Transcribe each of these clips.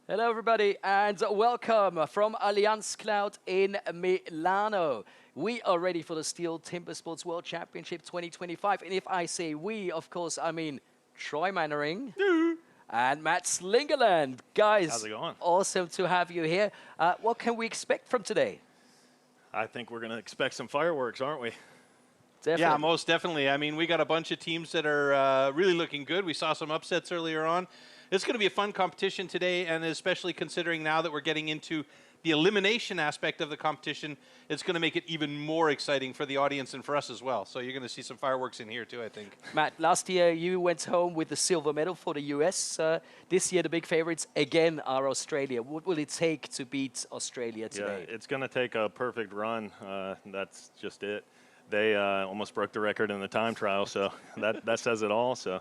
Hello, everybody, and welcome from Allianz Cloud in Milano. We are ready for the Stihl Timbersports World Championship 2025. And if I say we, of course, I mean Troy Mannering and Matt Slingerland. Guys, how's it going? Awesome to have you here. What can we expect from today? I think we're going to expect some fireworks, aren't we? Definitely. Yeah, most definitely. I mean, we got a bunch of teams that are really looking good. We saw some upsets earlier on. It's going to be a fun competition today, and especially considering now that we're getting into the elimination aspect of the competition, it's going to make it even more exciting for the audience and for us as well. So you're going to see some fireworks in here too, I think. Matt, last year you went home with the silver medal for the US. This year the big favorites again are Australia. What will it take to beat Australia today? Yeah, it's going to take a perfect run. That's just it. They almost broke the record in the time trial, so that says it all. So,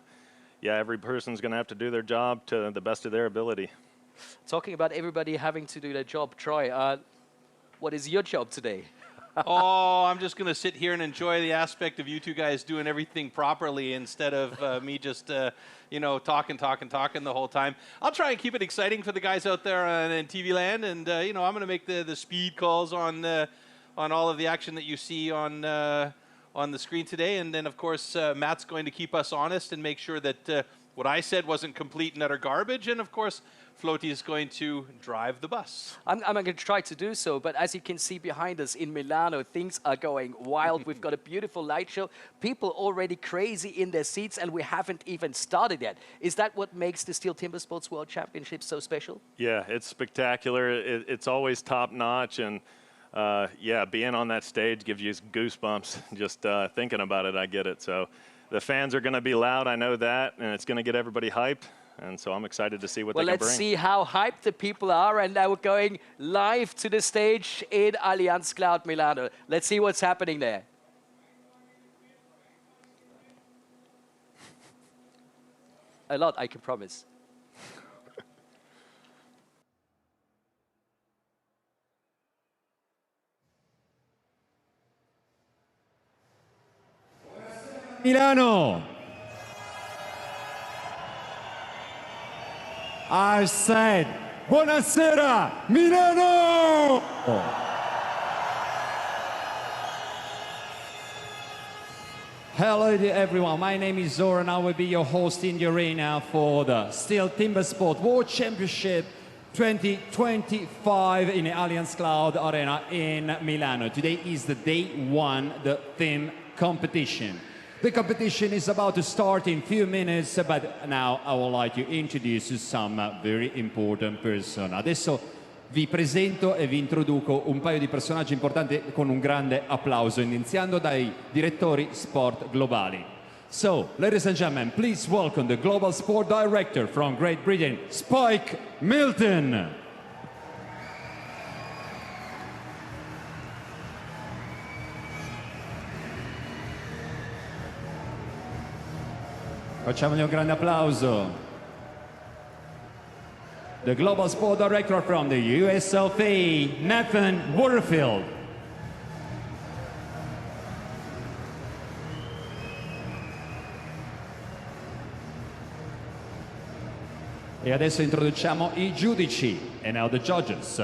yeah, every person's going to have to do their job to the best of their ability. Talking about everybody having to do their job, Troy, what is your job today? Oh, I'm just going to sit here and enjoy the aspect of you two guys doing everything properly instead of me just, you know, talking the whole time. I'll try and keep it exciting for the guys out there in TV land, and, you know, I'm going to make the speed calls on all of the action that you see on the screen today. And then, of course, Matt's going to keep us honest and make sure that what I said wasn't complete and utter garbage. And, of course, Floaty is going to drive the bus. I'm going to try to do so, but as you can see behind us in Milano, things are going wild. We've got a beautiful light show. People already crazy in their seats, and we haven't even started yet. Is that what makes the Stihl Timbersports World Championship so special? Yeah, it's spectacular. It's always top-notch, and yeah, being on that stage gives you goosebumps. Just thinking about it, I get it. So the fans are going to be loud, I know that, and it's going to get everybody hyped. And so I'm excited to see what they can bring. Well, let's see how hyped the people are. And now we're going live to the stage in Allianz Cloud Milano. Let's see what's happening there. A lot, I can promise. Milano. I said, buonasera, Milano! Hello to everyone, my name is Zora and I will be your host in the arena for the Stihl Timbersports World Championship 2025 in the Allianz Cloud Arena in Milano. Today is the day one, the theme competition. The competition is about to start in a few minutes, but now I would like to introduce some very important person. Adesso vi presento e vi introduco un paio di personaggi importanti con un grande applauso, iniziando dai direttori sport globali. So, ladies and gentlemen, please welcome the Global Sport Director from Great Britain, Spike Milton. Facciamogli un grande applauso. The Global Sport Director from the USLP, Nathan Waterfield. E adesso introduciamo i giudici. And now the judges.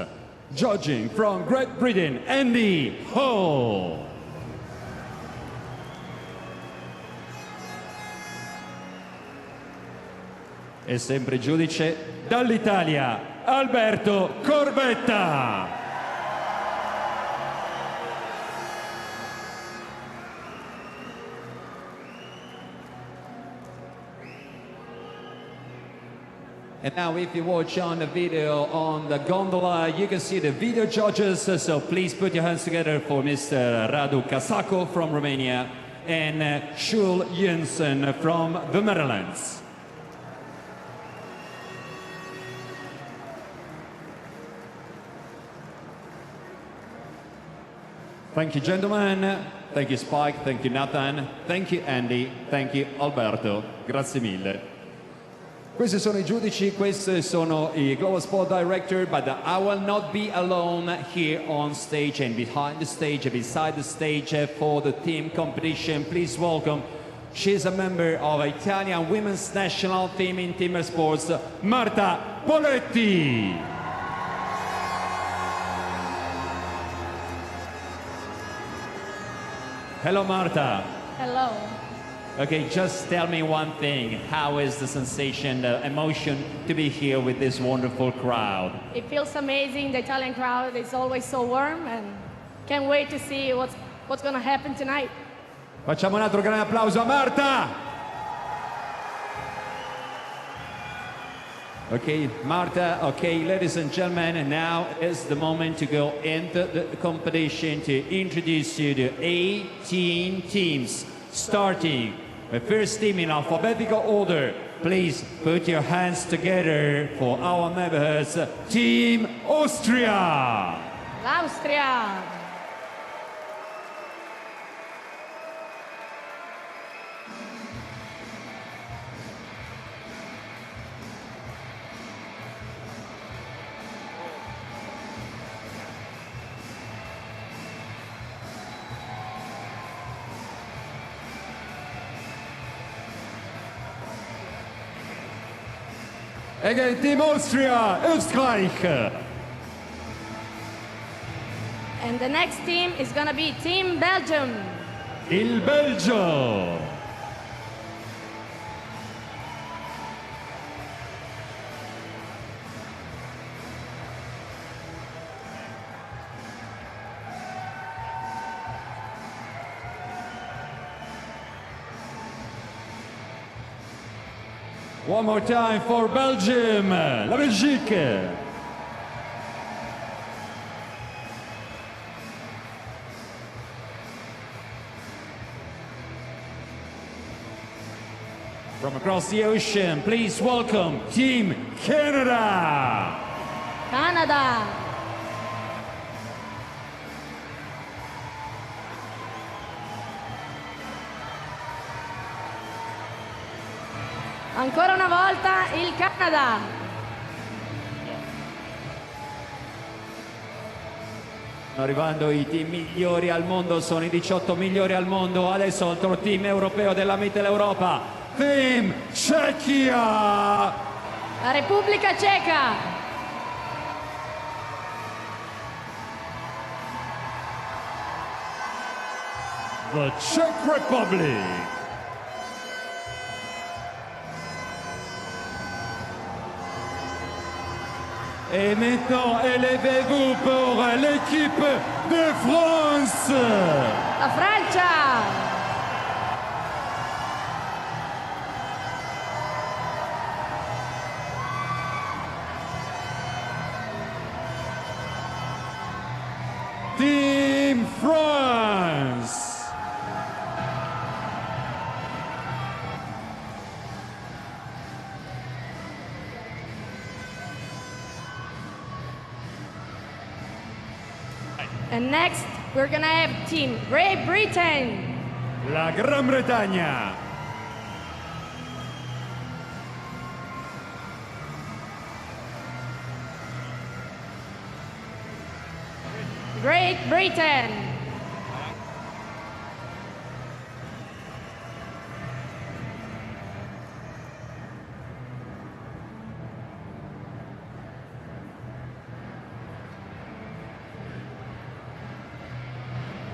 Judging from Great Britain, Andy Hall. E sempre giudice dall'Italia, Alberto Corbetta. And now if you watch on the video on the gondola, you can see the video judges. So please put your hands together for Mr. Radu Casacco from Romania and Shul Jensen from the Netherlands. Thank you, gentlemen. Thank you, Spike. Thank you, Nathan. Thank you, Andy. Thank you, Alberto. Grazie mille. Questi sono i giudici, questi sono i Global Sport Director, but I will not be alone here on stage and behind the stage, beside the stage for the team competition. Please welcome, she's a member of Italian women's national team in Timbersports, Marta Poletti. Hello, Marta. Hello. Okay, just tell me one thing. How is the sensation, the emotion to be here with this wonderful crowd? It feels amazing. The Italian crowd is always so warm and can't wait to see what's going to happen tonight. Facciamo un altro grande applauso a Marta. Okay, Marta, okay, ladies and gentlemen, now is the moment to go into the competition to introduce you to 18 teams. Starting the first team in alphabetical order. Please put your hands together for our members, Team Austria. L'Austria. Again, Team Austria, Österreich. And the next team is going to be Team Belgium. Il Belgio. One more time for Belgium, la Belgique. From across the ocean, please welcome Team Canada. Canada. Ancora una volta il Canada. Stanno arrivando i team migliori al mondo, sono i 18 migliori al mondo. Adesso altro team europeo della Mitteleuropa, Team Cechia. La Repubblica Ceca. The Czech Republic. Et maintenant, élevez-vous pour l'équipe de France. La Francia. Team France. And next, we're going to have Team Great Britain. La Gran Bretagna. Great Britain.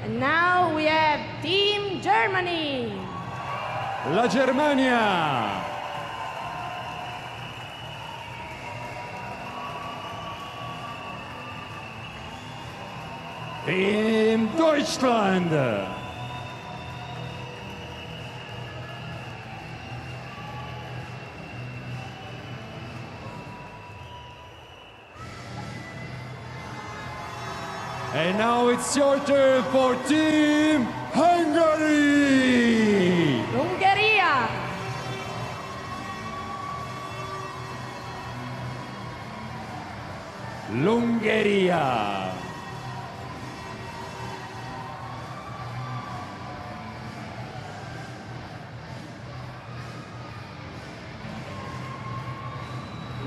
And now we have Team Germany. La Germania. Team Deutschland. And now it's your turn for Team Hungary. Ungheria. L'Ungheria.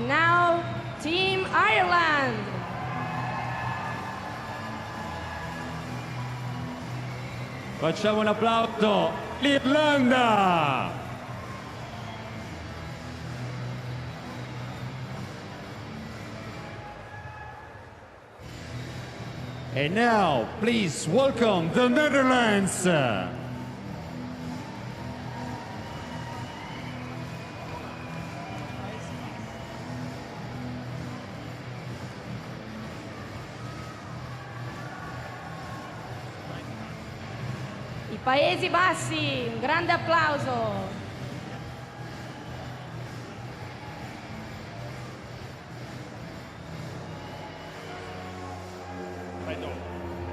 Now, Team Ireland. Facciamo un applauso. L'Irlanda. And now, please welcome the Netherlands. I Paesi Bassi, un grande applauso.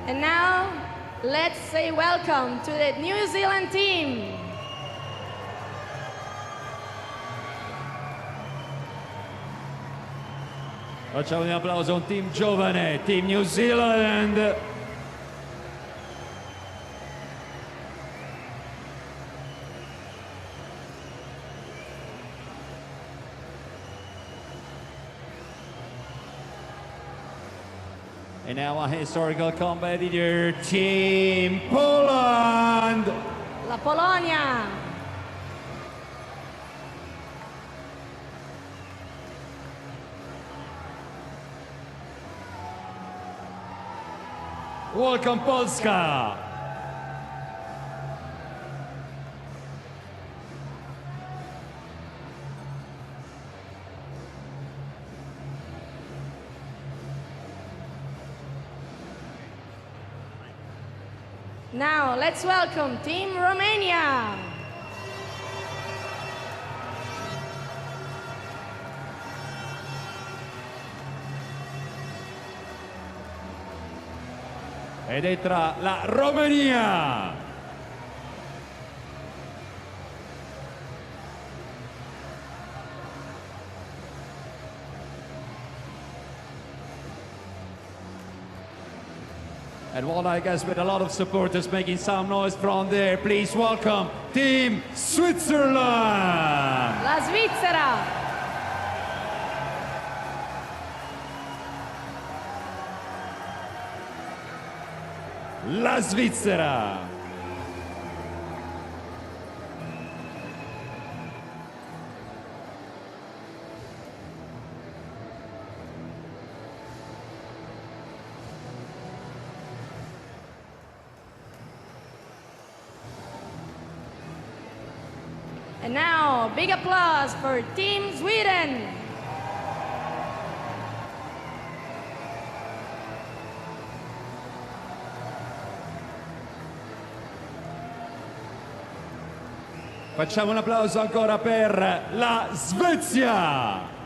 And now, let's say welcome to the New Zealand team. Facciamo un applauso a un team giovane, Team New Zealand. And now a historical competitor, Team Poland. La Polonia. Welcome Polska. Now, let's welcome Team Romania. Ed entra la Romania. And one, I guess, with a lot of supporters making some noise from there. Please welcome Team Switzerland. La Svizzera. La Svizzera. And now, big applause for Team Sweden. Facciamo un applauso ancora per la Svezia.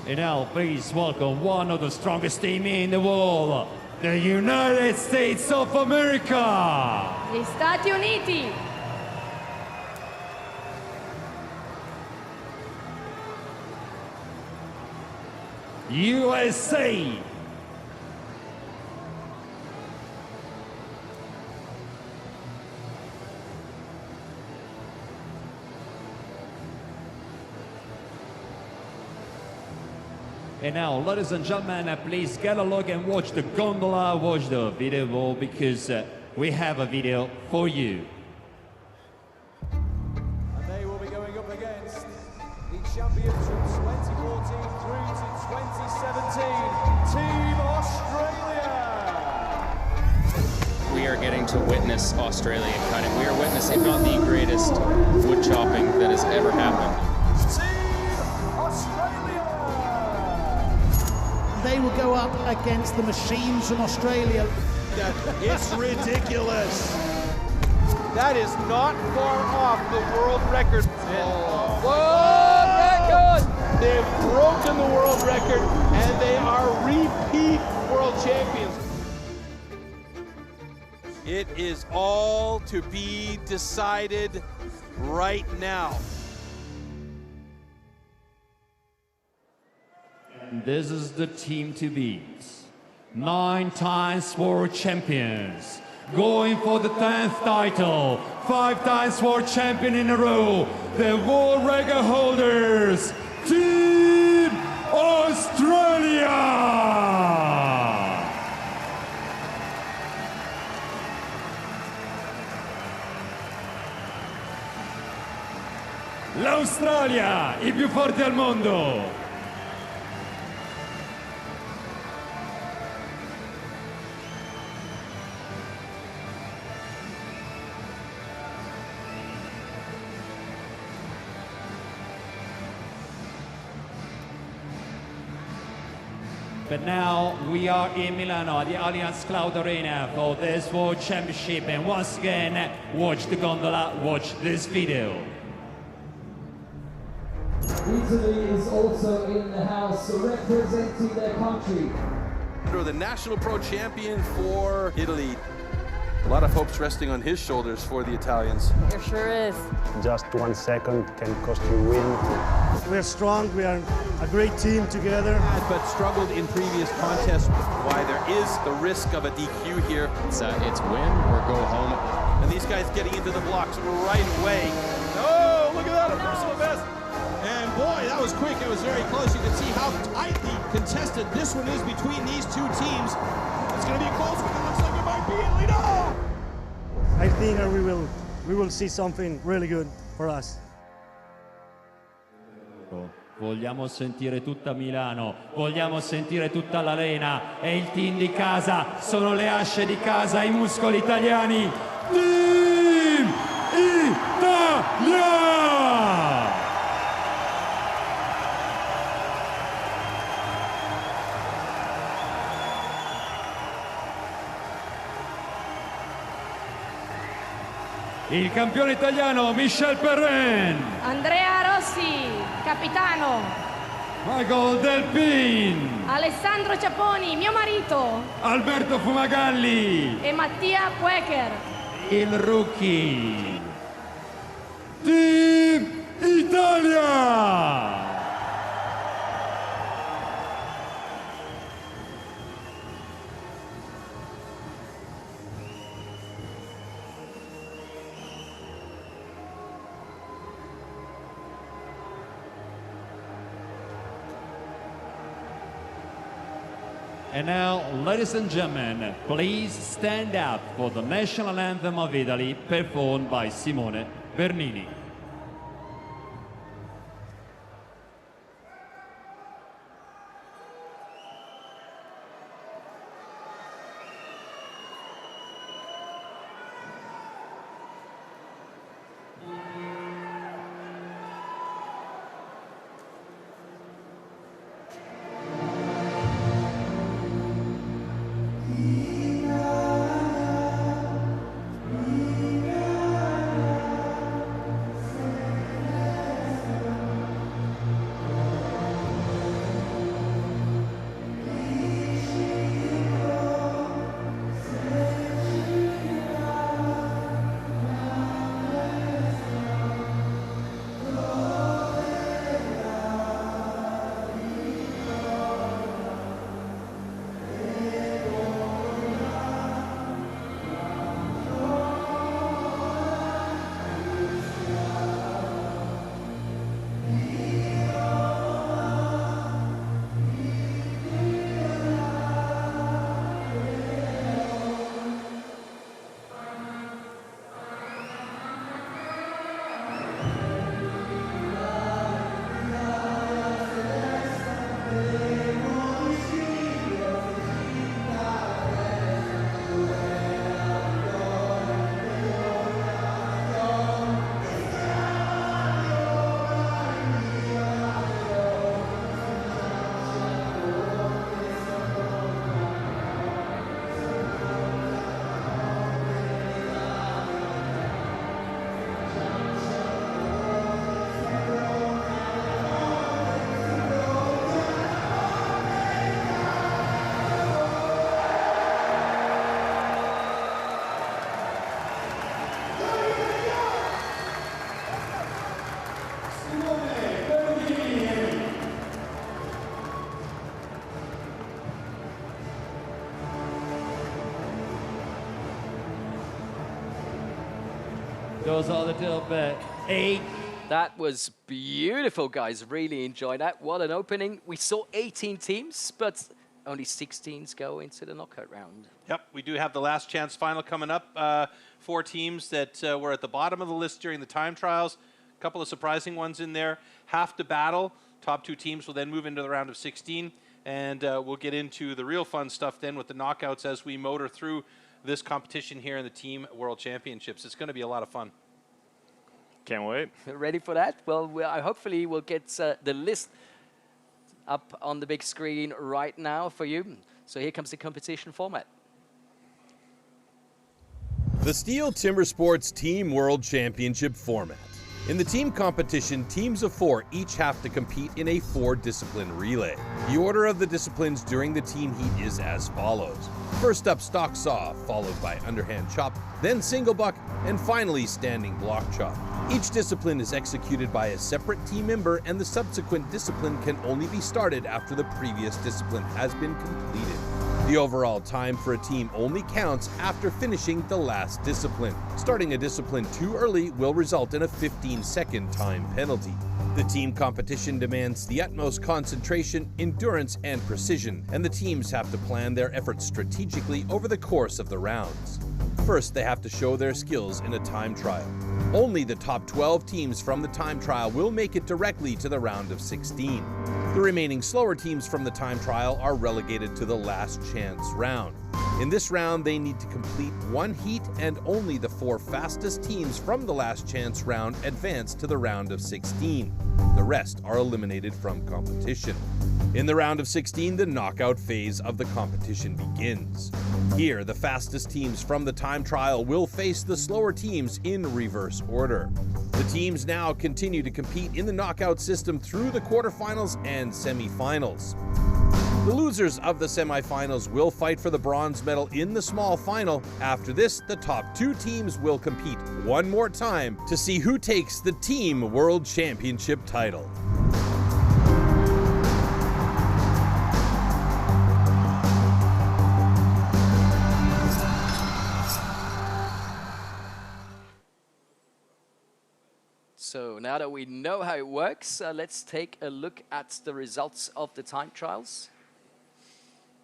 And now, please welcome one of the strongest teams in the world, the United States of America. Gli Stati Uniti. USA. And now, ladies and gentlemen, please get a look and watch the gondola, watch the video wall, because we have a video for you. And they will be going up against the champions from 2014 through to 2017, Team Australia. We are getting to witness Australian cutting. We are witnessing not the greatest wood chopping that has ever happened. They will go up against the machines from Australia. It's ridiculous. That is not far off the world record. World record! They've broken the world record and they are repeat world champions. It is all to be decided right now. This is the team to beat. 9 times world champions, going for the 10th title, 5 times world champion in a row, the world record holders, Team Australia! L'Australia, i più forti al mondo! But now we are in Milano at the Allianz Cloud Arena for this World Championship, and once again, watch the gondola, watch this video. Italy is also in the house, representing their country. The national pro champion for Italy. A lot of hopes resting on his shoulders for the Italians. It sure is. Just 1 second can cost you win. We are strong, we are a great team together. But struggled in previous contests. Why there is the risk of a DQ here. It's win or go home. And these guys getting into the blocks right away. Oh, look at that, a personal best. And boy, that was quick. It was very close. You can see how tightly contested this one is between these two teams. It's going to be a close one. It looks like it might be Italy. No! I think we will see something really good for us. Vogliamo sentire tutta Milano, vogliamo sentire tutta l'arena, e il team di casa, sono le asce di casa, i muscoli italiani. Team Italia! Il campione italiano Michel Perrin. Andrea Rossi, capitano. Michael Delpin. Alessandro Ciapponi, mio marito. Alberto Fumagalli. E Mattia Quaker. Il rookie. Team Italia! And now, ladies and gentlemen, please stand up for the national anthem of Italy, performed by Simone Bernini. Those are the top 8. That was beautiful, guys. Really enjoyed that. What an opening. We saw 18 teams, but only 16 go into the knockout round. Yep, we do have the last chance final coming up. 4 teams that were at the bottom of the list during the time trials. A couple of surprising ones in there. Half the battle. Top 2 teams will then move into the round of 16. And we'll get into the real fun stuff then with the knockouts as we motor through this competition here in the Team World Championships. It's going to be a lot of fun. Can't wait. Ready for that? Well, hopefully we'll get the list up on the big screen right now for you. So here comes the competition format. The Stihl Timbersports Team World Championship format. In the team competition, teams of 4 each have to compete in a 4-discipline relay. The order of the disciplines during the team heat is as follows. First up, stock saw, followed by underhand chop, then single buck, and finally standing block chop. Each discipline is executed by a separate team member, and the subsequent discipline can only be started after the previous discipline has been completed. The overall time for a team only counts after finishing the last discipline. Starting a discipline too early will result in a 15-second time penalty. The team competition demands the utmost concentration, endurance, and precision, and the teams have to plan their efforts strategically over the course of the rounds. First, they have to show their skills in a time trial. Only the top 12 teams from the time trial will make it directly to the round of 16. The remaining slower teams from the time trial are relegated to the last chance round. In this round, they need to complete 1 heat, and only the 4 fastest teams from the last chance round advance to the round of 16. The rest are eliminated from competition. In the round of 16, the knockout phase of the competition begins. Here, the fastest teams from the time trial will face the slower teams in reverse order. The teams now continue to compete in the knockout system through the quarterfinals and semifinals. The losers of the semifinals will fight for the bronze medal in the small final. After this, the top 2 teams will compete one more time to see who takes the Team World Championship title. So now that we know how it works, let's take a look at the results of the time trials.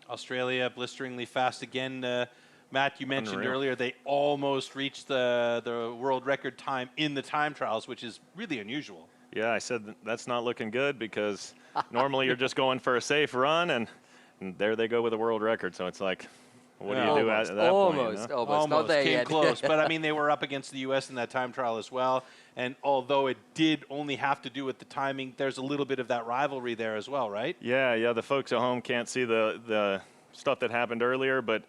Australia blisteringly fast again. Matt, you mentioned Unreal. earlier they almost reached the world record time in the time trials, which is really unusual. Yeah, I said that's not looking good because normally you're just going for a safe run, and there they go with a world record. So it's like, what do you do at that point? You know? Almost. Not there came yet. close. But I mean, they were up against the U.S. in that time trial as well. And although it did only have to do with the timing, there's a little bit of that rivalry there as well, right? Yeah. The folks at home can't see the stuff that happened earlier, but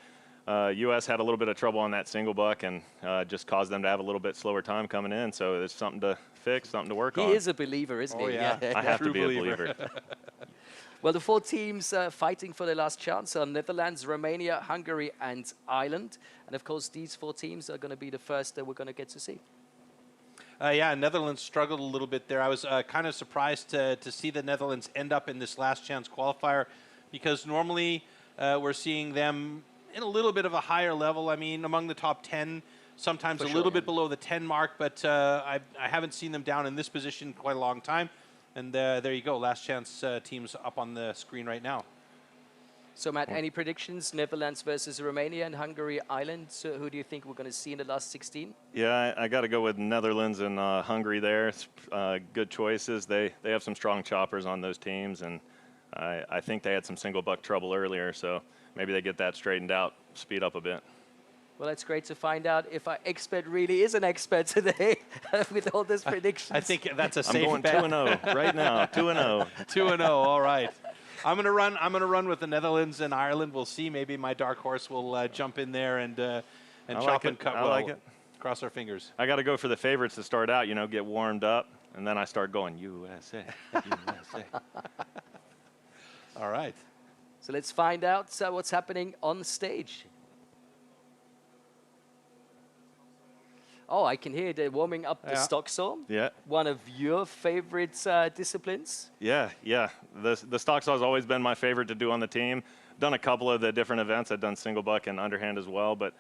U.S. had a little bit of trouble on that single buck and just caused them to have a little bit slower time coming in. So there's something to fix, something to work on. He is a believer, isn't he? Yeah. I have to be a believer. Well, the 4 teams fighting for their last chance are Netherlands, Romania, Hungary, and Ireland. And of course, these 4 teams are going to be the first that we're going to get to see. Yeah, Netherlands struggled a little bit there. I was kind of surprised to see the Netherlands end up in this last chance qualifier because normally we're seeing them in a little bit of a higher level. I mean, among the top 10, sometimes a little bit below the 10 mark, but I haven't seen them down in this position quite a long time. And there you go, last chance teams up on the screen right now. So, Matt, any predictions? Netherlands versus Romania and Hungary, Ireland. So who do you think we're going to see in the last 16? Yeah, I got to go with Netherlands and Hungary there. It's, good choices. They have some strong choppers on those teams, and I think they had some single buck trouble earlier, so maybe they get that straightened out, speed up a bit. Well, it's great to find out if our expert really is an expert today with all these predictions. I think that's a safe I'm going bet. 2-0 right now, 2-0. 2-0, all right. I'm gonna run with the Netherlands and Ireland. We'll see. Maybe my dark horse will jump in there and chop and cut. I like it. Cross our fingers. I got to go for the favorites to start out. You know, get warmed up, and then I start going USA, USA. All right. So let's find out what's happening on stage. Oh, I can hear they're warming up the stock saw. Yeah. One of your favorite disciplines. Yeah. The stock saw has always been my favorite to do on the team. Done a couple of the different events. I've done single buck and underhand as well. But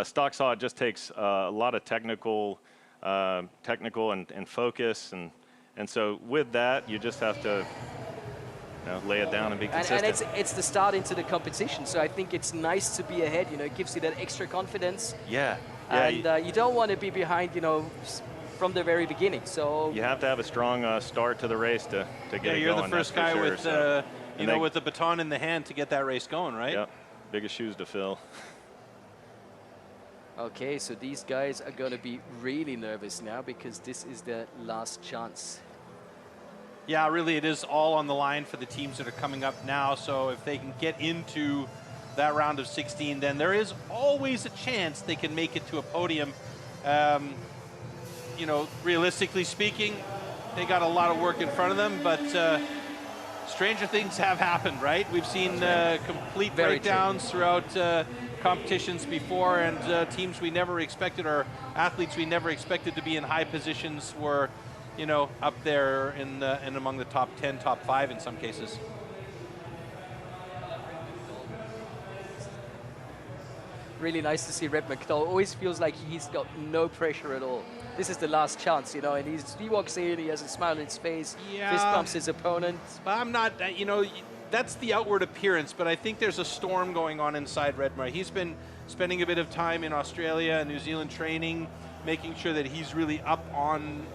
stock saw, it just takes a lot of technical technical and focus. And so with that, you just have to lay it down and be consistent. And it's the start into the competition, so I think it's nice to be ahead. It gives you that extra confidence. Yeah. And you don't want to be behind, from the very beginning. So you have to have a strong start to the race to get it going. You're the first guy sure. with, with the baton in the hand to get that race going, right? Yep. Biggest shoes to fill. Okay, so these guys are going to be really nervous now because this is their last chance. Yeah, really, it is all on the line for the teams that are coming up now. So if they can get into that round of 16, then there is always a chance they can make it to a podium. Realistically speaking, they got a lot of work in front of them, but stranger things have happened, right? We've seen complete breakdowns throughout competitions before, and teams we never expected, or athletes we never expected to be in high positions were up there in among the top 10, top 5 in some cases. Really nice to see Redmer Knoll. Always feels like he's got no pressure at all. This is the last chance, and he walks in, he has a smile on his face, fist bumps his opponent. But I'm not, that's the outward appearance, but I think there's a storm going on inside Redmer. He's been spending a bit of time in Australia and New Zealand training, making sure that he's really up on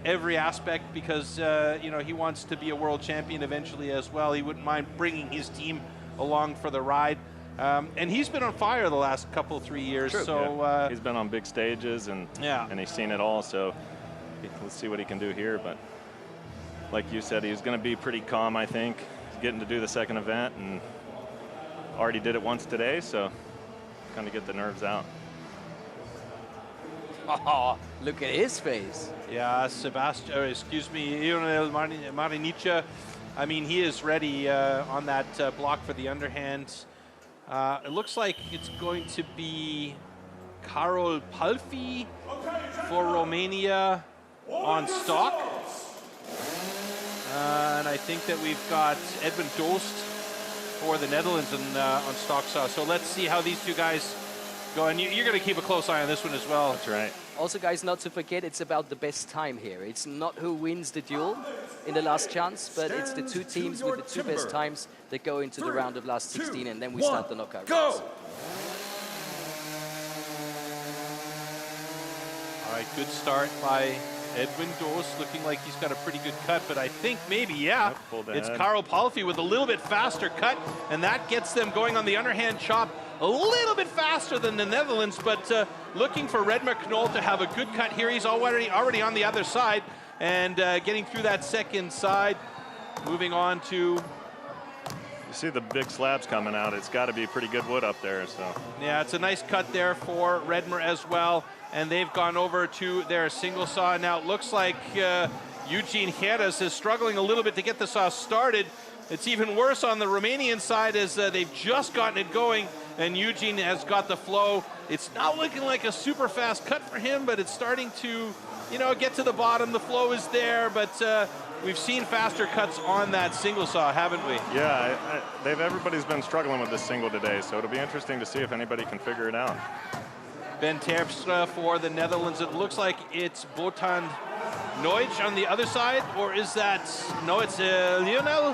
every aspect, because he wants to be a world champion eventually as well. He wouldn't mind bringing his team along for the ride, and he's been on fire the last 3 years. True. So he's been on big stages and he's seen it all. So let's see what he can do here. But like you said, he's going to be pretty calm. I think he's getting to do the second event and already did it once today, so kind of get the nerves out. Oh, look at his face. Yeah, Lionel Marinicha, I mean, he is ready on that block for the underhand. It looks like it's going to be Karol Palfi for Romania on stock. And I think that we've got Edwin Dost for the Netherlands on stock saw. So let's see how these two guys go. And you're going to keep a close eye on this one as well. That's right. Also, guys, not to forget, it's about the best time here. It's not who wins the duel in the last chance, but it's the two teams with the two best times that go into the round of last 16, and then we start the knockout rounds. All right, good start by Edwin Dost, looking like he's got a pretty good cut, but I think maybe, it's Karol Palfi with a little bit faster cut, and that gets them going on the underhand chop a little bit faster than the Netherlands, but looking for Redmer Knoll to have a good cut here. He's already on the other side and getting through that second side, moving on to... You see the big slabs coming out. It's got to be pretty good wood up there. So yeah, it's a nice cut there for Redmer as well. And they've gone over to their single saw. Now it looks like Eugene Jerez is struggling a little bit to get the saw started. It's even worse on the Romanian side as they've just gotten it going, and Eugene has got the flow. It's not looking like a super fast cut for him, but it's starting to, get to the bottom. The flow is there, but we've seen faster cuts on that single saw, haven't we? Yeah, everybody's been struggling with this single today, so it'll be interesting to see if anybody can figure it out. Ben Terpstra for the Netherlands. It looks like it's Botan Noich on the other side, or is that, no, it's Lionel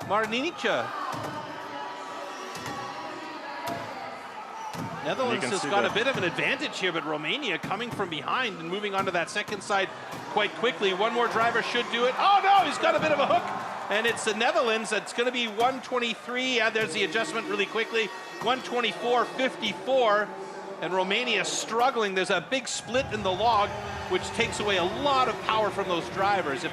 Marinicha. Netherlands has got a bit of an advantage here, but Romania coming from behind and moving onto that second side quite quickly. One more driver should do it. Oh no, he's got a bit of a hook, and it's the Netherlands. That's going to be 123. Yeah, there's the adjustment really quickly. 124.54. And Romania struggling. There's a big split in the log, which takes away a lot of power from those drivers. If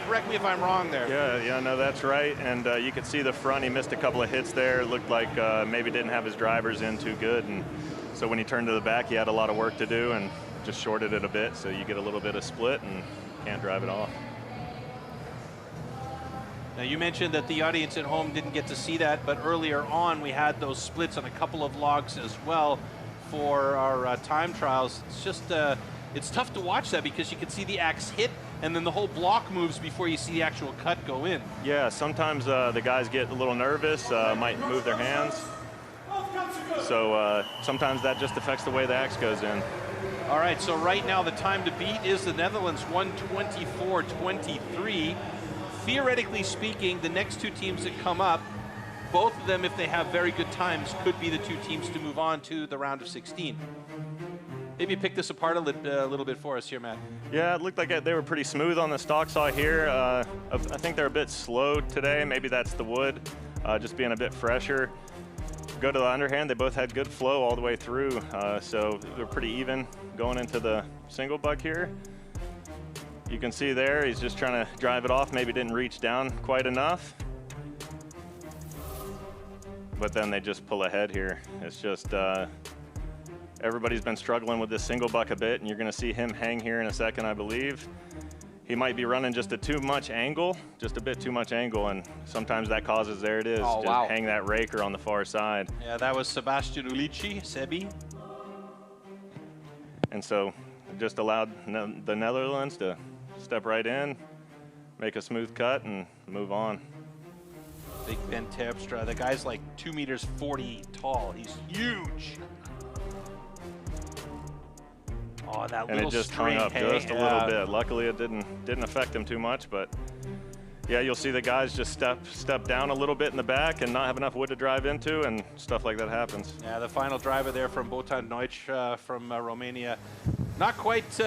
correct me if I'm wrong there. Yeah, no, that's right. And you could see the front. He missed a couple of hits there. It looked like maybe didn't have his drivers in too good. And so when he turned to the back, he had a lot of work to do and just shorted it a bit. So you get a little bit of split and can't drive it off. Now, you mentioned that the audience at home didn't get to see that, but earlier on we had those splits on a couple of logs as well for our time trials. It's just, it's tough to watch that because you can see the axe hit and then the whole block moves before you see the actual cut go in. Yeah, sometimes the guys get a little nervous, might move their hands. So sometimes that just affects the way the axe goes in. All right, so right now the time to beat is the Netherlands, 1:24.23. Theoretically speaking, the next two teams that come up, both of them, if they have very good times, could be the two teams to move on to the round of 16. Maybe pick this apart a little bit for us here, Matt. Yeah, it looked like they were pretty smooth on the stock saw here. I think they're a bit slow today. Maybe that's the wood, just being a bit fresher. Go to the underhand, they both had good flow all the way through, so they're pretty even going into the single buck here. You can see there, he's just trying to drive it off, maybe didn't reach down quite enough. But then they just pull ahead here. It's just, everybody's been struggling with this single buck a bit, and you're gonna see him hang here in a second, I believe. He might be running just a bit too much angle, and sometimes that causes, there it is, oh, just wow. hang that raker on the far side. Yeah, that was Sebastian Ulici, Sebi. And so just allowed the Netherlands to step right in, make a smooth cut, and move on. Big Ben Terpstra, the guy's like 2 meters 40 tall. He's huge. Oh, that and little it just string, hung up hey? just a little bit. Luckily, it didn't affect him too much, but yeah, you'll see the guys just step down a little bit in the back and not have enough wood to drive into, and stuff like that happens. Yeah, the final driver there from Botan Neuch from Romania. Not quite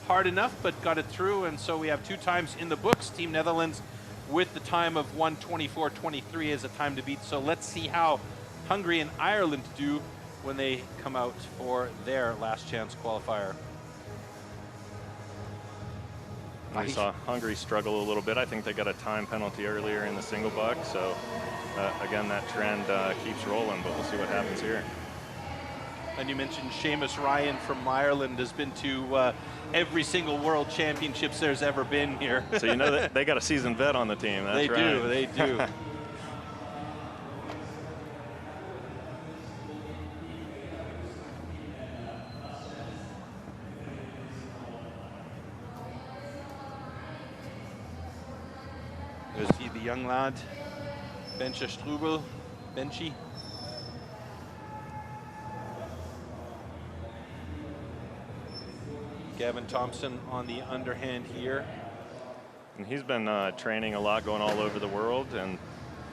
hard enough, but got it through, and so we have two times in the books. Team Netherlands with the time of 1:24.23 as a time to beat. So let's see how Hungary and Ireland do when they come out for their last chance qualifier. We saw Hungary struggle a little bit. I think they got a time penalty earlier in the single buck, so again, that trend keeps rolling, but we'll see what happens here. And you mentioned Seamus Ryan from Ireland has been to every single World Championships there's ever been here. So you know that they got a seasoned vet on the team. That's they right. do, they do. You see the young lad, Bencha Strubel, Benchy. Gavin Thompson on the underhand here. And he's been training a lot, going all over the world, and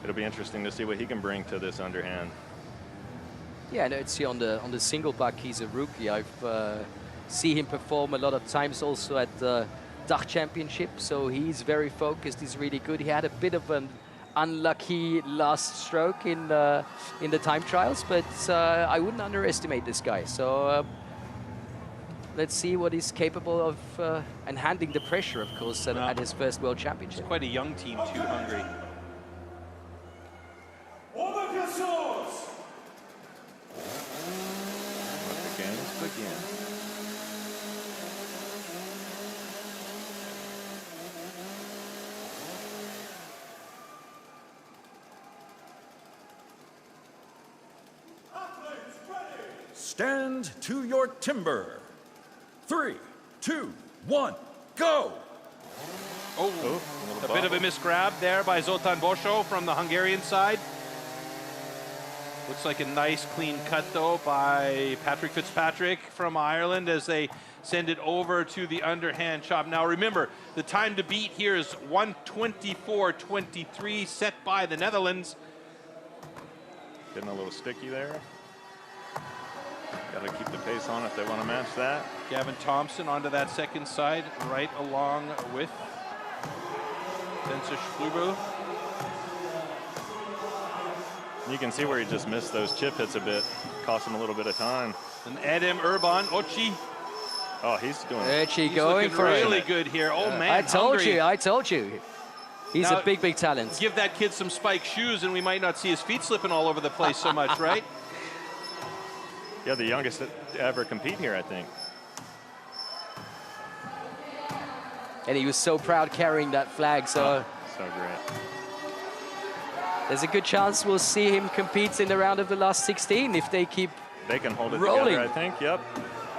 it'll be interesting to see what he can bring to this underhand. Yeah, no, see on the single buck, he's a rookie. I've seen him perform a lot of times also at the Dach Championship, so he's very focused. He's really good. He had a bit of an unlucky last stroke in the time trials, but I wouldn't underestimate this guy. So let's see what he's capable of and handling the pressure, of course, at his first World Championship. It's quite a young team too, Hungary. The games begin. Stand to your timber. 3, 2, 1, go! Oh, a bit of a misgrab there by Zoltán Bosó from the Hungarian side. Looks like a nice clean cut though by Patrick Fitzpatrick from Ireland as they send it over to the underhand chop. Now remember, the time to beat here is 1:24.23 set by the Netherlands. Getting a little sticky there. Got to keep the pace on if they want to match that. Gavin Thompson onto that second side, right along with Bencha Strubel. You can see where he just missed those chip hits a bit, cost him a little bit of time. And Adam Urban, Ochi. Oh, he's doing Ochi going for really it. good here. Oh man, I told Hungary. you, I told you. He's Now, a big, big talent. Give that kid some spike shoes and we might not see his feet slipping all over the place so much, right? Yeah, the youngest to ever compete here, I think. And he was so proud carrying that flag, so so great. There's a good chance we'll see him compete in the round of the last 16 if they keep They can hold it rolling. together, I think. Yep.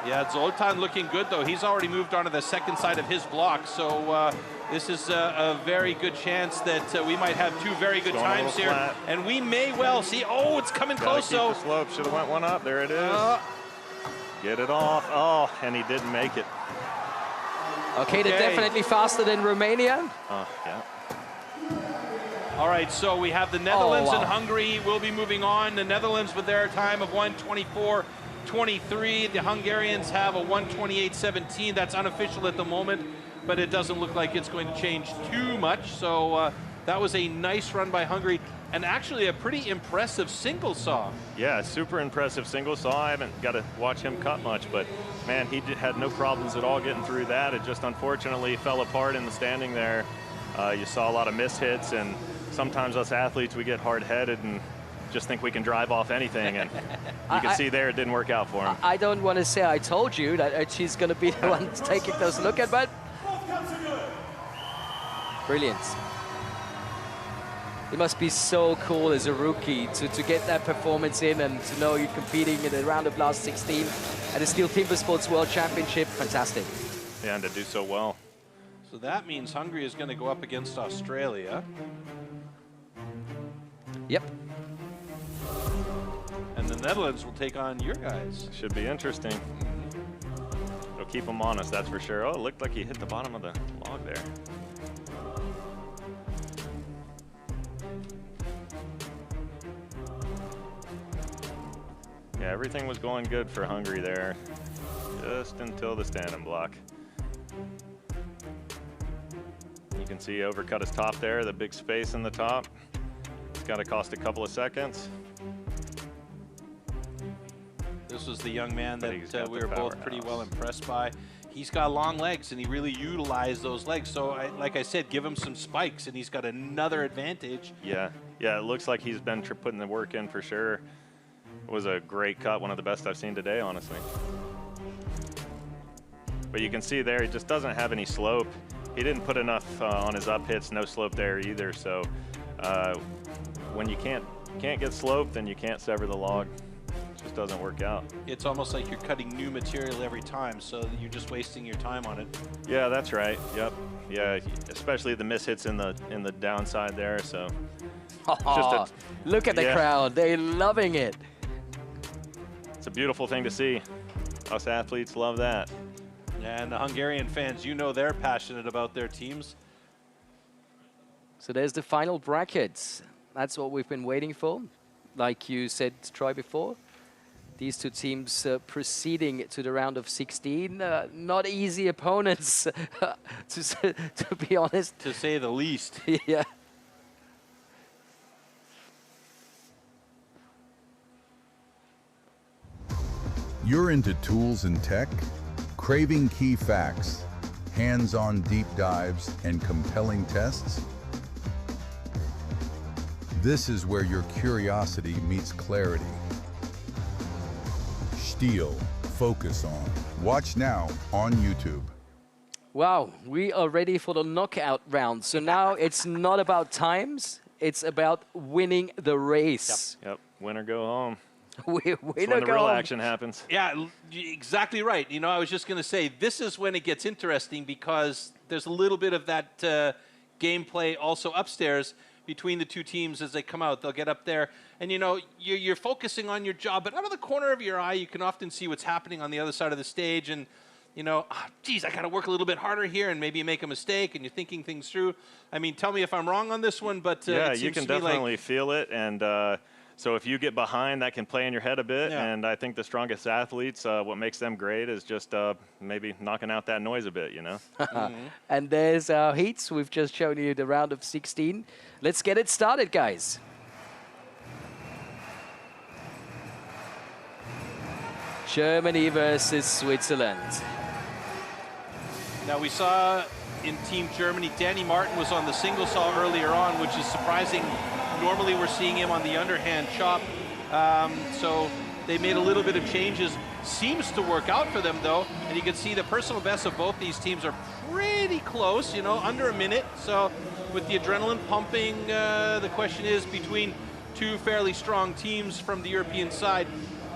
Yeah, Zoltán looking good though. He's already moved on to the second side of his block, so This is a very good chance that we might have two very good times here. Flat. And we may well see, oh, it's coming Gotta close. keep the slope. Should have went one up. There it is. Get it off. Oh, and he didn't make it. Okay, they're definitely faster than Romania. Oh, yeah. All right, so we have the Netherlands and Hungary will be moving on. The Netherlands with their time of 1:24.23. The Hungarians have a 1:28.17. That's unofficial at the moment, but it doesn't look like it's going to change too much. So that was a nice run by Hungary, and actually a pretty impressive single saw. Yeah, super impressive single saw. I haven't got to watch him cut much, but man, he had no problems at all getting through that. It just unfortunately fell apart in the standing there. You saw a lot of miss hits, and sometimes us athletes, we get hard-headed and just think we can drive off anything, and you can see there it didn't work out for him. I don't want to say I told you that she's going to be the one taking those look at, but brilliant. It must be so cool as a rookie to get that performance in and to know you're competing in the round of last 16 at the Stihl Timbersports World Championship. Fantastic. Yeah, and to do so well. So that means Hungary is going to go up against Australia. Yep. And the Netherlands will take on your guys. Should be interesting. It'll keep them honest, that's for sure. Oh, it looked like he hit the bottom of the log there. Yeah, everything was going good for Hungary there, just until the standing block. You can see he overcut his top there, the big space in the top. It's got to cost a couple of seconds. This was the young man that we were both pretty well impressed by. He's got long legs, and he really utilized those legs. So, like I said, give him some spikes, and he's got another advantage. Yeah, it looks like he's been putting the work in for sure. It was a great cut, one of the best I've seen today, honestly. But you can see there, he just doesn't have any slope. He didn't put enough on his up hits, no slope there either. So when you can't get slope, then you can't sever the log. It just doesn't work out. It's almost like you're cutting new material every time, so you're just wasting your time on it. Yeah, that's right. Yep. Yeah, especially the miss hits in the downside there. So just look at the crowd; they're loving it. It's a beautiful thing to see. Us athletes love that. And the Hungarian fans, you know, they're passionate about their teams. So there's the final brackets. That's what we've been waiting for. Like you said, Troy, before. These two teams proceeding to the round of 16. Not easy opponents, to be honest. To say the least. Yeah. You're into tools and tech? Craving key facts, hands-on deep dives, and compelling tests? This is where your curiosity meets clarity. Stihl, focus on. Watch now on YouTube. Wow, we are ready for the knockout round. So now it's not about times, it's about winning the race. Yep. Win or go home. That's when the real action happens. Yeah, exactly right. You know, I was just going to say, this is when it gets interesting because there's a little bit of that gameplay also upstairs between the two teams as they come out. They'll get up there, and you know, you're focusing on your job, but out of the corner of your eye, you can often see what's happening on the other side of the stage, and you know, geez, I got to work a little bit harder here, and maybe you make a mistake, and you're thinking things through. I mean, tell me if I'm wrong on this one, but yeah, it you can seems to me definitely like feel it, and so if you get behind, that can play in your head a bit, and I think the strongest athletes, what makes them great is just maybe knocking out that noise a bit, you know? And there's our heats. We've just shown you the round of 16. Let's get it started, guys. Germany versus Switzerland. Now we saw in Team Germany, Danny Martin was on the single saw earlier on, which is surprising. Normally we're seeing him on the underhand chop. So they made a little bit of changes. Seems to work out for them though. And you can see the personal bests of both these teams are pretty close, you know, under a minute. So with the adrenaline pumping, the question is between two fairly strong teams from the European side,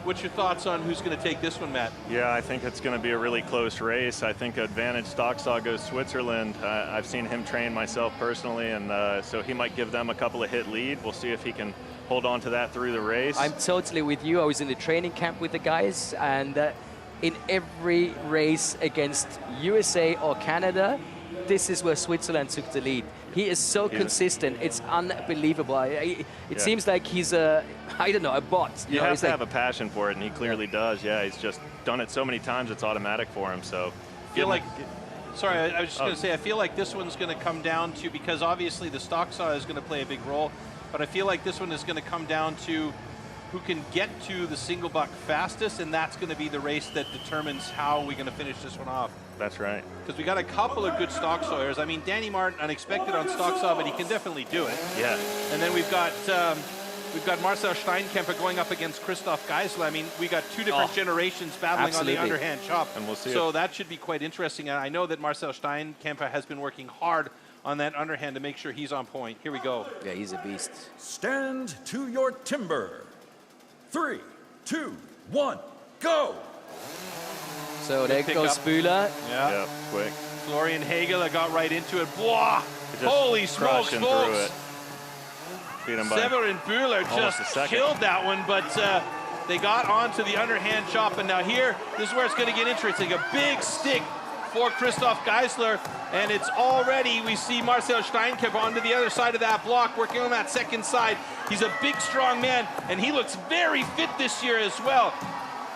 What's your thoughts on who's going to take this one, Matt? Yeah, I think it's going to be a really close race. I think advantage stock saw goes Switzerland. I've seen him train myself personally, and so he might give them a couple of hit lead. We'll see if he can hold on to that through the race. I'm totally with you. I was in the training camp with the guys, and in every race against USA or Canada, this is where Switzerland took the lead. He is so consistent. It's unbelievable. It seems like he's a, I don't know, a bot. You have to have a passion for it, and he clearly does. Yeah, he's just done it so many times, it's automatic for him. So I feel like, sorry, I was just going to say, I feel like this one's going to come down to, because obviously the stock saw is going to play a big role, but I feel like this one is going to come down to who can get to the single buck fastest, and that's going to be the race that determines how we're going to finish this one off. That's right. Because we got a couple of good stock sawyers. I mean, Danny Martin, unexpected on stock saw, but he can definitely do it. Yeah. And then we've got Marcel Steinkemper going up against Christoph Geisler. I mean, we got two different generations battling on the underhand chop. And we'll see. So that should be quite interesting. And I know that Marcel Steinkemper has been working hard on that underhand to make sure he's on point. Here we go. Yeah, he's a beast. Stand to your timber. 3, 2, 1, go! So there goes Bühler. Yeah, quick. Florian Hagel got right into it. Blah! Holy smokes, folks! Severin Bühler just killed that one, but they got onto the underhand chop, and now here, this is where it's going to get interesting. A big stick for Christoph Geisler, and it's already, we see Marcel Steinkemper onto the other side of that block, working on that second side. He's a big, strong man, and he looks very fit this year as well.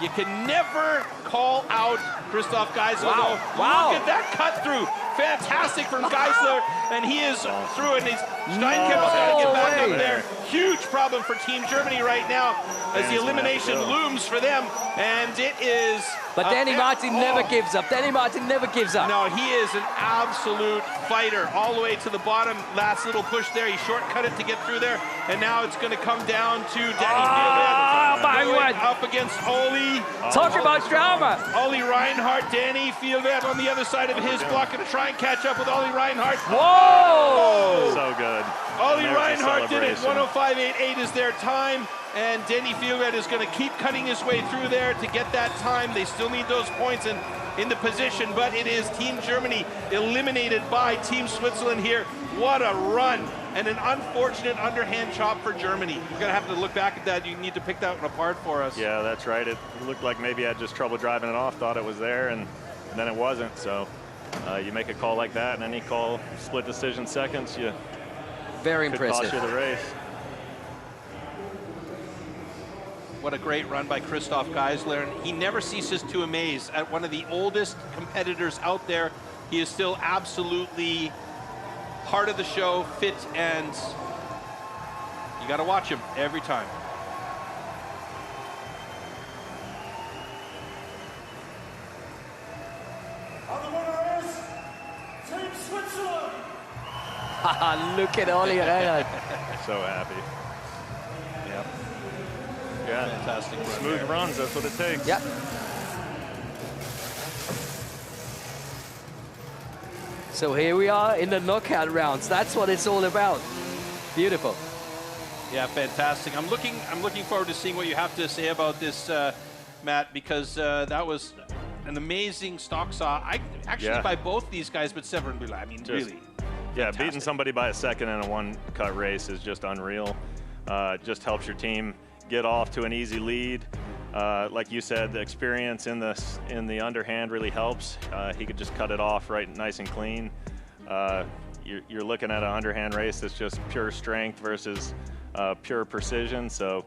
You can never call out Christoph Geisler, though. Look at that cut through. Fantastic from Geisler, and he is through it. Steinkemper's got to get back up there. Huge problem for Team Germany right now as the elimination looms for them, and it is... But Danny Martin never gives up. Danny Martin never gives up. No, he is an absolute fighter all the way to the bottom. Last little push there. He shortcut it to get through there, and now it's going to come down to Danny Fielwert up against Oli. Talk about drama. Oli Reinhardt, Danny Fielwert on the other side of his block, going to try and catch up with Oli Reinhardt. Whoa! So good. Oli Reinhardt did it. 105.88 is their time. And Danny Fielwert is going to keep cutting his way through there to get that time. They still need those points in the position, but it is Team Germany eliminated by Team Switzerland here. What a run, and an unfortunate underhand chop for Germany. We're going to have to look back at that. You need to pick that one apart for us. Yeah, that's right. It looked like maybe I had just trouble driving it off, thought it was there, and then it wasn't. So you make a call like that, and any call, split decision seconds, you very could impressive. cost you the race. What a great run by Christoph Geisler. And he never ceases to amaze. At one of the oldest competitors out there, he is still absolutely part of the show, fit, and you got to watch him every time. And the winner is Team Switzerland. Look at Oli Reinhardt. So happy. Yep. Yeah, fantastic run. Smooth runs, that's what it takes. Yep. So here we are in the knockout rounds. That's what it's all about. Beautiful. Yeah, fantastic. I'm looking forward to seeing what you have to say about this, Matt, because that was an amazing stock saw. By both these guys, but Severin Bühler. I mean, really. Yeah, beating somebody by a second in a one-cut race is just unreal. Just helps your team get off to an easy lead. Like you said, the experience in the underhand really helps. He could just cut it off right nice and clean. You're looking at an underhand race that's just pure strength versus pure precision. So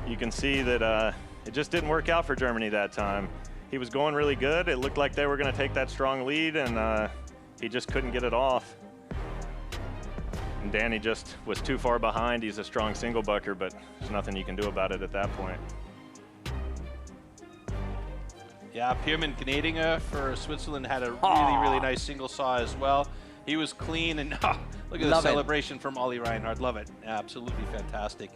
you can see that it just didn't work out for Germany that time. He was going really good. It looked like they were going to take that strong lead, and he just couldn't get it off. And Danny just was too far behind. He's a strong single bucker, but there's nothing you can do about it at that point. Yeah, Pierman Gnadinger for Switzerland had a really nice single saw as well. He was clean, and look at the celebration from Oli Reinhardt. Love it. Absolutely fantastic.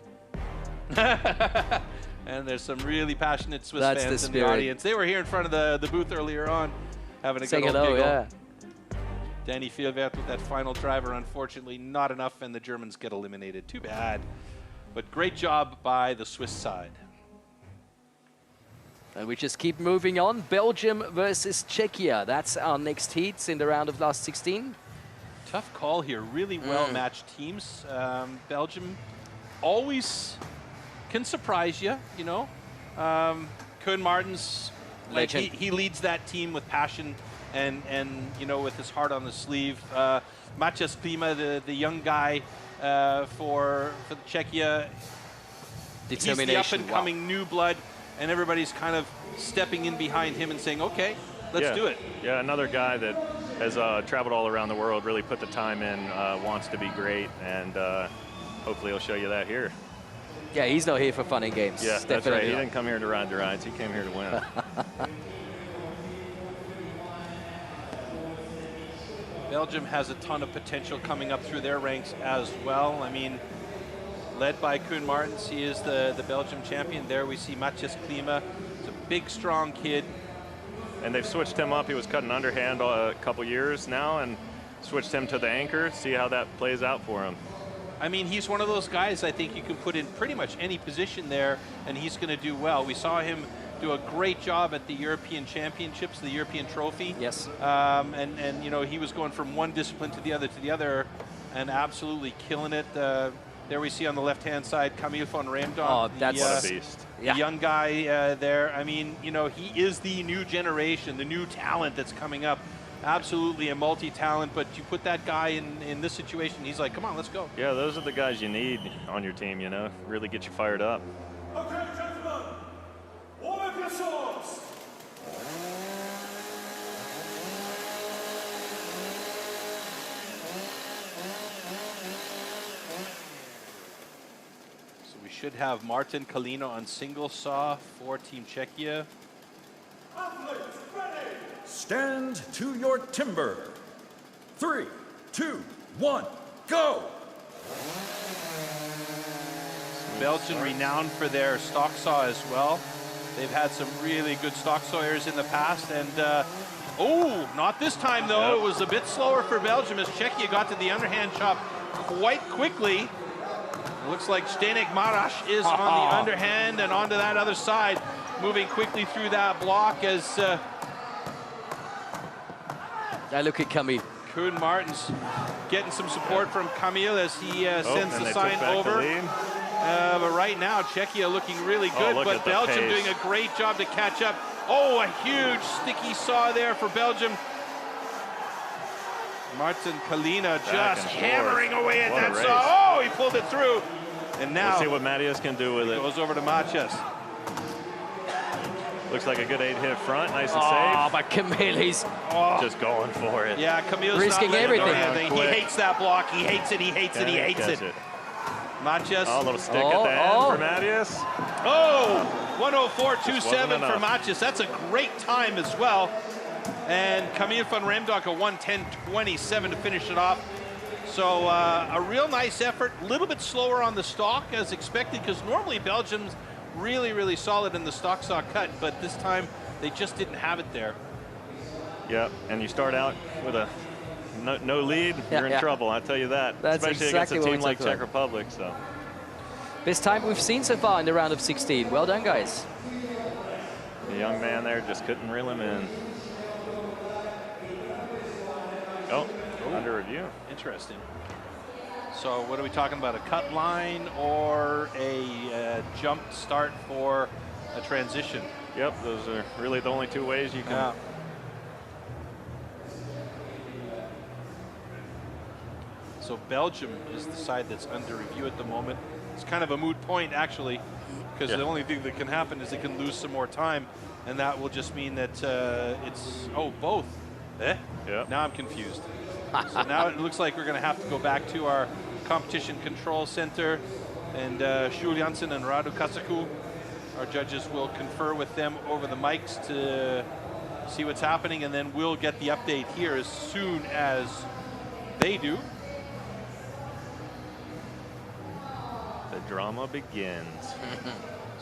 And there's some really passionate Swiss fans in the audience. They were here in front of the booth earlier on, having a good old giggle. Yeah. Danny Fielwert with that final driver, unfortunately not enough, and the Germans get eliminated. Too bad. But great job by the Swiss side. And we just keep moving on. Belgium versus Czechia. That's our next heat in the round of last 16. Tough call here. Really well-matched teams. Belgium always can surprise you, you know. Koen Martens, like he leads that team with passion and you know, with his heart on the sleeve. Matthias Klima, the young guy for the Czechia. He's the up-and-coming new blood, and everybody's kind of stepping in behind him and saying, okay, let's do it. Yeah, another guy that has traveled all around the world, really put the time in, wants to be great, and hopefully he'll show you that here. Yeah, he's not here for fun and games. Yeah, that's right. He didn't come here to ride the rides. He came here to win. Belgium has a ton of potential coming up through their ranks as well. I mean, led by Koen Martens, he is the Belgium champion. There we see Matthias Klima. He's a big, strong kid. And they've switched him up. He was cutting underhand a couple years now and switched him to the anchor. See how that plays out for him. I mean, he's one of those guys I think you can put in pretty much any position there, and he's going to do well. We saw him do a great job at the European Championships, the European Trophy. Yes. And you know, he was going from one discipline to the other, and absolutely killing it. There we see on the left-hand side Camille van Reemdonk. Oh, that's what a beast. The young guy there. I mean, you know, he is the new generation, the new talent that's coming up. Absolutely a multi-talent, but you put that guy in this situation, he's like, come on, let's go. Yeah, those are the guys you need on your team, you know, really get you fired up. Okay, gentlemen, warm up your swords. So we should have Martin Kalina on single saw for Team Czechia. Athletes ready. Stand to your timber. 3, 2, 1, go! Belgium renowned for their stock saw as well. They've had some really good stock sawyers in the past, and oh, not this time though. It was a bit slower for Belgium as Czechia got to the underhand chop quite quickly. It looks like Zdeněk Maras is on the underhand and onto that other side, moving quickly through that block as look at Camille. Koen Martens getting some support from Camille as he sends the sign over. But right now, Czechia looking really good, but Belgium doing a great job to catch up. Oh, a huge sticky saw there for Belgium. Martin Kalina just hammering away at that saw. Oh, he pulled it through. And now, we'll see what Matthias can do with it. Goes over to Matthias. Looks like a good 8-hit front, nice and safe. Oh, but Camille, he's just going for it. Yeah, Camille's risking everything. He hates that block. He hates it. He hates it. He hates it. Matthias. Oh, a little stick at the end for Matthias. Oh, 104.27 for Matthias. That's a great time as well. And Camille van Reemdonk a 110.27 to finish it off. So a real nice effort. A little bit slower on the stock as expected, because normally Belgium's really, really solid in the stock saw cut, but this time they just didn't have it there. Yeah, and you start out with a no lead, you're in trouble, I'll tell you that. That's especially exactly against a team what like Czech Republic. So best time we've seen so far in the round of 16. Well done, guys. the young man there just couldn't reel him in. Oh, under review. Interesting. So what are we talking about? A cut line or a jump start for a transition? Yep, those are really the only two ways you can. Yeah. So Belgium is the side that's under review at the moment. It's kind of a moot point, actually, because the only thing that can happen is they can lose some more time, and that will just mean that it's, both. Yeah. Now I'm confused. So now it looks like we're going to have to go back to our competition control center, and Shul Janssen and Radu Kasaku, our judges, will confer with them over the mics to see what's happening, and then we'll get the update here as soon as they do. The drama begins.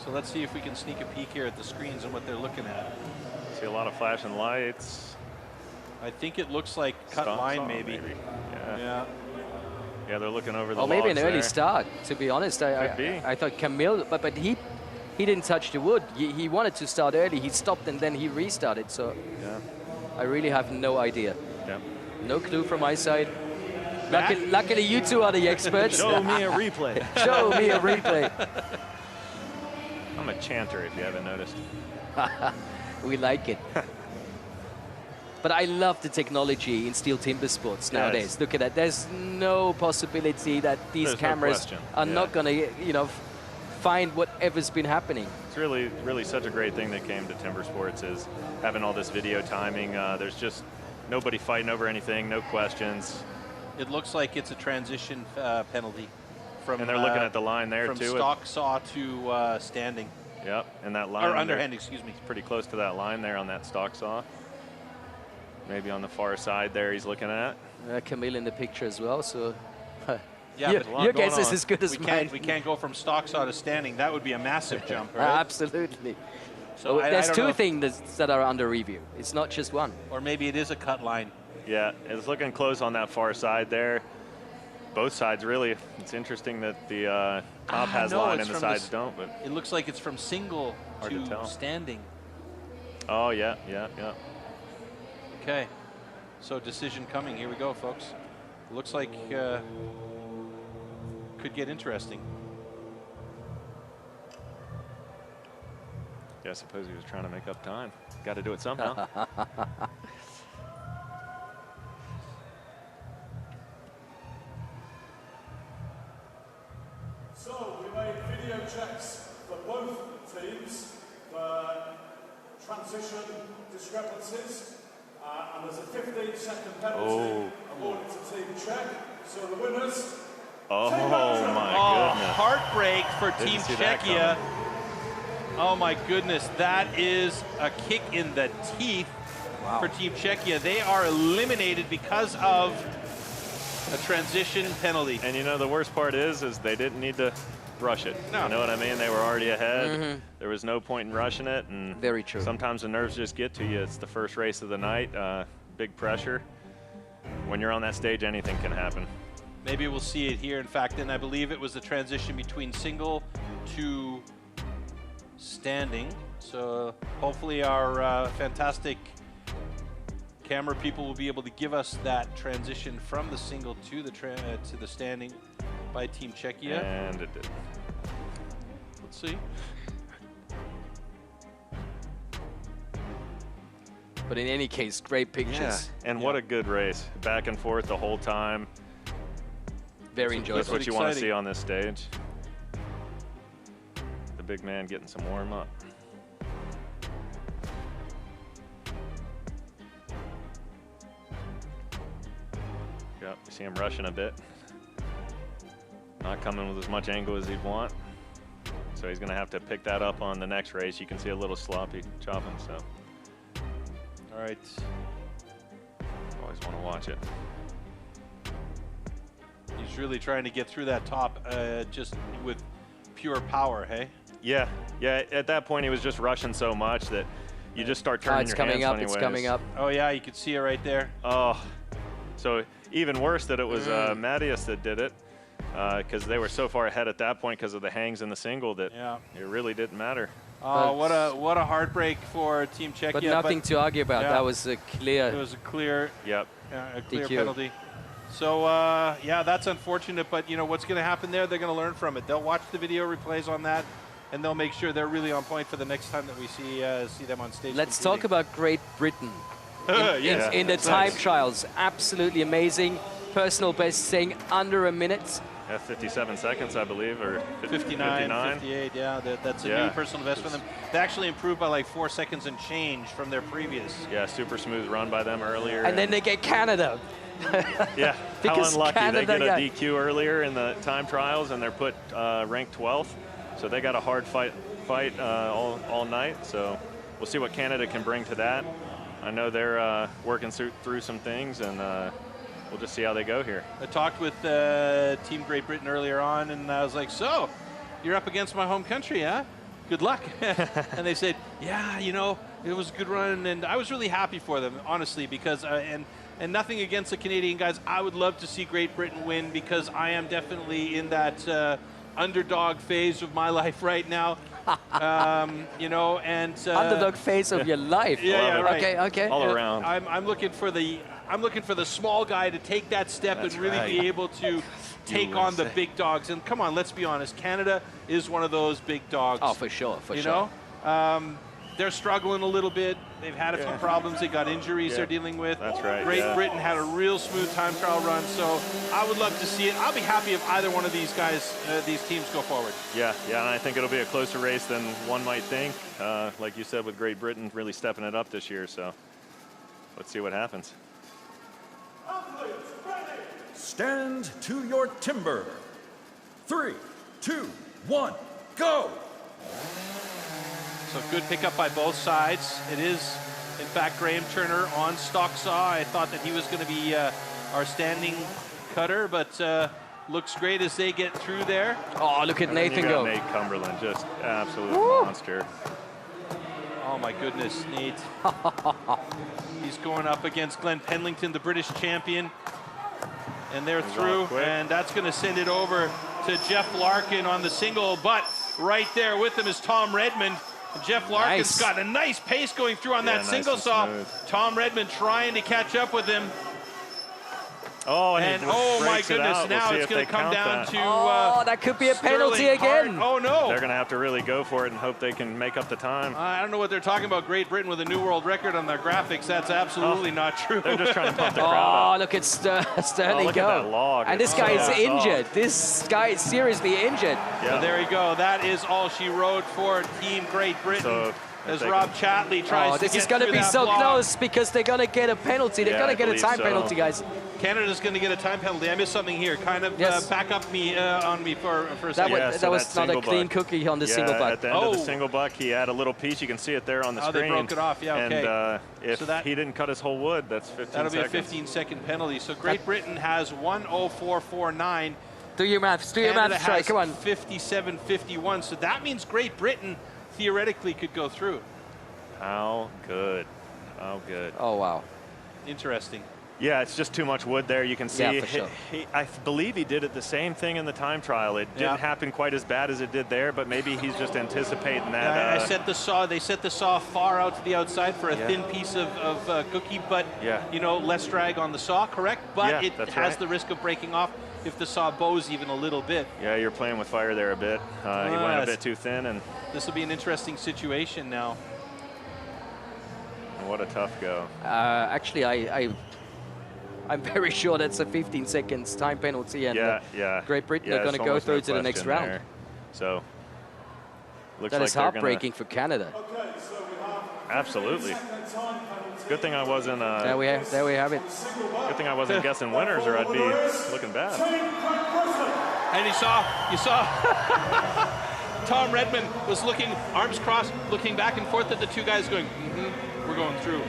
So let's see if we can sneak a peek here at the screens and what they're looking at. See a lot of flashing lights. I think it looks like cut line, maybe. Yeah. Yeah, they're looking over the maybe an early there. start, to be honest. Could be. I thought Camille, but he he didn't touch the wood. He wanted to start early. He stopped and then he restarted. So Yeah. I really have no idea. Yeah. No clue from my side. Luckily, you two are the experts. Show me a replay. Show me a replay. I'm a chanter, if you haven't noticed. We like it. But I love the technology in Stihl Timbersports nowadays. Look at that. There's no possibility that these There's no cameras question. are not going to, you know, find whatever's been happening. It's really such a great thing that came to Timbersports is having all this video timing. There's just nobody fighting over anything, no questions. It looks like it's a transition penalty. And they're looking at the line there, from too. From stock saw to standing. Yep, and that line. Or underhand, excuse me. It's pretty close to that line there on that stock saw. Maybe on the far side there he's looking at. Camille in the picture as well, so yeah, your guess is as good as mine. We can't go from stock saw to standing. That would be a massive jump, right? Absolutely. So well, there's I don't two know things that are under review. It's not just one. Or maybe it is a cut line. Yeah, it's looking close on that far side there. Both sides, really. It's interesting that the top has line and the sides don't. But it looks like it's from single to tell. Standing. Oh, yeah. Okay, so decision coming. Here we go, folks. Looks like could get interesting. Yeah, I suppose he was trying to make up time. Got to do it somehow. So we made video checks for both teams for transition discrepancies, and there's a 15-second penalty awarded to Team Czech. So the winners. Oh my goodness! Heartbreak for Team Czechia. Oh my goodness, that is a kick in the teeth for Team Czechia. They are eliminated because of a transition penalty. And you know, the worst part is they didn't need to rush it. No. You know what I mean? They were already ahead. There was no point in rushing it. And very true. Sometimes the nerves just get to you. It's the first race of the night. Big pressure. When you're on that stage, anything can happen. Maybe we'll see it here. In fact, and I believe it was the transition between single to standing. So hopefully our fantastic camera people will be able to give us that transition from the single to the standing by Team Czechia. And it did. Let's see. But in any case, great pictures. Yeah. And what a good race. Back and forth the whole time. Very enjoyable. That's what you want to see on this stage. The big man getting some warm up. Yep, you see him rushing a bit. Not coming with as much angle as he'd want. So he's going to have to pick that up on the next race. You can see a little sloppy chopping, so. All right. Always want to watch it. He's really trying to get through that top just with pure power, hey? Yeah, at that point he was just rushing so much that you just start turning your hands funny ways. It's coming up. Oh yeah, you can see it right there. Oh, so even worse that it was Mattias that did it, because they were so far ahead at that point because of the hangs in the single that it really didn't matter. Oh, what a heartbreak for Team Czechia. But nothing to argue about. Yeah. That was a clear. It was a clear. Yep. A clear DQ. penalty. So yeah, that's unfortunate. But you know what's going to happen there? They're going to learn from it. They'll watch the video replays on that, and they'll make sure they're really on point for the next time that we see them on stage. Let's talk about Great Britain. In the That's time nice. trials, absolutely amazing. Personal best saying under a minute. Yeah, 57 seconds, I believe, or 59, 58, yeah. That's a new personal best for them. They actually improved by like 4 seconds and change from their previous. Yeah, super smooth run by them earlier. And then they get Canada. Yeah, how Because unlucky. Canada, They get a DQ earlier in the time trials, and they're put ranked 12th. So they got a hard fight all night. So we'll see what Canada can bring to that. I know they're working through some things, and we'll just see how they go here. I talked with Team Great Britain earlier on, and I was like, so, you're up against my home country, huh? Good luck. And they said, yeah, you know, it was a good run, and I was really happy for them, honestly, because, and nothing against the Canadian guys, I would love to see Great Britain win because I am definitely in that underdog phase of my life right now. You know, and underdog phase of your life. Yeah, right. Okay, okay. All around. I'm looking for the small guy to take that step and really be able to take on the big dogs. And come on, let's be honest, Canada is one of those big dogs. Oh, for sure, for you sure. know, they're struggling a little bit. They've had a few problems. They got injuries they're dealing with. That's right. Great Britain had a real smooth time trial run, so I would love to see it. I'll be happy if either one of these guys, these teams go forward. Yeah, and I think it'll be a closer race than one might think. Like you said, with Great Britain really stepping it up this year, so let's see what happens. Stand to your timber. 3, 2, 1, go! So good pickup by both sides. It is, in fact, Graham Turner on stock saw. I thought that he was going to be our standing cutter, but looks great as they get through there. Oh, look at Nathan go. Nate Cumberland, just absolute monster. Oh my goodness, Nate. He's going up against Glenn Pendleton, the British champion. And they're through, and that's going to send it over to Jeff Larkin on the single, but right there with him is Tom Redmond. And Jeff Larkin's got a nice pace going through on that single saw. Tom Redmond trying to catch up with him. Oh, and oh my goodness, now it's going to come down to that could be a penalty Sterling again. Hart. Oh no. They're going to have to really go for it and hope they can make up the time. I don't know what they're talking about. Great Britain with a new world record on their graphics. That's absolutely not true. They're just trying to pump the crowd up. Oh, look at Sterling look go. at that log. And this guy is injured. This guy is seriously injured. Yeah. So there you go. That is all she wrote for Team Great Britain. So, as Rob Chatley tries to this get is going to through be that so block. close because they're going to get a penalty. They're going to get a time penalty, guys. Canada's going to get a time penalty. I missed something here. Kind of back up me on me for a That second. that was not a clean cookie on the single buck. At the end of the single buck, he had a little piece. You can see it there on the screen. They broke it off. Yeah, okay. And if he didn't cut his whole wood, that's 15 That'll seconds. be a 15-second penalty. So Great Britain has 1:04.49. Do your maths. Do your maths, Trey. Come on. 57.51. So that means Great Britain theoretically could go through. How good. How good. Oh, wow. Interesting. Yeah, it's just too much wood there. You can see. Yeah, for sure. I believe he did it the same thing in the time trial. It didn't happen quite as bad as it did there, but maybe he's just anticipating that. I set the saw. They set the saw far out to the outside for a thin piece of cookie, but you know, less drag on the saw. Correct, but it has the risk of breaking off if the saw bows even a little bit. Yeah, you're playing with fire there a bit. He went a bit too thin, and this will be an interesting situation now. What a tough go. Actually, I'm very sure that's a 15 seconds time penalty, and Great Britain are going to go through to the next round. There. So, looks that like is heartbreaking for Canada. Absolutely. Good thing I wasn't. There we have it. Good thing I wasn't guessing winners, or I'd be looking bad. And you saw Tom Redmond was looking, arms crossed, looking back and forth at the two guys, going, we're going through.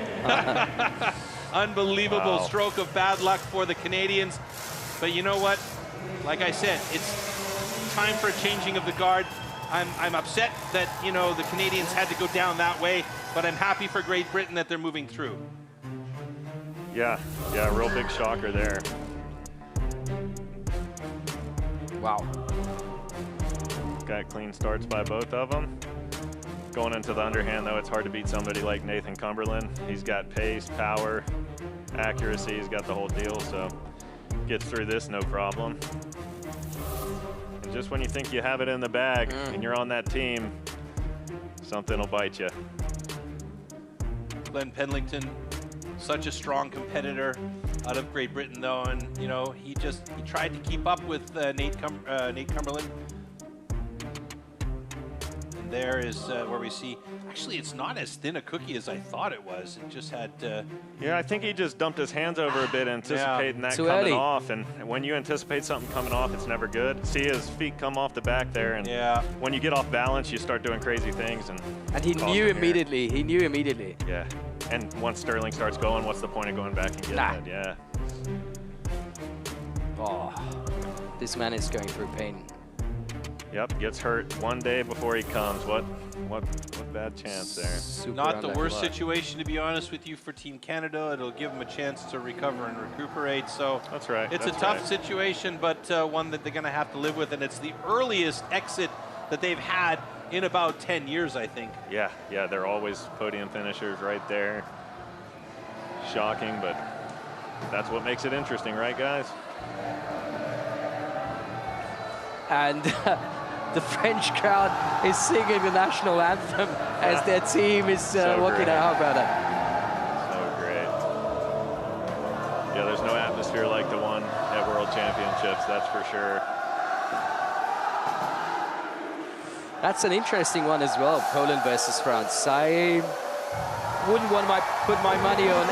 Unbelievable stroke of bad luck for the Canadians. But you know what? Like I said, it's time for a changing of the guard. I'm upset that, you know, the Canadians had to go down that way, but I'm happy for Great Britain that they're moving through. Yeah, real big shocker there. Wow. Got clean starts by both of them. Going into the underhand, though, it's hard to beat somebody like Nathan Cumberland. He's got pace, power, accuracy. He's got the whole deal, so gets through this no problem. And just when you think you have it in the bag and you're on that team, something will bite you. Glenn Pendleton, such a strong competitor out of Great Britain, though, and you know he tried to keep up with Nate Cumberland. There is where we see, actually it's not as thin a cookie as I thought it was. It just had... Yeah, I think he just dumped his hands over a bit, anticipating that coming off. And when you anticipate something coming off, it's never good. See his feet come off the back there, and when you get off balance, you start doing crazy things. And he knew immediately. He knew immediately. Yeah, and once Sterling starts going, what's the point of going back and getting it? Yeah. Oh, this man is going through pain. Yep, gets hurt one day before he comes. What bad chance there. Super Not the worst luck. situation, to be honest with you, for Team Canada. It'll give them a chance to recover and recuperate. So that's right. It's a tough situation, but one that they're going to have to live with, and it's the earliest exit that they've had in about 10 years, I think. Yeah, they're always podium finishers right there. Shocking, but that's what makes it interesting, right, guys? And the French crowd is singing the national anthem as their team is walking out. How about that? So great. Yeah, there's no atmosphere like the one at World Championships, that's for sure. That's an interesting one as well, Poland versus France. I wouldn't want to put my money on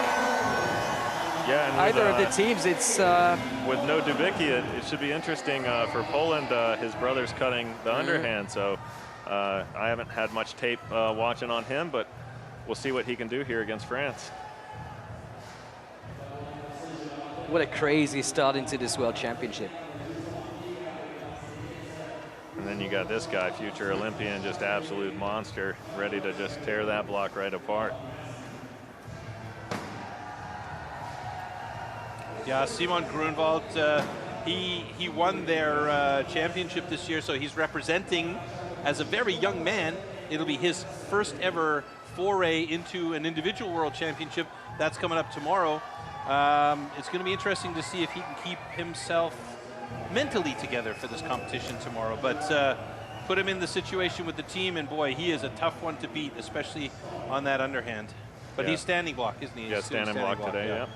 either of the teams. It's with no Dubicki, it should be interesting for Poland. His brother's cutting the underhand, so I haven't had much tape watching on him, but we'll see what he can do here against France. What a crazy start into this World Championship. And then you got this guy, future Olympian, just absolute monster, ready to just tear that block right apart. Yeah, Simon Grunwald, he won their championship this year, so he's representing as a very young man. It'll be his first ever foray into an individual world championship. That's coming up tomorrow. It's going to be interesting to see if he can keep himself mentally together for this competition tomorrow, but put him in the situation with the team, and boy, he is a tough one to beat, especially on that underhand. But he's standing block, isn't he? Yeah, standing block today, yeah.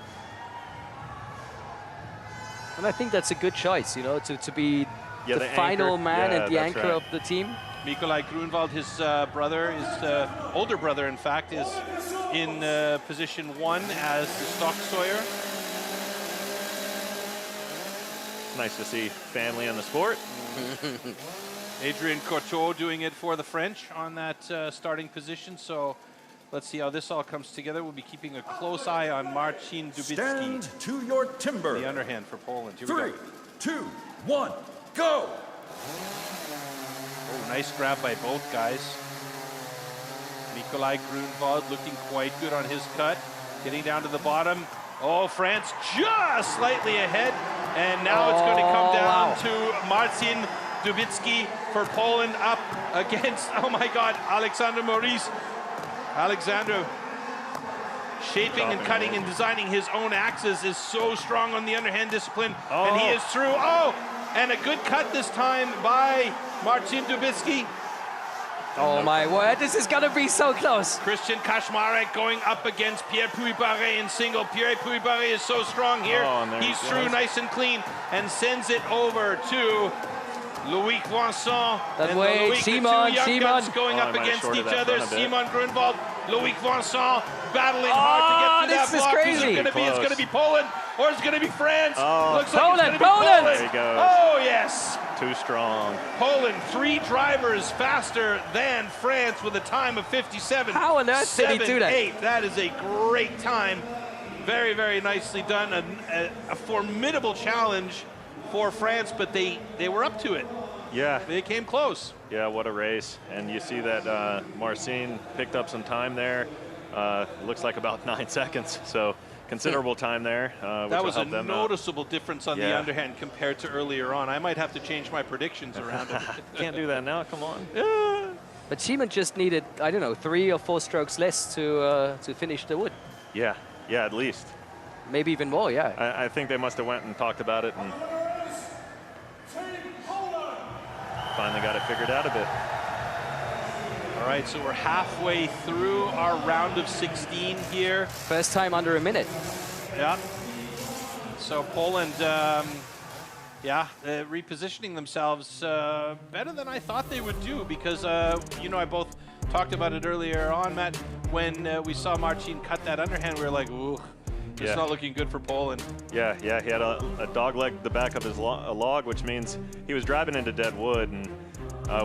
And I think that's a good choice, you know, to be the final anchor. man and the anchor of the team. Nikolai Grunwald, his brother, his older brother, in fact, is in position 1 as the stock sawyer. Nice to see family in the sport. Adrien Courteau doing it for the French on that starting position. So let's see how this all comes together. We'll be keeping a close eye on Marcin Dubicki. Stand to your timber. The underhand for Poland. Here 3, we go. 2, 1, go! Oh, nice grab by both guys. Nikolai Grunwald looking quite good on his cut. Getting down to the bottom. Oh, France just slightly ahead. And now it's going to come down to Marcin Dubicki for Poland up against, oh my God, Alexander Maurice. Alexander shaping and cutting and designing his own axes, is so strong on the underhand discipline. And he is through. Oh, and a good cut this time by Marcin Dubicki. Oh my word, this is gonna be so close. Christian Kaczmarek going up against Pierre Puy-Barré in single. Pierre Puy-Barré is so strong here. He's through nice and clean and sends it over to Loïc Vincent. That way, Simon going up against each other. Simon Grunwald, Loïc Vincent battling hard to get to that block. Crazy. It's gonna be Poland or it's gonna be France. Looks Poland, like it's gonna be Poland. There he goes. Oh yes. Too strong. Poland, 3 drivers faster than France with a time of 57. How on earth did he do that? 7-8. That is a great time. Very, very nicely done. A formidable challenge for France, but they were up to it. Yeah. They came close. Yeah, what a race. And you see that Marcin picked up some time there. Looks like about 9 seconds. So considerable time there. That was a noticeable difference on the underhand compared to earlier on. I might have to change my predictions around it. Can't do that now, come on. But Simon just needed, I don't know, 3 or 4 strokes less to finish the wood. Yeah, at least. Maybe even more, yeah. I think they must have went and talked about it and finally got it figured out a bit. All right, so we're halfway through our round of 16 here. First time under a minute. Yeah. So Poland, repositioning themselves better than I thought they would do because, you know, I both talked about it earlier on, Matt, when we saw Marcin cut that underhand, we were like, ooh, it's not looking good for Poland. Yeah, he had a dog leg the back of his log, which means he was driving into dead wood, and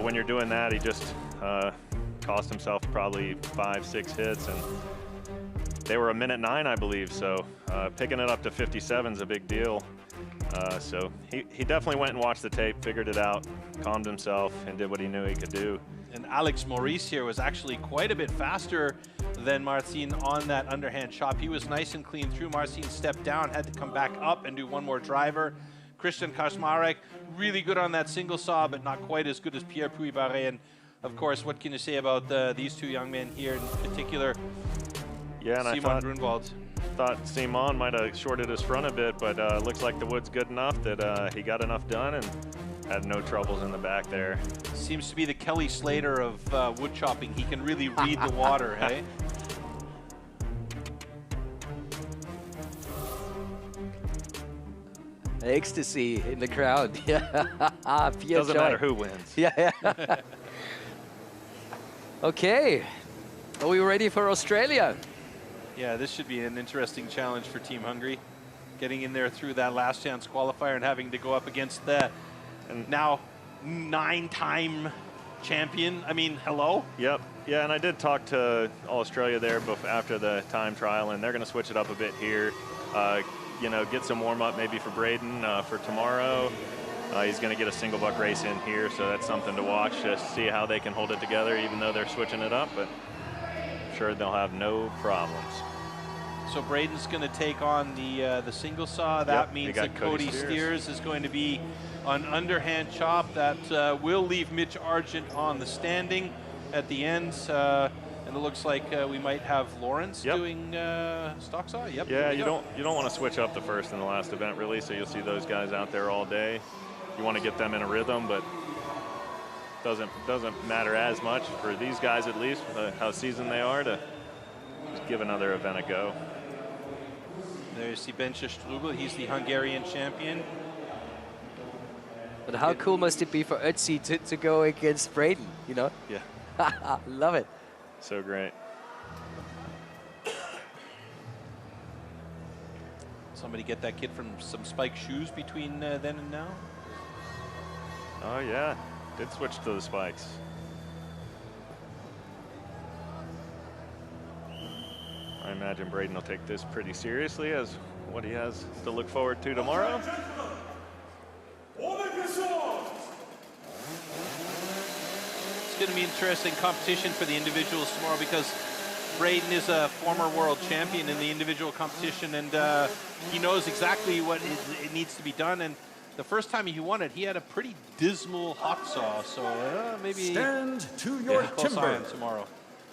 when you're doing that, he just cost himself probably 5-6 hits, and they were 1:09, I believe, so picking it up to 57 is a big deal. So he definitely went and watched the tape, figured it out, calmed himself, and did what he knew he could do. And Alex Maurice here was actually quite a bit faster than Marcin on that underhand chop. He was nice and clean through. Marcin stepped down, had to come back up and do one more driver. Christian Kaczmarek, really good on that single saw, but not quite as good as Pierre Puy-Barré. And of course, what can you say about these two young men here in particular? Yeah, and Simon Grunwald. Thought Simon might have shorted his front a bit, but looks like the wood's good enough that he got enough done and had no troubles in the back there. Seems to be the Kelly Slater of wood chopping. He can really read the water, hey? Ecstasy in the crowd. Yeah. Doesn't matter who wins. Yeah. Okay. Are we ready for Australia? Yeah, this should be an interesting challenge for Team Hungary. Getting in there through that last chance qualifier and having to go up against the now 9-time champion. I mean, hello? Yep. Yeah, and I did talk to Australia there after the time trial, and they're going to switch it up a bit here. You know, get some warm-up maybe for Braden for tomorrow. He's going to get a single buck race in here, so that's something to watch to see how they can hold it together, even though they're switching it up. But I'm sure they'll have no problems. So Braden's going to take on the single saw. That means that Cody Steers is going to be on underhand chop. That will leave Mitch Argent on the standing at the end. And it looks like we might have Lawrence doing stock saw. Yep. Yeah, you don't want to switch up the first and the last event really. So you'll see those guys out there all day. You want to get them in a rhythm, but doesn't matter as much for these guys at least, how seasoned they are, to just give another event a go. There you see Bence Strubel. He's the Hungarian champion. But how cool must it be for Ötzi to go against Braden, you know? Yeah. Love it. So great. Somebody get that kid from some spike shoes between then and now? Oh, yeah. Did switch to the spikes. I imagine Braden will take this pretty seriously as what he has to look forward to tomorrow. It's going to be interesting competition for the individuals tomorrow because Braden is a former world champion in the individual competition, and he knows exactly what it needs to be done. And the first time he won it, he had a pretty dismal hot saw. So maybe stand to your timber tomorrow.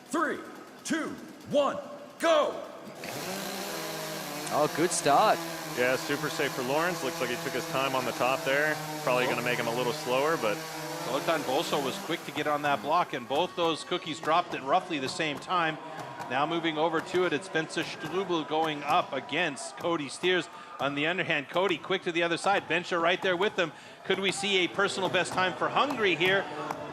3, 2, 1, go! Oh, good start. Yeah, super safe for Lawrence. Looks like he took his time on the top there. Probably going to make him a little slower, but Zoltan Boso was quick to get on that block, and both those cookies dropped at roughly the same time. Now moving over to it, it's Bence Strubel going up against Cody Steers on the underhand. Cody quick to the other side. Bence right there with them. Could we see a personal best time for Hungary here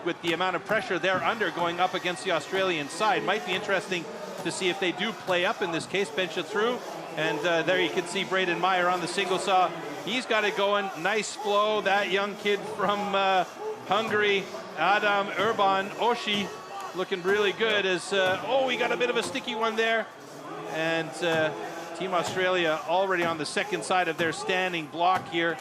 with the amount of pressure they're under going up against the Australian side? Might be interesting to see if they do play up in this case. Bence through, and there you can see Braden Meyer on the single saw. He's got it going. Nice flow. That young kid from Hungary, Adam Urban Oshi, looking really good as, oh, we got a bit of a sticky one there. And Team Australia already on the second side of their standing block here.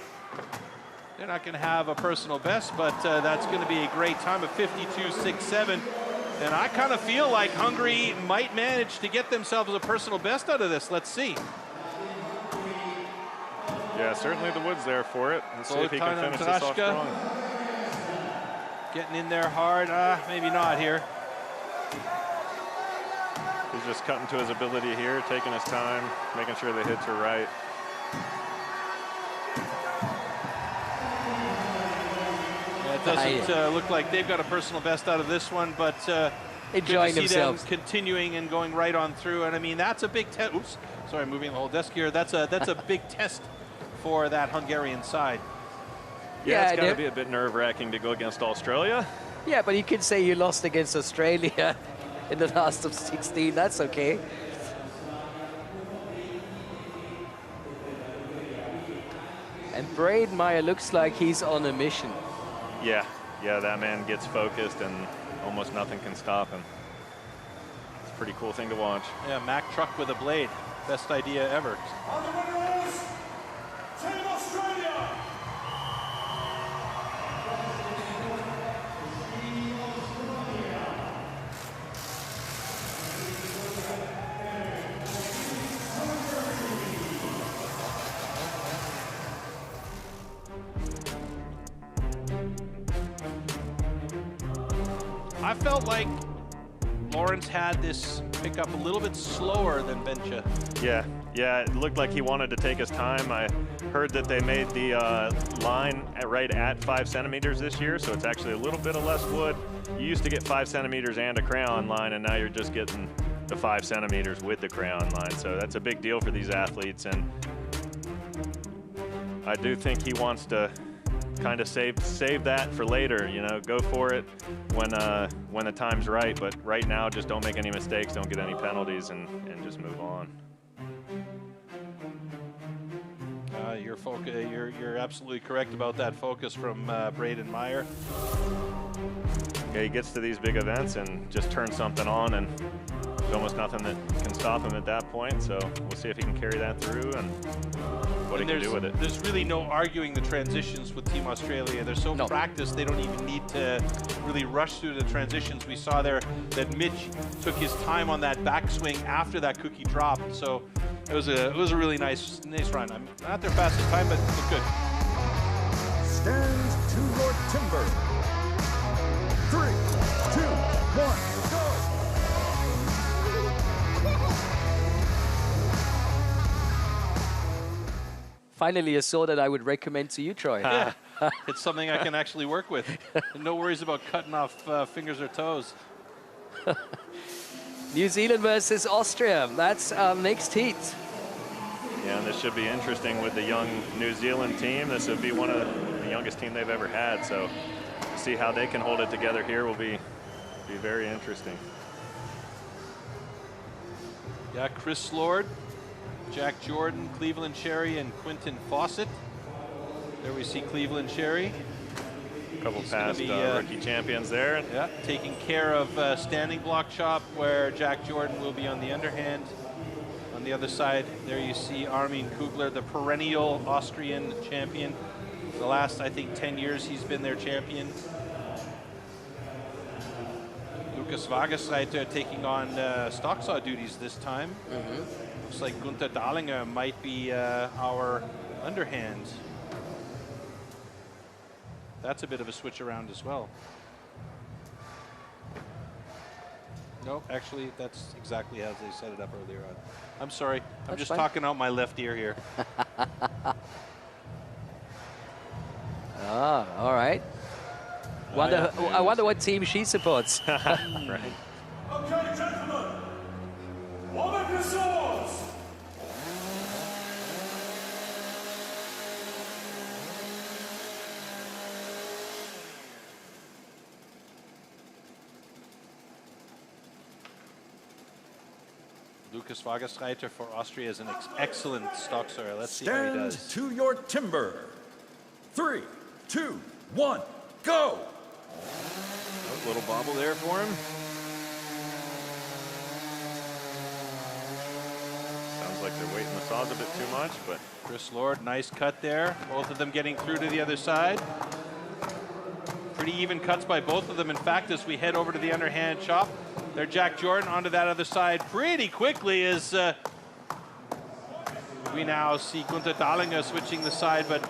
They're not going to have a personal best, but that's going to be a great time of 52.67. And I kind of feel like Hungary might manage to get themselves a personal best out of this. Let's see. yeah, certainly the wood's there for it. Let's see if he can finish this off strong. Getting in there hard. Maybe not here. He's just cutting to his ability here, taking his time, making sure the hits are right. It doesn't look like they've got a personal best out of this one, but enjoying themselves, continuing and going right on through. And I mean, that's a big test. Oops, sorry, moving the whole desk here. That's a big test for that Hungarian side. Yeah, it's got to be a bit nerve-wracking to go against Australia. Yeah, but you can say you lost against Australia in the last of 16. That's okay. And Braden Meyer looks like he's on a mission. Yeah, that man gets focused and almost nothing can stop him. It's a pretty cool thing to watch. Yeah, Mack truck with a blade. Best idea ever. And the winner is Team Australia. I felt like Lawrence had this pick up a little bit slower than Bencha. Yeah, it looked like he wanted to take his time. I heard that they made the line right at 5 centimeters this year, so it's actually a little bit of less wood. You used to get 5 centimeters and a crayon line, and now you're just getting the 5 centimeters with the crayon line. So that's a big deal for these athletes, and I do think he wants to kind of save that for later, you know, go for it when the time's right, but right now just don't make any mistakes, don't get any penalties, and just move on. You're absolutely correct about that focus from Braden Meyer. Yeah, he gets to these big events and just turns something on, and there's almost nothing that can stop him at that point. So we'll see if he can carry that through and what he can do with it. There's really no arguing the transitions with Team Australia. They're so practiced, they don't even need to really rush through the transitions. We saw there that Mitch took his time on that backswing after that cookie dropped. So it was a really nice run. I'm not their fastest time, but good. Stand to your timber. 3, 2, 1, go! Finally, a saw that I would recommend to you, Troy. Yeah, it's something I can actually work with. No worries about cutting off fingers or toes. New Zealand versus Austria. That's our next heat. Yeah, and this should be interesting with the young New Zealand team. This would be one of the youngest team they've ever had. So to see how they can hold it together here will be very interesting. Yeah, Chris Lord, Jack Jordan, Cleveland Cherry, and Quinton Fawcett. There we see Cleveland Cherry. A couple past rookie champions there. Yeah, taking care of standing block chop, where Jack Jordan will be on the underhand. On the other side, there you see Armin Kugler, the perennial Austrian champion. The last, I think, 10 years he's been their champion. Lukas Wagereiter taking on stock saw duties this time. Looks like Gunther Dahlinger might be our underhand. That's a bit of a switch around as well. No, actually, that's exactly as they set it up earlier on. I'm sorry, I'm just talking out my left ear here. All right. I wonder what team she supports. Right. Okay, gentlemen, one of your swords. Lukas Wagereiter for Austria is an excellent stock sawyer. Let's see how he does. Stand to your timber. 3, 2, 1, go! A little bobble there for him. Sounds like they're weighting the saws a bit too much, but Chris Lord, nice cut there. Both of them getting through to the other side. Pretty even cuts by both of them. In fact, as we head over to the underhand chop, there Jack Jordan onto that other side pretty quickly as we now see Gunther Dahlinger switching the side, but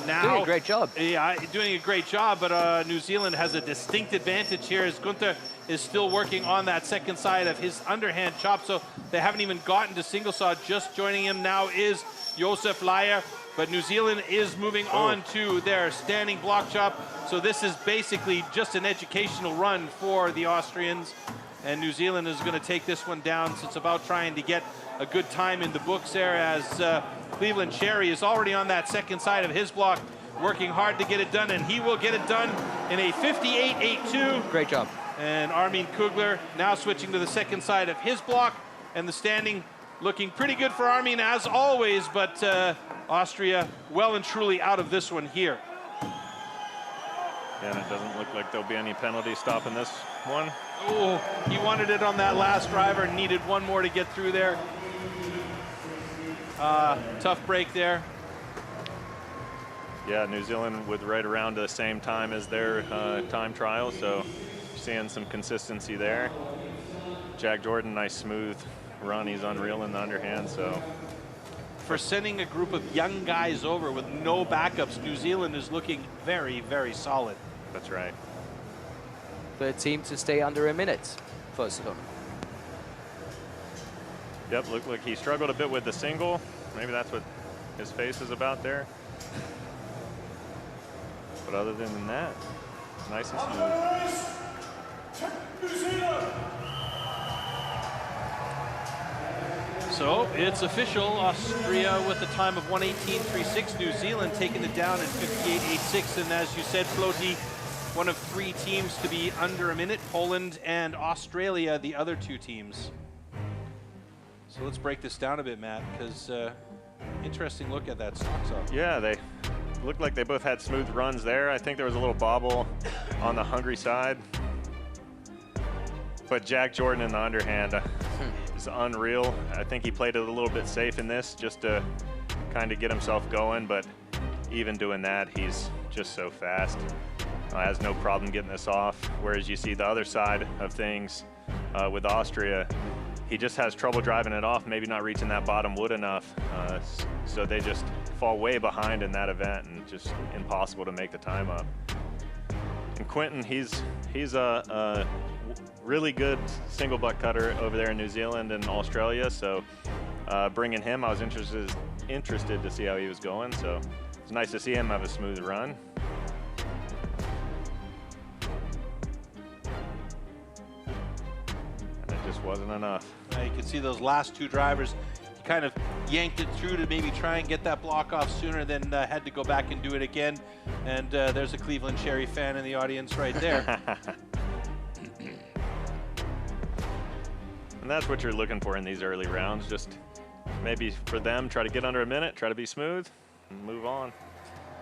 now... Doing a great job. Yeah, doing a great job, but New Zealand has a distinct advantage here as Gunther is still working on that second side of his underhand chop, so they haven't even gotten to single saw. Just joining him now is Josef Leier, but New Zealand is moving on to their standing block chop, so this is basically just an educational run for the Austrians, and New Zealand is going to take this one down, so it's about trying to get a good time in the books there as Cleveland Cherry is already on that second side of his block, working hard to get it done, and he will get it done in a 58.82. Great job. And Armin Kugler now switching to the second side of his block, and the standing looking pretty good for Armin as always, but Austria well and truly out of this one here. yeah, and it doesn't look like there'll be any penalty stopping this one. Oh, he wanted it on that last driver and needed one more to get through there. Tough break there. Yeah, New Zealand with right around the same time as their time trial, so seeing some consistency there. Jack Jordan, nice smooth run. He's unreal in the underhand, so. For sending a group of young guys over with no backups, New Zealand is looking very, very solid. That's right. for a team to stay under a minute. First of all. Yep, looked like he struggled a bit with the single. Maybe that's what his face is about there. But other than that, nice and smooth. So it's official. Austria with a time of 1:18.36. New Zealand taking it down at 58.86. And as you said, Floaty, one of 3 teams to be under a minute. Poland and Australia, the other 2 teams. So let's break this down a bit, Matt, because interesting look at that stocks off. Yeah, they looked like they both had smooth runs there. I think there was a little bobble on the Hungary side. But Jack Jordan in the underhand is unreal. I think he played it a little bit safe in this just to kind of get himself going. But even doing that, he's just so fast. Has no problem getting this off. Whereas you see the other side of things with Austria, he just has trouble driving it off, maybe not reaching that bottom wood enough. So they just fall way behind in that event and just impossible to make the time up. And Quentin, he's a really good single butt cutter over there in New Zealand and Australia. So bringing him, I was interested to see how he was going. So it's nice to see him have a smooth run. And it just wasn't enough. You can see those last 2 drivers, he kind of yanked it through to maybe try and get that block off sooner, then had to go back and do it again. And there's a Cleveland Cherry fan in the audience right there. And that's what you're looking for in these early rounds. Just maybe for them, try to get under a minute, try to be smooth, and move on.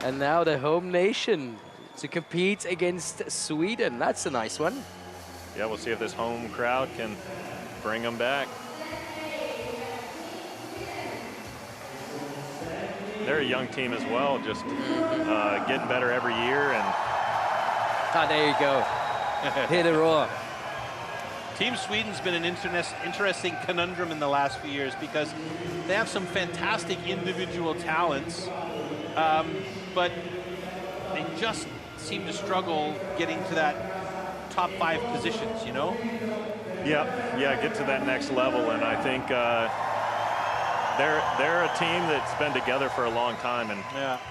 And now the home nation to compete against Sweden. That's a nice one. Yeah, we'll see if this home crowd can bring them back. They're a young team as well, just getting better every year. And there you go. Hear the roar. Team Sweden's been an interesting conundrum in the last few years because they have some fantastic individual talents, but they just seem to struggle getting to that top 5 positions, you know? Yeah, get to that next level, and I think they're a team that's been together for a long time,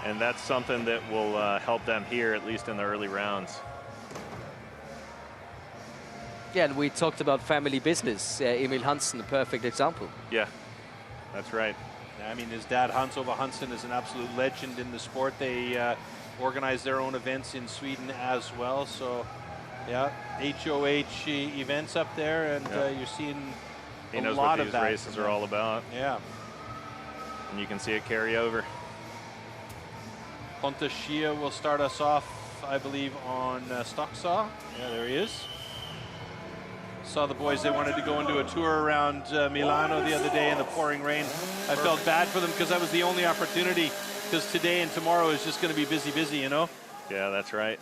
and that's something that will help them here, at least in the early rounds. Yeah, and we talked about family business. Emil Hansen, a perfect example. Yeah, that's right. I mean, his dad, Hans-Ove Hansen, is an absolute legend in the sport. They organize their own events in Sweden as well. So, yeah, HOH events up there, and you're seeing he a knows lot what of these that. races are all about. Yeah. And you can see it carry over. Pontus Shia will start us off, I believe, on Stocksaw. Yeah, there he is. Saw the boys, they wanted to go and do a tour around Milano the other day in the pouring rain. I felt bad for them because that was the only opportunity, because today and tomorrow is just going to be busy, you know? Yeah, that's right.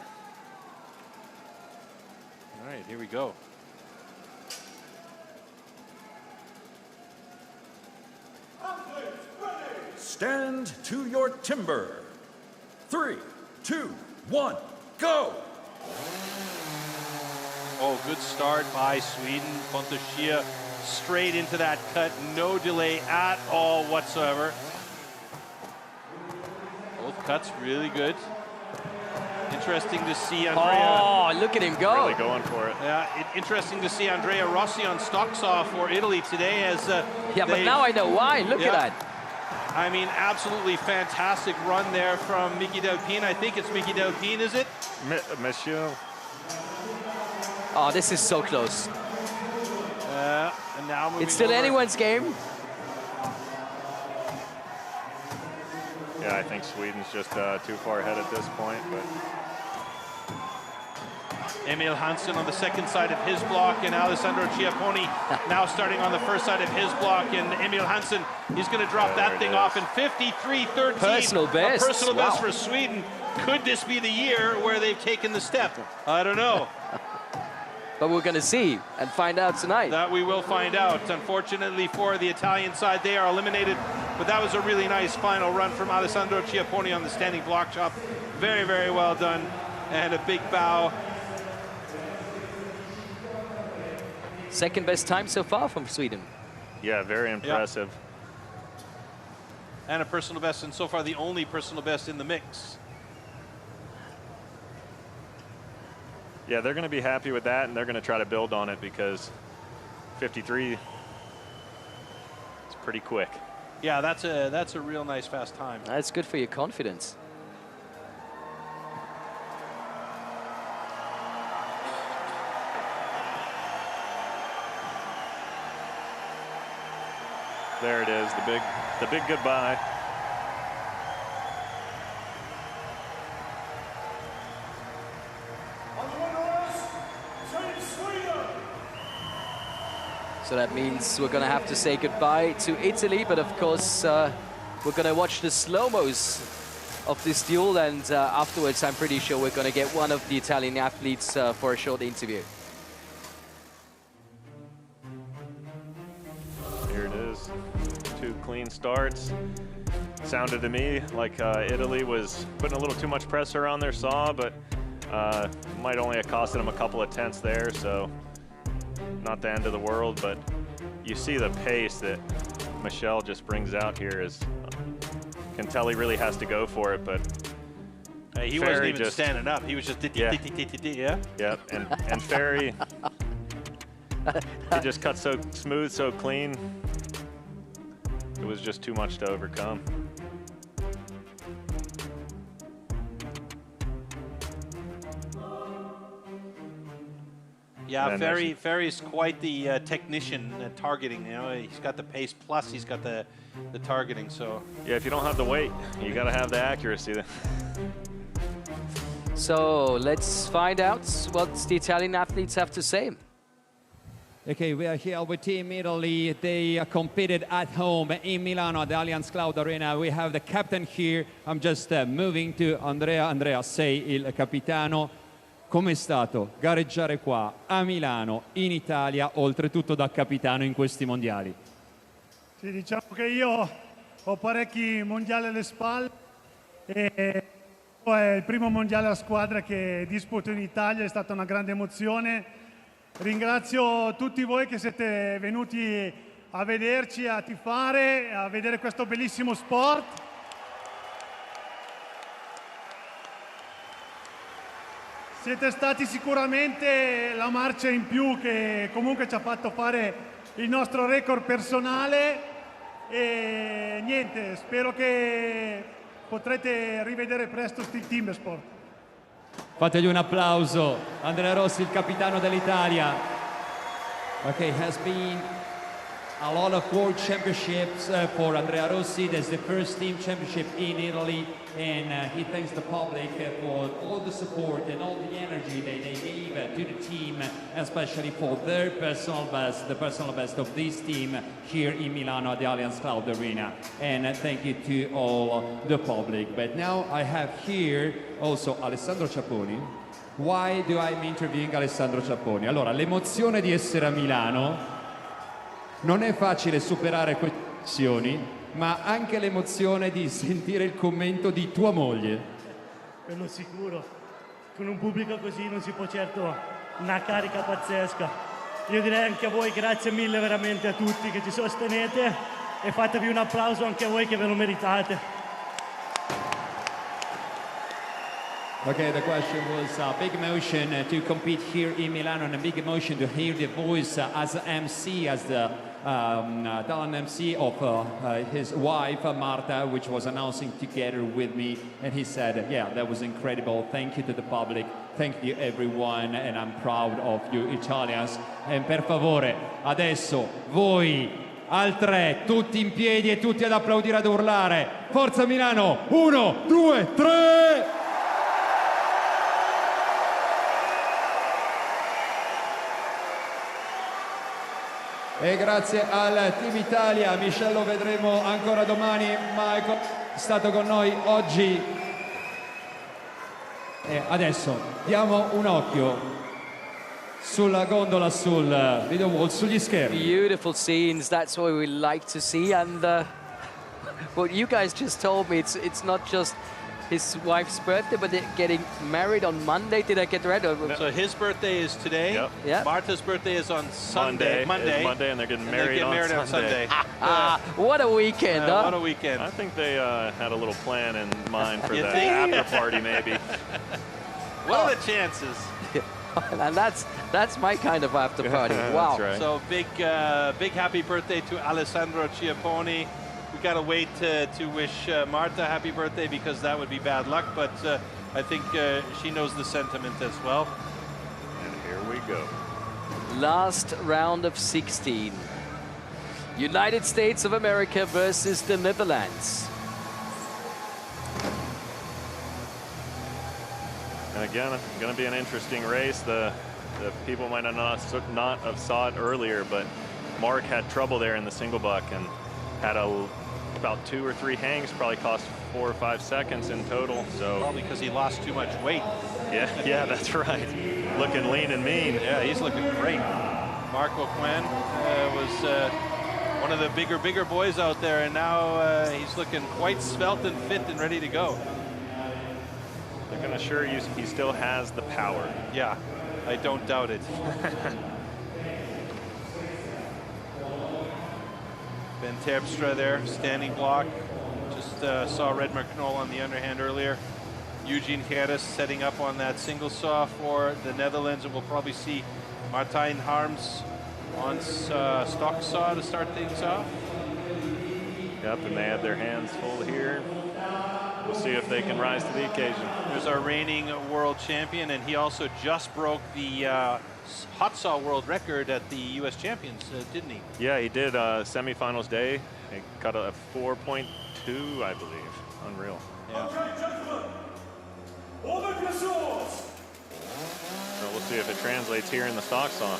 All right, here we go. Stand to your timber. 3, 2, 1, go! Oh, good start by Sweden. Pontus Shia straight into that cut. No delay at all whatsoever. Both cuts really good. Interesting to see Andrea. Oh, look at him go. Really going for it. Yeah, interesting to see Andrea Rossi on Stocksaw for Italy today as yeah, but now I know why. Look at that. I mean, absolutely fantastic run there from Miki Delpine. I think it's Miki Delpine, is it? Monsieur. Oh, this is so close. And now moving it's still over. anyone's game. Yeah, I think Sweden's just too far ahead at this point. But Emil Hansen on the second side of his block, and Alessandro Chiapponi now starting on the first side of his block. And Emil Hansen, he's going to drop that thing off in 53.13. Personal best. A personal best for Sweden. Could this be the year where they've taken the step? I don't know. But we're going to see and find out tonight. That we will find out. Unfortunately for the Italian side, they are eliminated. But that was a really nice final run from Alessandro Chiapponi on the standing block chop. Very, very well done. And a big bow Second best time so far from Sweden. Yeah, very impressive. Yep. And a personal best, and so far the only personal best in the mix. Yeah, they're going to be happy with that, and they're going to try to build on it because 53 is pretty quick. Yeah, that's a real nice fast time. That's good for your confidence. There it is, the big goodbye. So that means we're going to have to say goodbye to Italy, but of course we're going to watch the slow-mos of this duel, and afterwards I'm pretty sure we're going to get one of the Italian athletes for a short interview. Here it is, 2 clean starts. Sounded to me like Italy was putting a little too much pressure on their saw, but might only have costed them a couple of tenths there, so not the end of the world. But you see the pace that Michel just brings out here is, can tell he really has to go for it, but he wasn't even standing up. He was just yeah. Yep, and Ferry, he just cut so smooth, so clean. It was just too much to overcome. Yeah, Ferry's quite the technician at targeting. You know, he's got the pace plus he's got the targeting. So yeah, if you don't have the weight, you got to have the accuracy. So let's find out what the Italian athletes have to say. Okay, we are here with Team Italy. They competed at home in Milano at the Allianz Cloud Arena. We have the captain here. I'm just moving to Andrea. Andrea, sei il capitano. Com'è stato gareggiare qua a Milano, in Italia, oltretutto da capitano in questi mondiali? Sì, diciamo che io ho parecchi mondiali alle spalle e è il primo mondiale a squadra che disputo in Italia, è stata una grande emozione. Ringrazio tutti voi che siete venuti a vederci, a tifare, a vedere questo bellissimo sport. Siete stati sicuramente la marcia in più che comunque ci ha fatto fare il nostro record personale e niente, spero che potrete rivedere presto Stihl Timbersports. Fategli un applauso, Andrea Rossi, il capitano dell'Italia. Okay, has been a lot of world championships for Andrea Rossi. That's the first team championship in Italy, and he thanks the public for all the support and all the energy they gave to the team, especially for their personal best, the personal best of this team here in Milano at the Allianz Cloud Arena. And thank you to all the public. But now I have here also Alessandro Ciapponi. Why do I'm interviewing Alessandro Ciapponi? Allora, l'emozione di essere a Milano. Non è facile superare queste emozioni, ma anche l'emozione di sentire il commento di tua moglie. Quello sicuro. Con un pubblico così non si può certo una carica pazzesca. Io direi anche a voi grazie mille veramente a tutti che ci sostenete e fatevi un applauso anche a voi che ve lo meritate. Okay, the question was a big emotion to compete here in Milano and a big emotion to hear the voice as MC, as the talent MC of his wife, Marta, which was announcing together with me. And he said, yeah, that was incredible. Thank you to the public. Thank you everyone. And I'm proud of you Italians. And per favore, adesso voi al 3, tutti in piedi e tutti ad applaudire, ad urlare. Forza Milano! 1, 2, 3! E grazie al Team Italia, Michel lo vedremo ancora domani, ma è stato con noi oggi. E adesso diamo un occhio sulla gondola, sul video wall, sugli schermi. Beautiful scenes, that's what we like to see. And what you guys just told me, it's not just his wife's birthday, but they're getting married on Monday. Did I get right? So his birthday is today. Yep. Yeah. Marta's birthday is on Sunday. Monday, and they're getting married, on Sunday. What a weekend, huh? What a weekend. I think they had a little plan in mind for the after party, maybe. What are the chances? And that's my kind of after party. Wow. That's right. So big happy birthday to Alessandro Chiapponi. We gotta wait to wish Marta happy birthday because that would be bad luck. But I think she knows the sentiment as well. And here we go. Last round of 16. United States of America versus the Netherlands. And again, it's going to be an interesting race. The people might not have saw it earlier, but Mark had trouble there in the single buck and had about 2 or 3 hangs, probably cost 4 or 5 seconds in total. So probably because he lost too much weight. Yeah, that's right. Looking lean and mean. Yeah, he's looking great. Mark O'Quinn was one of the bigger boys out there, and now he's looking quite svelte and fit and ready to go. I can assure you he still has the power. Yeah, I don't doubt it. Ben Terpstra there, standing block. Just saw Redmar Knoll on the underhand earlier. Eugene Gerrits setting up on that single saw for the Netherlands, and we'll probably see Martijn Harms on stock saw to start things off. Yep, and they have their hands full here. We'll see if they can rise to the occasion. There's our reigning world champion, and he also just broke the hot saw world record at the U.S. Champions, didn't he? Yeah, he did. Semifinals day. He cut a 4.2, I believe. Unreal. Yeah. Okay, gentlemen, hold up your swords. So we'll see if it translates here in the stock saw.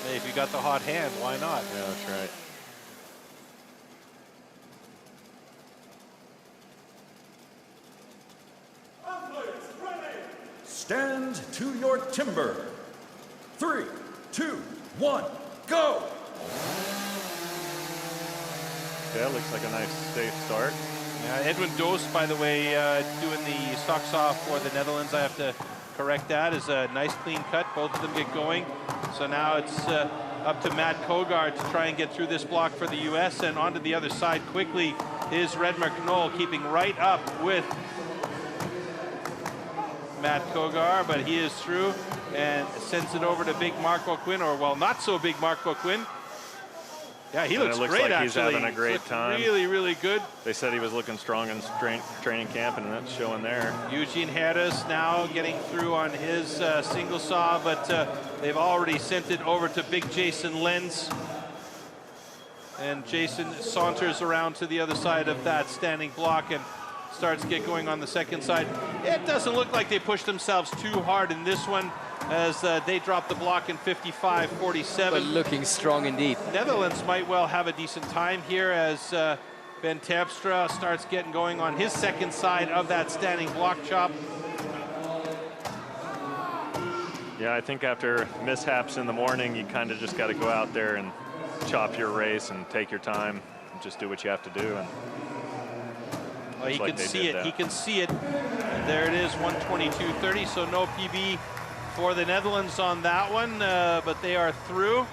Hey, if you got the hot hand, why not? Yeah, that's right. Stand to your timber. 3, 2, 1, go! Yeah, looks like a nice safe start. Yeah, Edwin Doos, by the way, doing the stock saw for the Netherlands. I have to correct that. Is a nice clean cut. Both of them get going. So now it's up to Matt Kogar to try and get through this block for the U.S. and onto the other side quickly is Redmar Knoll, keeping right up with Matt Kogar, but he is through and sends it over to big Mark O'Quinn, or well, not so big Mark O'Quinn. Yeah, he looks great, like actually. He's having a great time. Really good. They said he was looking strong in training camp, and that's showing there. Eugene Gerrits now getting through on his single saw, but they've already sent it over to big Jason Lenz. And Jason saunters around to the other side of that standing block and starts to get going on the second side. It doesn't look like they pushed themselves too hard in this one, as they dropped the block in 55-47. But looking strong indeed. Netherlands might well have a decent time here as Ben Terpstra starts getting going on his second side of that standing block chop. Yeah, I think after mishaps in the morning, you kind of just got to go out there and chop your race and take your time and just do what you have to do. And well, he can see it. He can see it. And there it is, 122.30. So no PB for the Netherlands on that one, but they are through.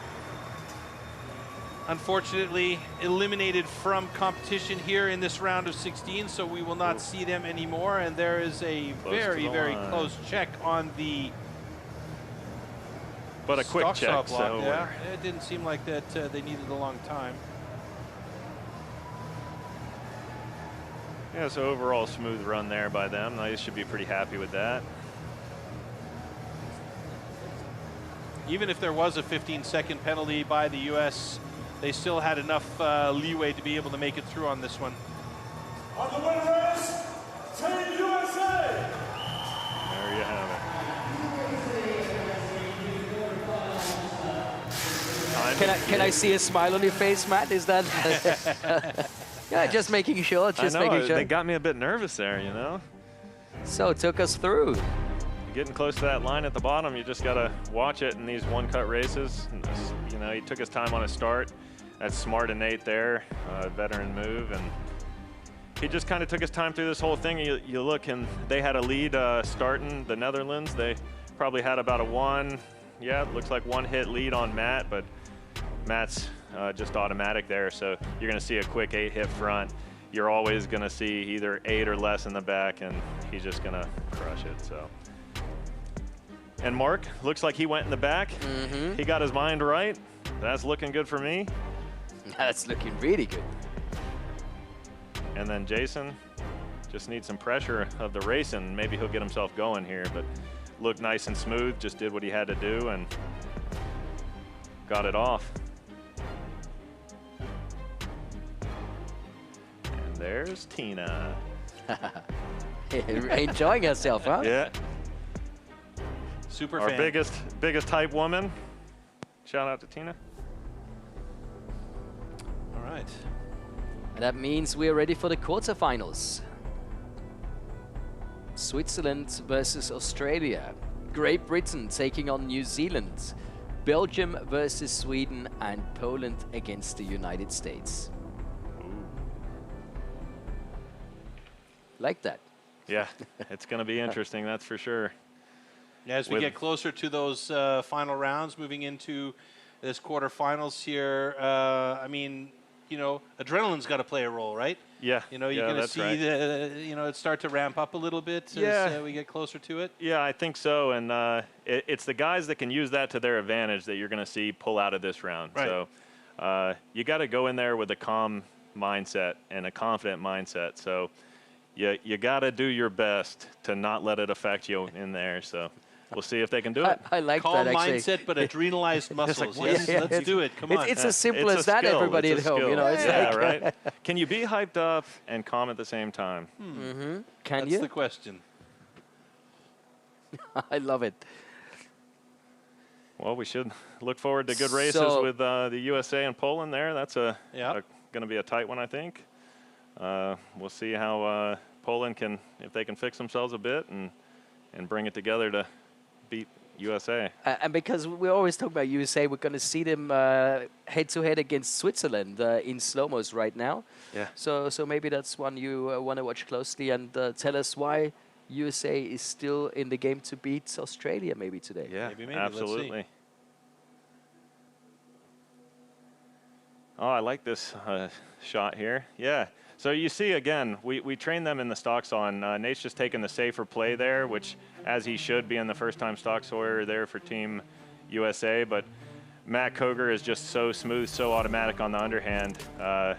Unfortunately, eliminated from competition here in this round of 16, so we will not see them anymore. And there is a very close check on the. But a quick check. So yeah, it didn't seem like that they needed a long time. Yeah, so overall smooth run there by them. They should be pretty happy with that. Even if there was a 15-second penalty by the U.S., they still had enough leeway to be able to make it through on this one. On the winner is Team USA! There you have it. Can I see a smile on your face, Matt? Is that? Yeah, just making sure. Just making sure. They got me a bit nervous there, you know. So it took us through. Getting close to that line at the bottom, you just got to watch it in these one-cut races. You know, he took his time on his start. That's smart innate there, veteran move, and he just kind of took his time through this whole thing. You look, and they had a lead starting the Netherlands. They probably had about a it looks like 1 hit lead on Matt, but Matt's just automatic there. So you're going to see a quick 8-hit front. You're always going to see either 8 or less in the back, and he's just going to crush it. So. And Mark, looks like he went in the back. He got his mind right. That's looking good for me. That's looking really good. And then Jason just needs some pressure of the race, and maybe he'll get himself going here. But looked nice and smooth, just did what he had to do and got it off. And there's Tina. Enjoying herself, huh? Yeah. Super Our fan. biggest hype woman. Shout out to Tina. All right. And that means we're ready for the quarterfinals. Switzerland versus Australia. Great Britain taking on New Zealand. Belgium versus Sweden, and Poland against the United States. Like that. Yeah, it's going to be interesting, that's for sure. Yeah, as we get closer to those final rounds, moving into this quarterfinals here, I mean, you know, adrenaline's got to play a role, right? Yeah. You know, you're going to see it start to ramp up a little bit as we get closer to it. Yeah, I think so. And it's the guys that can use that to their advantage that you're going to see pull out of this round. Right. So you got to go in there with a calm mindset and a confident mindset. So you got to do your best to not let it affect you in there. So we'll see if they can do it. I like Calm that, actually. mindset, but adrenalized muscles. Like, yes, let's do it. Come on. It's as simple It's as a that, skill. everybody It's at a home. skill. You know, it's yeah, like, right? Can you be hyped up and calm at the same time? Can That's you? the question. I love it. Well, we should look forward to good races with the USA and Poland there. That's going to be a tight one, I think. We'll see how Poland can, if they can fix themselves a bit and bring it together to beat USA. And because we always talk about USA, we're going to see them head-to-head against Switzerland in slow-mos right now. Yeah. So maybe that's one you want to watch closely, and tell us why USA is still in the game to beat Australia maybe today. Yeah, maybe. absolutely. Oh, I like this shot here. Yeah. So you see, again, we train them in the stock on. Nate's just taking the safer play there, which, as he should, being the first-time stock sawyer there for Team USA. But Matt Koger is just so smooth, so automatic on the underhand. I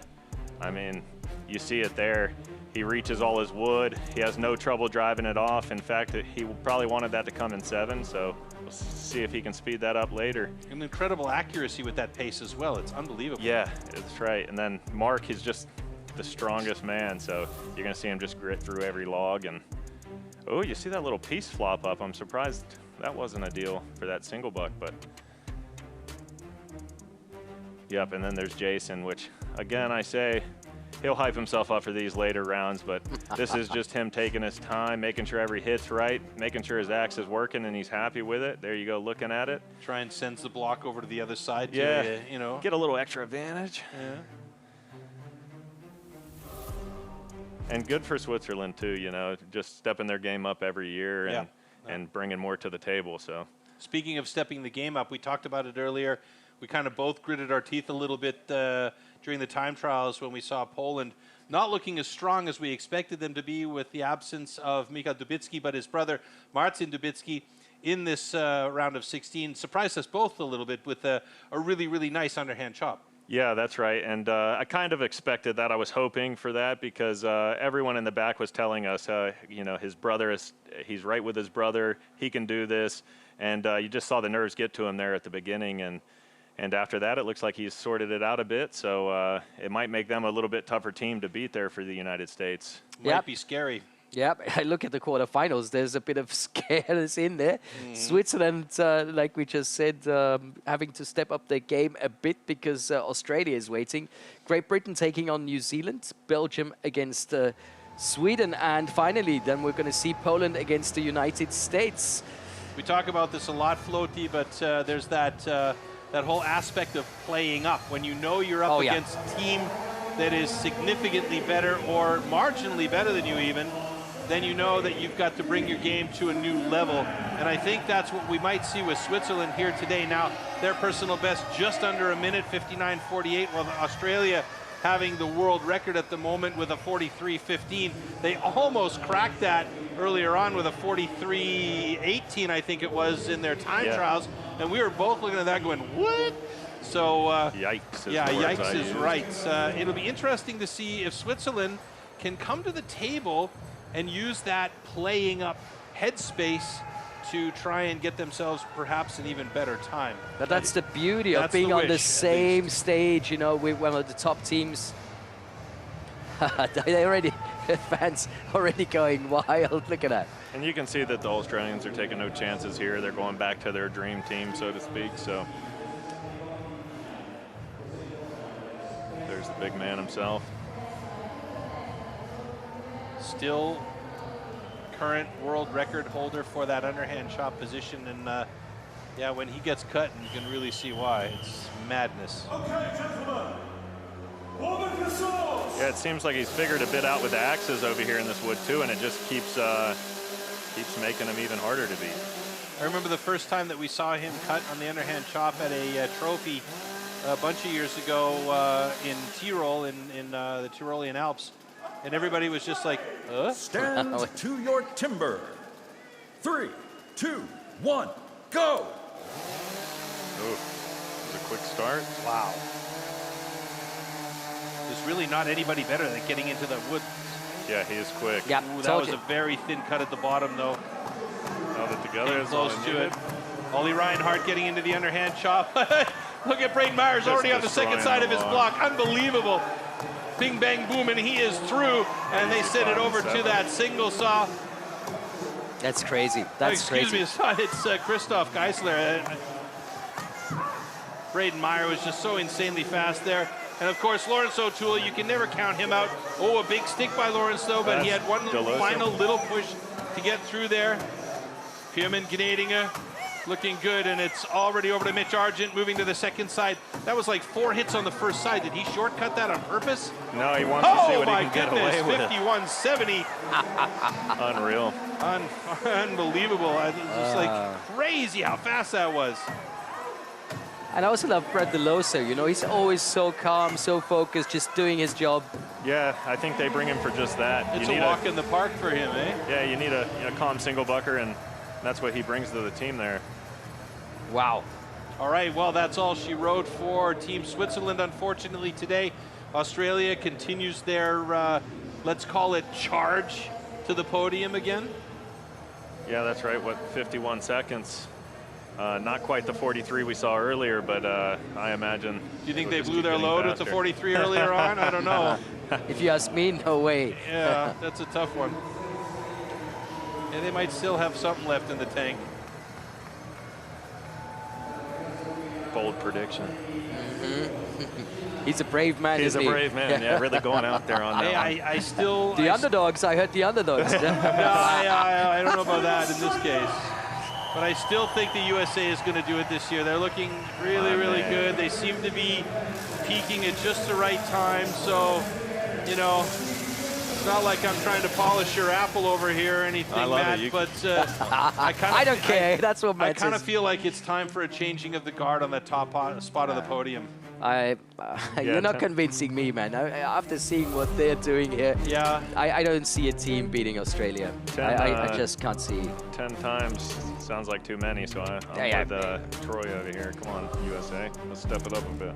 mean, you see it there. He reaches all his wood. He has no trouble driving it off. In fact, he probably wanted that to come in 7, so we'll see if he can speed that up later. An incredible accuracy with that pace as well. It's unbelievable. Yeah, that's right. And then Mark is just the strongest man, so you're going to see him just grit through every log. And oh, you see that little piece flop up. I'm surprised that wasn't a deal for that single buck, but yep. And then there's Jason, which again, I say he'll hype himself up for these later rounds, but this is just him taking his time, making sure every hit's right, making sure his axe is working and he's happy with it. There you go, looking at it. Try and sends the block over to the other side. Yeah, to, you know, get a little extra advantage. Yeah. And good for Switzerland too, you know, just stepping their game up every year and bringing more to the table. So, speaking of stepping the game up, we talked about it earlier. We kind of both gritted our teeth a little bit during the time trials when we saw Poland not looking as strong as we expected them to be with the absence of Michał Dubicki, but his brother Marcin Dubicki in this round of 16 surprised us both a little bit with a really, really nice underhand chop. yeah, that's right. And I kind of expected that. I was hoping for that because everyone in the back was telling us, you know, his brother he's right with his brother. He can do this. And you just saw the nerves get to him there at the beginning. And after that, it looks like he's sorted it out a bit. So it might make them a little bit tougher team to beat there for the United States. Might be scary. Yep, I look at the quarterfinals. There's a bit of scareness in there. Switzerland, like we just said, having to step up their game a bit because Australia is waiting. Great Britain taking on New Zealand. Belgium against Sweden. And finally, then we're going to see Poland against the United States. We talk about this a lot, Floaty, but there's that whole aspect of playing up. When you know you're up against Team that is significantly better or marginally better than you even, then you know that you've got to bring your game to a new level. And I think that's what we might see with Switzerland here today. Now, their personal best just under a minute, 59.48, while Australia having the world record at the moment with a 43.15. They almost cracked that earlier on with a 43.18, I think it was, in their time trials. And we were both looking at that going, what? So, yikes. Yeah, yikes is right. It'll be interesting to see if Switzerland can come to the table and use that playing up headspace to try and get themselves perhaps an even better time. But that's the beauty of being on the same stage, you know, with one of the top teams. They already, fans already going wild. Look at that. And you can see that the Australians are taking no chances here. They're going back to their dream team, so to speak. So there's the big man himself. Still current world record holder for that underhand chop position, and yeah, when he gets cut, you can really see why. It's madness. Okay, gentlemen. Yeah, it seems like he's figured a bit out with the axes over here in this wood too, and it just keeps making him even harder to beat. I remember the first time that we saw him cut on the underhand chop at a trophy a bunch of years ago in Tyrol, in the Tyrolean Alps. And everybody was just like, Stand to your timber. 3, 2, 1, go! Ooh, it was a quick start. Wow. There's really not anybody better than getting into the wood. Yeah, he is quick. Yeah, that was a very thin cut at the bottom, though. Held it together. Close to it. Ollie Reinhardt getting into the underhand chop. Look at Braden Myers Just already on the second side of his block. Unbelievable. Bing, bang, boom, and he is through. And they send it over to that single saw. That's crazy. That's crazy. Excuse me, it's Christoph Geisler. Braden Meyer was just so insanely fast there. And of course, Lawrence O'Toole, you can never count him out. Oh, a big stick by Lawrence though, but he had one final little push to get through there. Fierman Gnadinger looking good, and it's already over to Mitch Argent, moving to the second side. That was like 4 hits on the first side. Did he shortcut that on purpose? No, he wants to see what he can get away with. 51.70. Unreal. Unbelievable. It was just like crazy how fast that was. And I also love Brett DeLoso, you know, he's always so calm, so focused, just doing his job. Yeah, I think they bring him for just that. It's a walk in the park for him, eh? Yeah, you need a calm single bucker, and that's what he brings to the team there. Wow. All right, well, that's all she wrote for Team Switzerland, unfortunately, today. Australia continues their, let's call it, charge to the podium again. Yeah, that's right. What, 51 seconds? Not quite the 43 we saw earlier, but I imagine. Do you think they blew their load with the 43 earlier on? I don't know. If you ask me, no way. Yeah, that's a tough one. And they might still have something left in the tank. Bold prediction. He's a brave man. He's a brave man. Yeah, really going out there on that. Hey, I still. The underdogs. I heard the underdogs. No, I don't know about that in this case. But I still think the USA is going to do it this year. They're looking really, really good. They seem to be peaking at just the right time. So, you know, it's not like I'm trying to polish your apple over here or anything, Matt. But I don't care. That's what matters. I kind of feel like it's time for a changing of the guard on the top spot of the podium. You're not convincing me, man. After seeing what they're doing here, yeah, I don't see a team beating Australia. I just can't see. 10 times sounds like too many, so I'm with Troy over here. Come on, USA. Let's step it up a bit.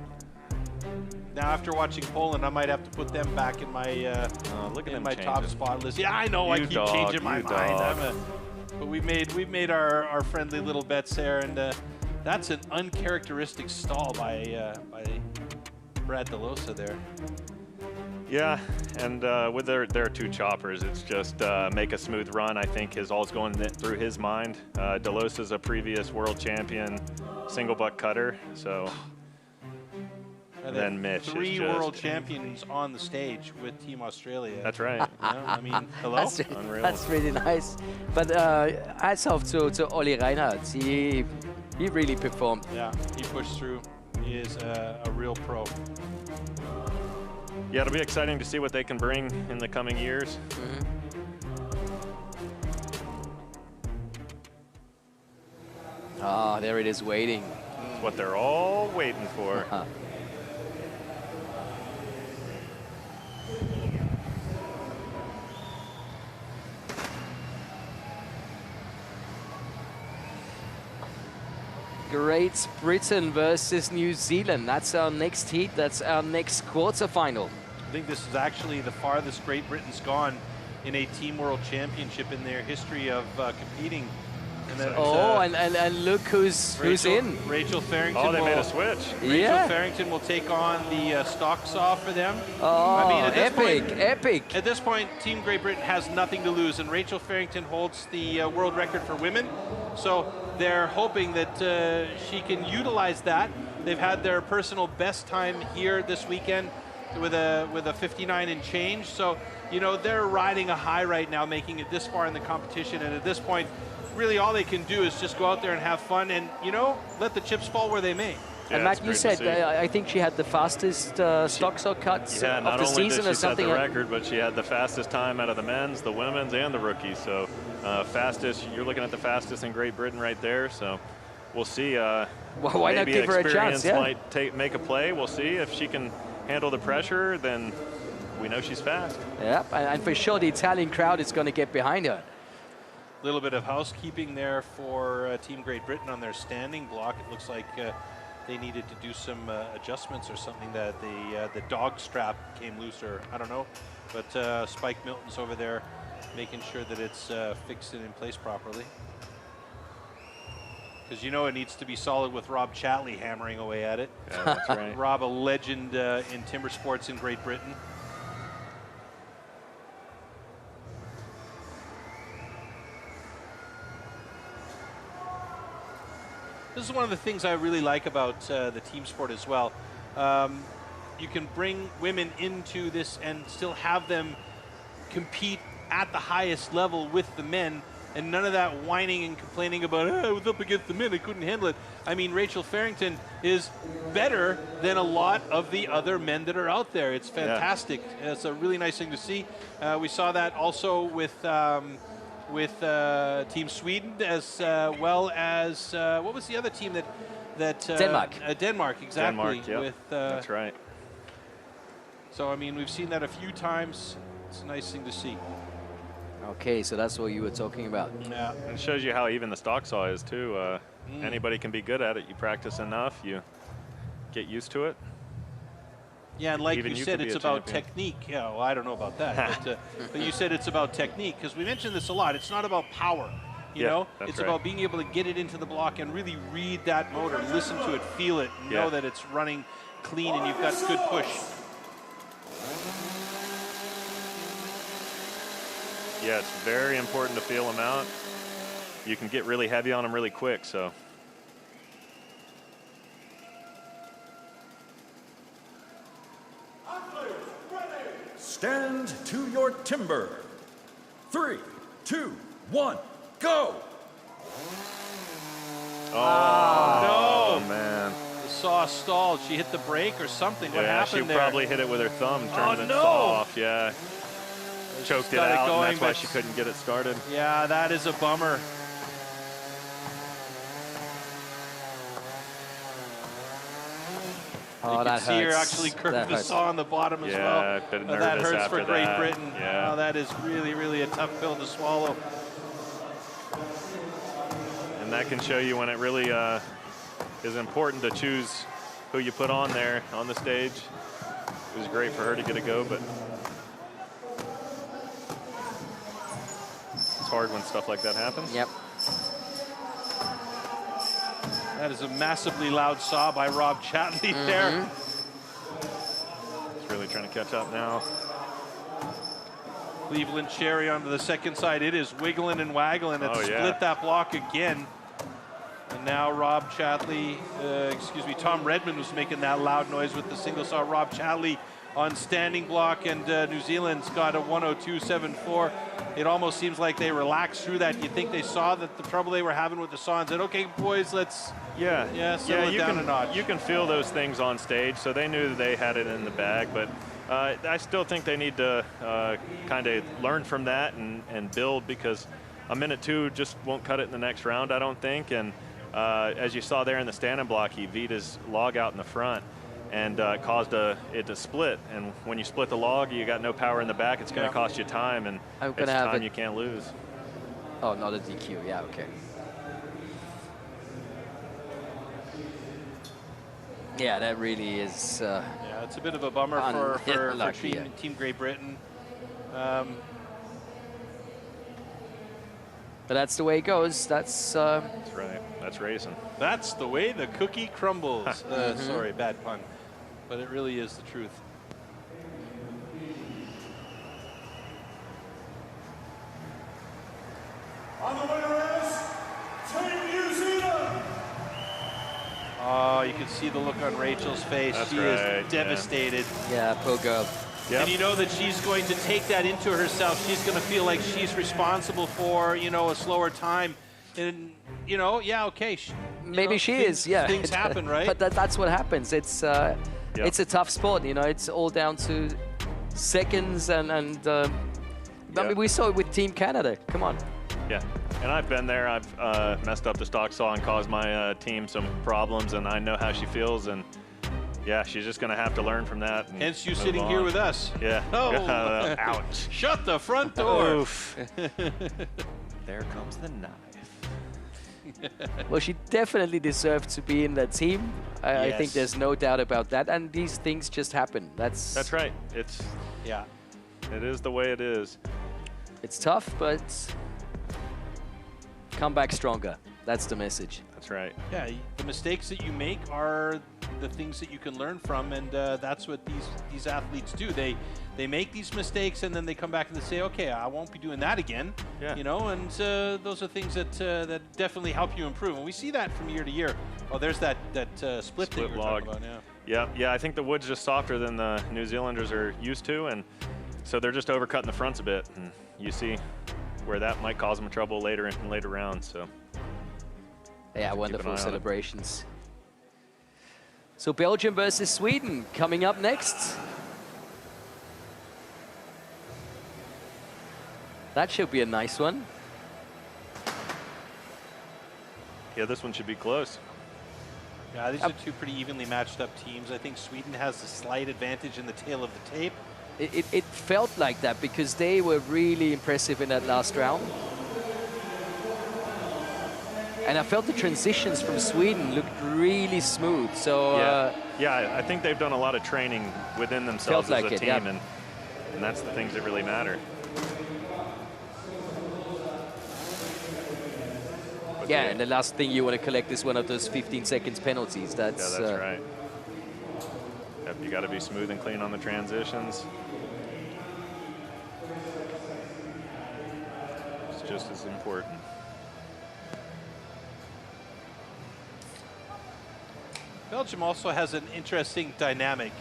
Now, after watching Poland, I might have to put them back in my top spot list. Yeah, I know. I keep changing my mind. But we've made our friendly little bets there, and that's an uncharacteristic stall by Brad DeLosa there. Yeah, and with their two choppers, it's just make a smooth run, I think, is all going through his mind. DeLosa's a previous world champion single buck cutter, so. And then Mitch is three world champions on the stage with Team Australia. That's right. You know, I mean, hello? Unreal. That's really nice. But hats off to Ollie Reinhardt. He really performed. Yeah, he pushed through. He is a real pro. Yeah, it'll be exciting to see what they can bring in the coming years. Ah, there it is, waiting. It's what they're all waiting for. Great Britain versus New Zealand. That's our next heat. That's our next quarterfinal. I think this is actually the farthest Great Britain's gone in a Team World Championship in their history of competing. And then, and look who's in. Rachel Farrington. Oh, they made a switch. Rachel Farrington will take on the stock saw for them. Oh, I mean, at epic. At this point, Team Great Britain has nothing to lose, and Rachel Farrington holds the world record for women. So they're hoping that she can utilize that. They've had their personal best time here this weekend with a 59 and change. So, you know, they're riding a high right now, making it this far in the competition. And at this point, really all they can do is just go out there and have fun and, you know, let the chips fall where they may. Yeah, and Matt, you said, I think she had the fastest stock saw cuts of the season or something. Not only did she set the record, but she had the fastest time out of the men's, the women's, and the rookies. So fastest, you're looking at the fastest in Great Britain right there. So we'll see. Well, why not give her a chance? Yeah. Might make a play. We'll see if she can handle the pressure. Then we know she's fast. Yeah, and for sure the Italian crowd is going to get behind her. A little bit of housekeeping there for Team Great Britain on their standing block. It looks like they needed to do some adjustments or something, that the dog strap came loose, or I don't know. But Spike Milton's over there making sure that it's fixed and in place properly. Because you know it needs to be solid with Rob Chatley hammering away at it. Yeah, that's right. Rob, a legend in timber sports in Great Britain. This is one of the things I really like about the team sport as well. You can bring women into this and still have them compete at the highest level with the men, and none of that whining and complaining about, I was up against the men, I couldn't handle it. I mean, Rachel Farrington is better than a lot of the other men that are out there. It's fantastic. Yeah. It's a really nice thing to see. We saw that also with Team Sweden, as well as what was the other team that Denmark. Denmark, exactly. Denmark, yep. That's right. So I mean, we've seen that a few times. It's a nice thing to see. Okay, so that's what you were talking about. Yeah, and it shows you how even the stock saw is too. Anybody can be good at it. You practice enough, you get used to it. Yeah, and like you said, it's about technique. Yeah, well, I don't know about that, but you said it's about technique, because we mentioned this a lot. It's not about power, you know? It's about being able to get it into the block and really read that motor, listen to it, feel it, know that it's running clean and you've got good push. Yeah, it's very important to feel them out. You can get really heavy on them really quick, so. Stand to your timber. 3, 2, 1, go! Oh, no, man. The saw stalled. She hit the brake or something. What happened there? She probably hit it with her thumb, turned the saw off, yeah. Choked it out, and that's why she couldn't get it started. Yeah, that is a bummer. Oh, you that can see hurts. her actually curve the saw on the bottom as well. That hurts for Great Britain. Yeah. Oh, that is really, really a tough pill to swallow. And that can show you when it really is important to choose who you put on there on the stage. It was great for her to get a go, but it's hard when stuff like that happens. Yep. That is a massively loud saw by Rob Chatley there. It's really trying to catch up now. Cleveland Cherry onto the second side. It is wiggling and waggling. It split that block again. And now Rob Chatley, Tom Redmond was making that loud noise with the single saw. Rob Chatley on standing block, and New Zealand's got a 102.74. It almost seems like they relaxed through that. You think they saw that the trouble they were having with the saw and said, okay, boys, let's settle it down a notch. You can feel those things on stage, so they knew that they had it in the bag, but I still think they need to kind of learn from that and build, because a minute 2 just won't cut it in the next round, I don't think. And as you saw there in the standing block, he V'd his log out in the front and caused it to split. And when you split the log, you got no power in the back. It's going to cost you time, and it's time you can't lose. Oh, not a DQ. Yeah, okay. Yeah, that really is. Yeah, it's a bit of a bummer for Team Great Britain. But that's the way it goes. That's right. That's racing. That's the way the cookie crumbles. Sorry, bad pun. But it really is the truth. And the winner is Team New Zealand. Oh, you can see the look on Rachel's face. She is devastated. Yeah, poor girl. Yep. And you know that she's going to take that into herself. She's going to feel like she's responsible for, a slower time. And, yeah, okay. Maybe she is, yeah. Things happen, right? But that's what happens. It's a tough sport, It's all down to seconds and I mean, we saw it with Team Canada. Come on. Yeah, and I've been there. I've messed up the stock saw and caused my team some problems, and I know how she feels. And yeah, she's just going to have to learn from that. Hence you sitting here with us. Yeah. Oh, ouch! Shut the front door. Oof. There comes the knife. Well, she definitely deserved to be in that team. I think there's no doubt about that. And these things just happen. That's right. It is the way it is. It's tough, but come back stronger. That's the message. That's right. Yeah, the mistakes that you make are the things that you can learn from, and that's what these athletes do. They make these mistakes, and then they come back and they say, okay, I won't be doing that again. Yeah. And those are things that definitely help you improve. And we see that from year to year. Oh, there's that split that you were log. talking about. Yeah. I think the wood's just softer than the New Zealanders are used to, and so they're just overcutting the fronts a bit. And you see where that might cause them trouble later in later rounds. So yeah, wonderful celebrations. So Belgium versus Sweden coming up next. That should be a nice one. Yeah, this one should be close. Yeah, these are two pretty evenly matched up teams. I think Sweden has a slight advantage in the tail of the tape. It felt like that because they were really impressive in that last round. And I felt the transitions from Sweden looked really smooth. So yeah, I think they've done a lot of training within themselves as a team, and that's the things that really matter. Yeah, and the last thing you want to collect is one of those 15 seconds penalties. That's right. Yep, you got to be smooth and clean on the transitions. It's just as important. Belgium also has an interesting dynamic.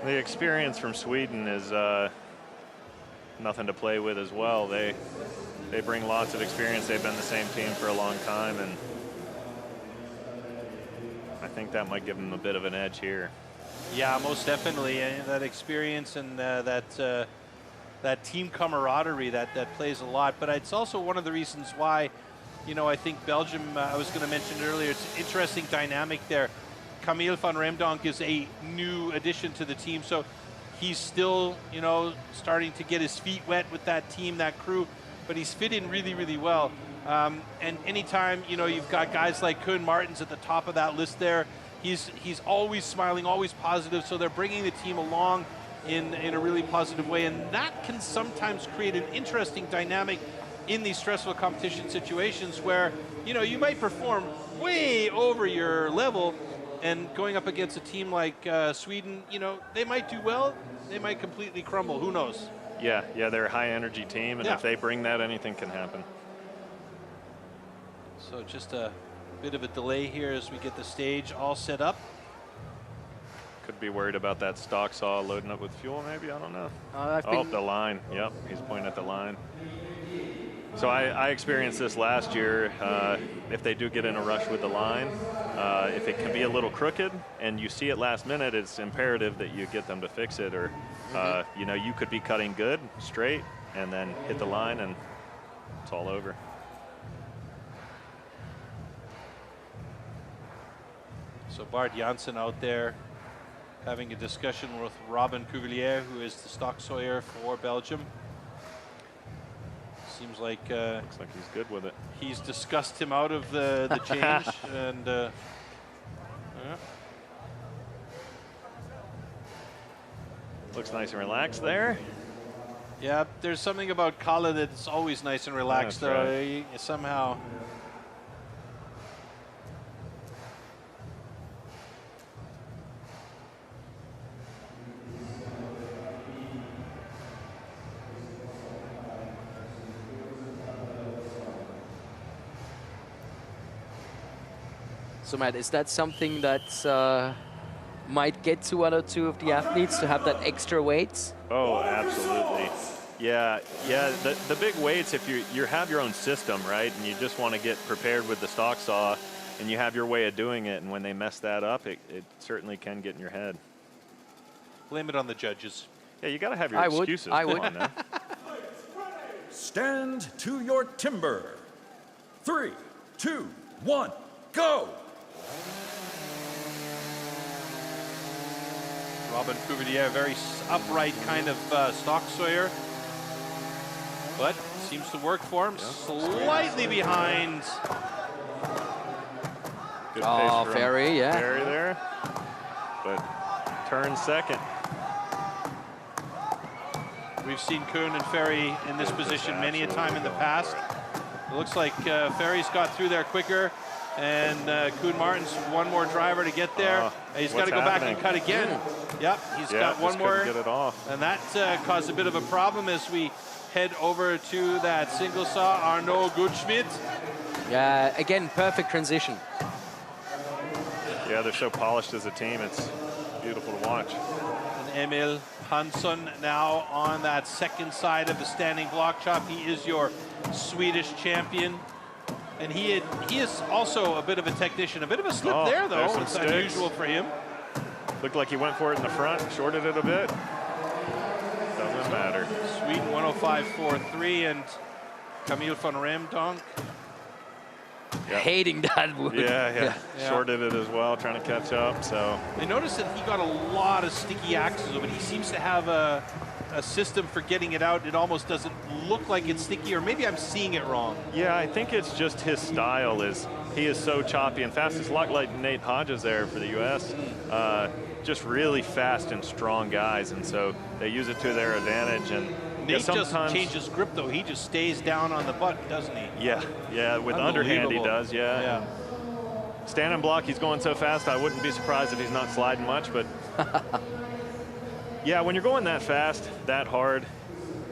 The experience from Sweden is nothing to play with as well. They bring lots of experience. They've been the same team for a long time, and I think that might give them a bit of an edge here. Yeah, most definitely. That experience and that team camaraderie that plays a lot. But it's also one of the reasons why, I think Belgium, I was going to mention earlier, it's an interesting dynamic there. Camille van Remdonk is a new addition to the team, so he's still, starting to get his feet wet with that team, that crew, but he's fit in really, really well. And anytime, you've got guys like Koen Martens at the top of that list there, he's always smiling, always positive, so they're bringing the team along in a really positive way, and that can sometimes create an interesting dynamic in these stressful competition situations where, you might perform way over your level, and going up against a team like Sweden, they might do well, they might completely crumble. Who knows? Yeah, they're a high-energy team, and Yeah. if they bring that, anything can happen. So just a bit of a delay here as we get the stage all set up. Could be worried about that stock saw loading up with fuel, maybe. I don't know. I the line. Yep, he's pointing at the line. So I experienced this last year. If they do get in a rush with the line, if it can be a little crooked and you see it last minute, it's imperative that you get them to fix it, or you know, you could be cutting good straight and then hit the line and it's all over. So Bart Janssen out there having a discussion with Robin Cuvillier, who is the stock sawyer for Belgium. Seems like looks like he's good with it. He's discussed him out of the change, and yeah. Looks nice and relaxed there. Yeah, there's something about Kalle that's always nice and relaxed, That's though. right. Somehow. So Matt, is that something that might get to one or two of the athletes to have that extra weight? Oh, absolutely. Yeah. The big weights, if you have your own system, right, and you just want to get prepared with the stock saw, and you have your way of doing it, and when they mess that up, it certainly can get in your head. Blame it on the judges. Yeah, you got to have your excuses. I would. Come on now. Stand to your timber. 3, 2, 1, go! Robin Cuvillier, very upright kind of stock sawyer, but seems to work for him. Slightly behind. Good Oh, pace from Ferry, yeah. Ferry there, but turn second. We've seen Kuhn and Ferry in this position many a time in the past. It looks like Ferry's got through there quicker, and Kuhn Martin's one more driver to get there. He's got to go back and cut again. Yep, he's got one more. Get it off. And that caused a bit of a problem as we head over to that single saw. Arnaud Goodschmidt. Yeah, again, perfect transition. Yeah, they're so polished as a team. It's beautiful to watch. And Emil Hansson now on that second side of the standing block chop. He is your Swedish champion. And he is also a bit of a technician. A bit of a slip there, though. It's unusual for him. Looked like he went for it in the front, shorted it a bit. Doesn't matter. Sweden 105.43 and Camille van Remdonk. Yep. Hating that wood. Yeah. Shorted it as well, trying to catch up. So I noticed that he got a lot of sticky axes, but he seems to have a system for getting it out. It almost doesn't look like it's sticky, or maybe I'm seeing it wrong. yeah, I think it's just his style. He is so choppy and fast. It's a lot like Nate Hodges there for the U.S. Just really fast and strong guys, and so they use it to their advantage. And Nate just changes grip, though. He just stays down on the butt, doesn't he? Yeah. With underhand he does. Yeah. Standing block, he's going so fast. I wouldn't be surprised if he's not sliding much, but yeah, when you're going that fast, that hard,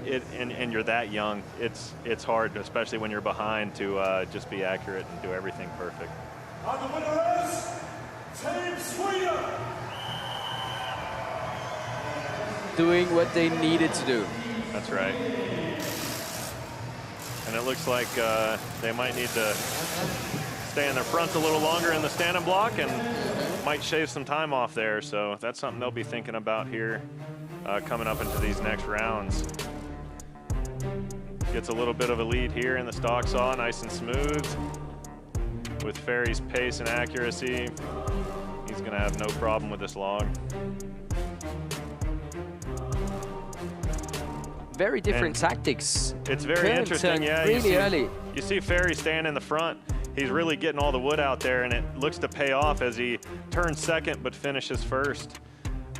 and you're that young, it's hard, especially when you're behind, to just be accurate and do everything perfect. And the winner is Team Sweden. Doing what they needed to do. That's right. And it looks like they might need to stay in their front a little longer in the standing block and might shave some time off there. So that's something they'll be thinking about here coming up into these next rounds. Gets a little bit of a lead here in the stock saw, nice and smooth. With Ferry's pace and accuracy, he's going to have no problem with this log. Very different tactics. It's very interesting, yeah. Really early. You see Ferry stand in the front. He's really getting all the wood out there, and it looks to pay off as he turns second but finishes first.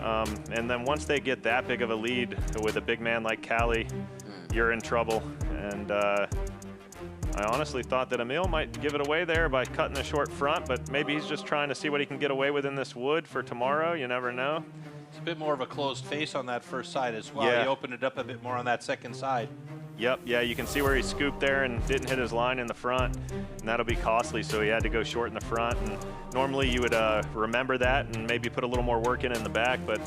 And then once they get that big of a lead with a big man like Callie, you're in trouble. And I honestly thought that Emil might give it away there by cutting the short front, but maybe he's just trying to see what he can get away with in this wood for tomorrow. You never know. It's a bit more of a closed face on that first side as well. Yeah. He opened it up a bit more on that second side. Yep, yeah, you can see where he scooped there and didn't hit his line in the front, and that'll be costly, so he had to go short in the front. And normally you would remember that and maybe put a little more work in the back, but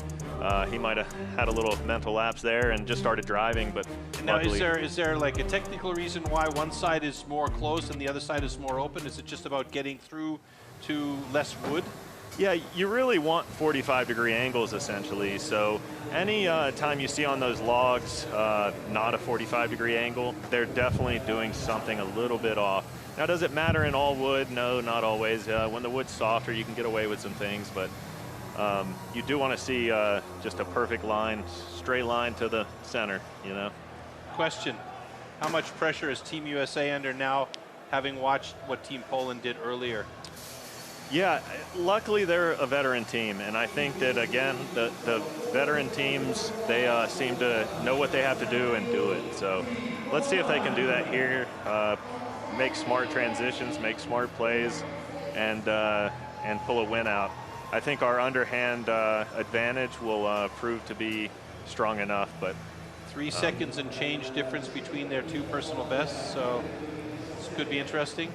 he might have had a little mental lapse there and just started driving. But now, luckily, is there like a technical reason why one side is more closed and the other side is more open? Is it just about getting through to less wood? yeah, you really want 45-degree angles essentially. So any time you see on those logs not a 45-degree angle, they're definitely doing something a little bit off. Now, does it matter in all wood? No, not always. When the wood's softer, you can get away with some things, but you do want to see just a perfect line, straight line to the center, you know. Question, how much pressure is Team USA under now, having watched what Team Poland did earlier? Yeah, luckily they're a veteran team, and I think that, again, the veteran teams, they seem to know what they have to do and do it. So let's see if they can do that here, make smart transitions, make smart plays, and pull a win out. I think our underhand advantage will prove to be strong enough, but 3 seconds and change difference between their 2 personal bests, so this could be interesting.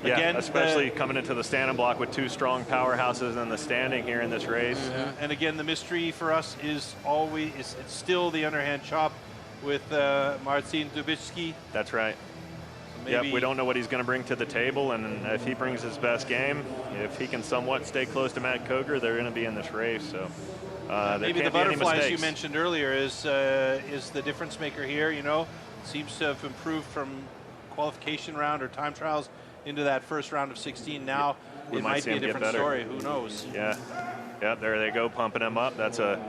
yeah, Again, especially coming into the standing block with 2 strong powerhouses in the standing here in this race. And again, the mystery for us is always, it's still the underhand chop with Marcin Dubicki. That's right. So Yep, we don't know what he's going to bring to the table, and if he brings his best game, if he can somewhat stay close to Matt Koger, they're going to be in this race. So maybe the butterflies you mentioned earlier is the difference maker here. You know, seems to have improved from qualification round or time trials into that first round of 16. Now it might be a different story. Who knows? Yeah, yeah. There they go, pumping him up. That's a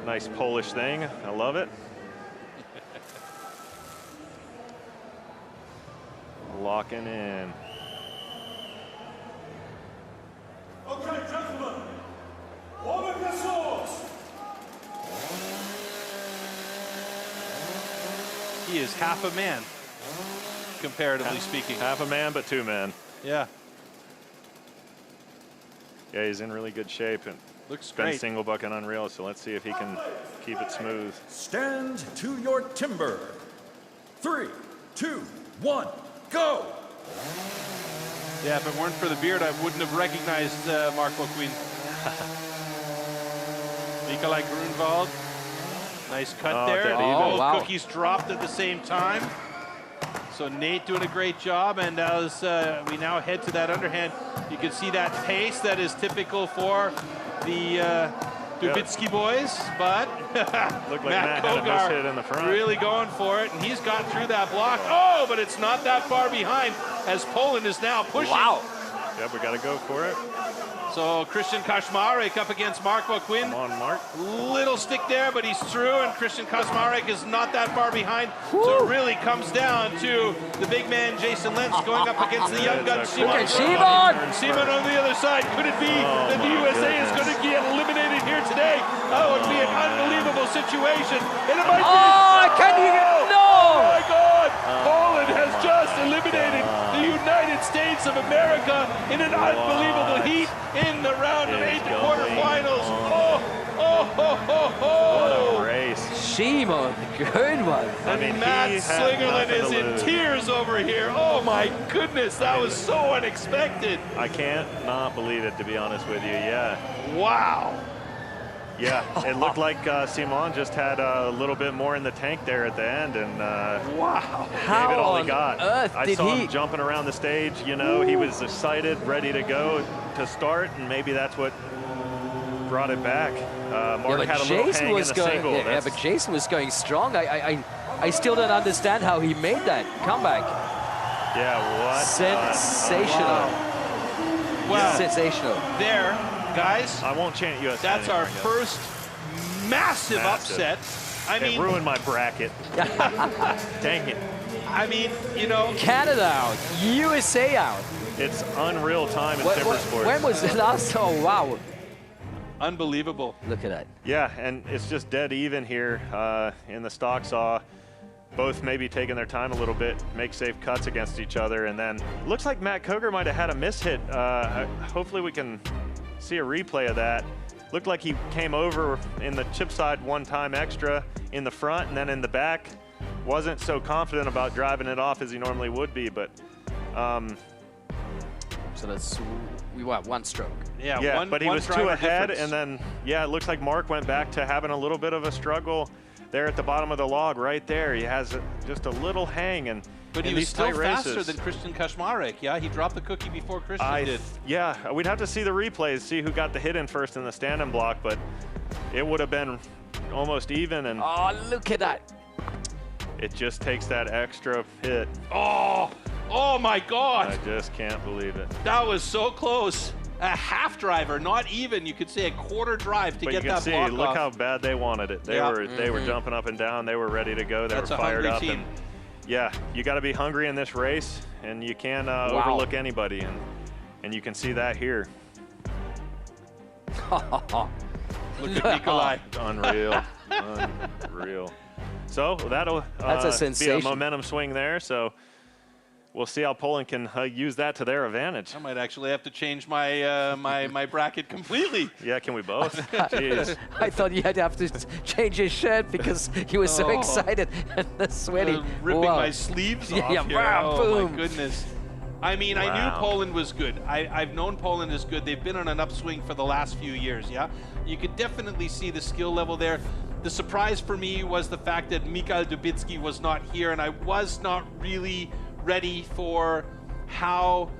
nice Polish thing. I love it. Locking in. Okay, gentlemen, all of your swords. He is half a man, comparatively speaking. Half a man, but 2 men. Yeah. Yeah, he's in really good shape and looks been great. single bucket unreal. So let's see if he can keep it smooth. Stand to your timber. 3, 2, 1, go! Yeah, if it weren't for the beard, I wouldn't have recognized Mark McQueen. Nikolai Grunwald. Nice cut there. Both cookies dropped at the same time. So Nate doing a great job, and as we now head to that underhand, you can see that pace that is typical for the Dubicki boys, but Looked like Matt Matt had a miss Kogar hit in the front. really going for it, and he's got through that block. Oh, but it's not that far behind, as Poland is now pushing. Wow. Yep, we got to go for it. So Christian Kaczmarek up against Mark McQueen. Come on, Mark. Little stick there, but he's through, and Christian Kaczmarek is not that far behind. So it really comes down to the big man, Jason Lentz, going up against the young gun, Simon. Simon on the other side. Could it be that the USA is going to get eliminated here today? Oh, it would be an unbelievable situation. And it might be. Can you get... No! Oh, my God! Poland has just eliminated the United States of America in an unbelievable heat in the round of 8 quarterfinals. What a race. Shimo, good one. I mean, Matt he had Slingerland nothing is to in lose. tears over here. Oh my goodness, that was so unexpected. I can't not believe it, to be honest with you. Yeah. Wow. Yeah, it looked like Simon just had a little bit more in the tank there at the end, and wow, gave it all he got. Earth I did saw he... him jumping around the stage. You know, he was excited, ready to go to start, and maybe that's what brought it back. Mark had a little hang in the single. Yeah, but Jason was going strong. I still don't understand how he made that comeback. Yeah, what? Sensational. Wow. Sensational. There, guys. I won't chant USA. That's our first massive upset. I mean, it ruined my bracket. Dang it. I mean, you know. Canada out. USA out. It's unreal time in Timbersports. When was the last? Oh, wow. Unbelievable. Look at that. Yeah, and it's just dead even here in the stock saw. Both maybe taking their time a little bit, make safe cuts against each other, and then looks like Matt Koger might have had a miss hit. Hopefully we can see a replay of that. looked like he came over in the chip side one time extra in the front, and then in the back wasn't so confident about driving it off as he normally would be, but so that's we want one stroke. Yeah, but he was 2 ahead, and then it looks like Mark went back to having a little bit of a struggle there at the bottom of the log right there. He has just a little hang, and but he was still faster than Christian Kaczmarek. Yeah, he dropped the cookie before Christian did. Yeah, we'd have to see the replays, see who got the hit in first in the stand-in block, but it would have been almost even. And oh, look at that! It just takes that extra hit. Oh my God! I just can't believe it. That was so close. A half driver, not even. You could say a quarter drive to get that block off. But you can see, look how bad they wanted it. They were jumping up and down. They were ready to go. They were fired up. Team. And yeah, you got to be hungry in this race, and you can't overlook anybody. And you can see that here. Look at Nikolai. Unreal. Unreal. So that'll be a momentum swing there. So we'll see how Poland can use that to their advantage. I might actually have to change my my bracket completely. Yeah, can we both? Jeez. I thought you had to have to change his shirt because he was so excited and sweaty. Ripping my sleeves off here. Oh, boom. My goodness. I mean, I knew Poland was good. I've known Poland is good. They've been on an upswing for the last few years, yeah? You could definitely see the skill level there. The surprise for me was the fact that Michał Dubicki was not here, and I was not really ready for how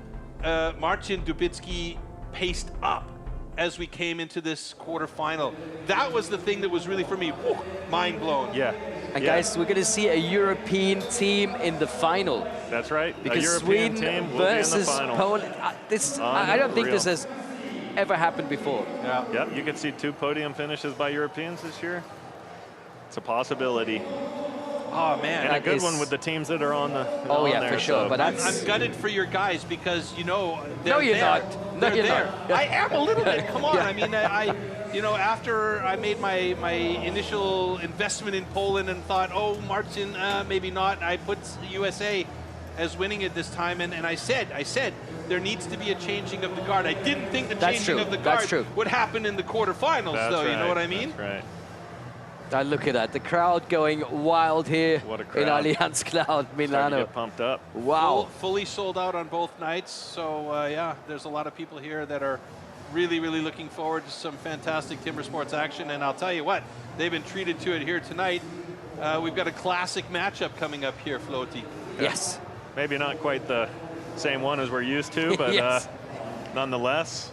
Marcin Dubicki paced up as we came into this quarterfinal. That was the thing that was really, for me, mind blown. Yeah. And guys, we're going to see a European team in the final. That's right. Because a European Sweden team will versus be in the final. Poland. I don't think this has ever happened before. Yeah, you could see 2 podium finishes by Europeans this year. It's a possibility. Oh man, and a good one with the teams that are on the. Oh yeah, there, for sure. So. But I'm gutted for your guys because they're no, you're there. not. They're you're there. not. I am a little bit. Come on. I mean, after I made my initial investment in Poland and thought, oh, Marcin, maybe not. I put USA as winning it this time, and I said there needs to be a changing of the guard. I didn't think the changing of the guard would happen in the quarterfinals, though. Right. You know what I mean? That's right. Look at that. The crowd going wild here in Allianz Cloud, Milano. Get pumped up. Wow. Fully sold out on both nights. So, yeah, there's a lot of people here that are really, really looking forward to some fantastic timber sports action. And I'll tell you what, they've been treated to it here tonight. We've got a classic matchup coming up here, Floaty. Yes. Maybe not quite the same one as we're used to, but nonetheless,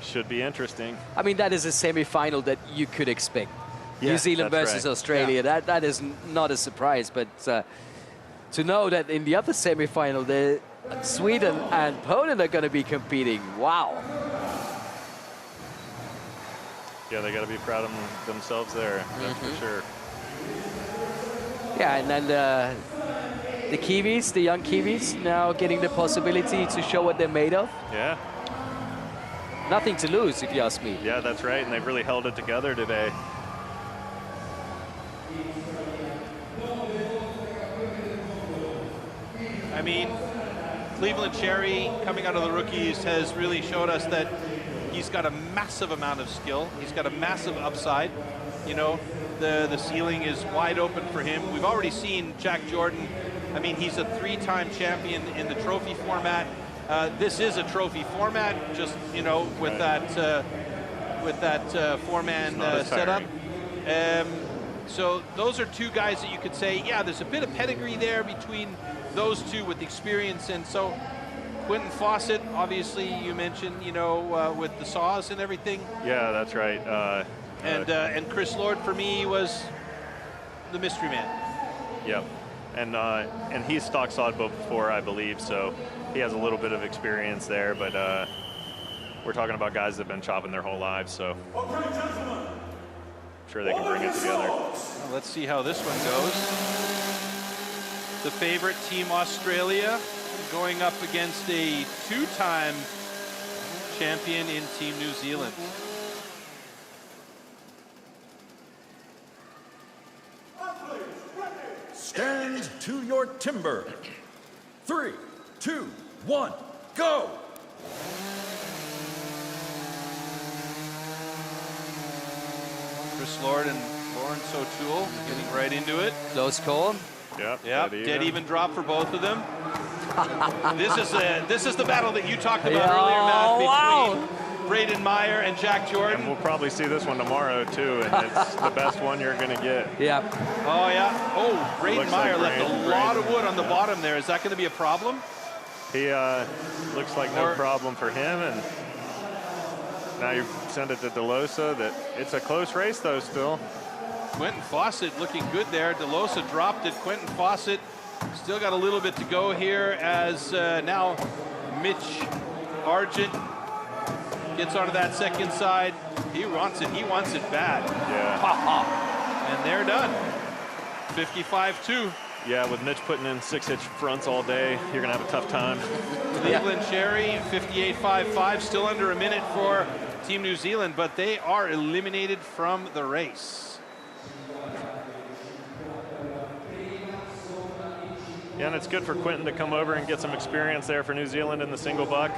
should be interesting. I mean, that is a semi-final that you could expect. Yeah, New Zealand versus Australia, that is not a surprise, but to know that in the other semi-final, Sweden and Poland are going to be competing, wow. Yeah, they got to be proud of themselves there, that's for sure. Yeah, and then the Kiwis, the young Kiwis, now getting the possibility to show what they're made of. Yeah. Nothing to lose, if you ask me. Yeah, that's right, and they've really held it together today. I mean, Cleveland Cherry, coming out of the rookies, has really showed us that he's got a massive amount of skill. He's got a massive upside. You know, the ceiling is wide open for him. We've already seen Jack Jordan. I mean, he's a 3-time champion in the trophy format. This is a trophy format, just, you know, with that four-man setup. So those are 2 guys that you could say, yeah, there's a bit of pedigree there between those 2 with experience. And so Quentin Fawcett, obviously you mentioned, you know, with the saws and everything. Yeah, that's right. And Chris Lord for me was the mystery man. Yep. And he's stock sawed before, I believe, so he has a little bit of experience there, but we're talking about guys that have been chopping their whole lives, so I'm sure they can bring it together. Well, let's see how this one goes. The favorite, Team Australia, going up against a 2-time champion in Team New Zealand. Stand to your timber. 3, 2, 1, go! Chris Lord and Lawrence O'Toole getting right into it. Close call. Yep. Dead even drop for both of them. This is the battle that you talked about earlier, Matt, between Braden Meyer and Jack Jordan. And we'll probably see this one tomorrow too, and it's the best one you're going to get. Yeah. Oh yeah. Oh, Braden Meyer left a lot of wood on the bottom there. Is that going to be a problem? He looks like no problem for him, and now you send it to DeLosa. That it's a close race though still. Quentin Fawcett looking good there. DeLosa dropped it. Quentin Fawcett still got a little bit to go here as now Mitch Argent gets onto that second side. He wants it. He wants it bad. Yeah. And they're done. 55-2. Yeah, with Mitch putting in 6-inch fronts all day, you're going to have a tough time. Cleveland Cherry, 58-5-5, still under a minute for Team New Zealand, but they are eliminated from the race. Yeah, and it's good for Quentin to come over and get some experience there for New Zealand in the single buck.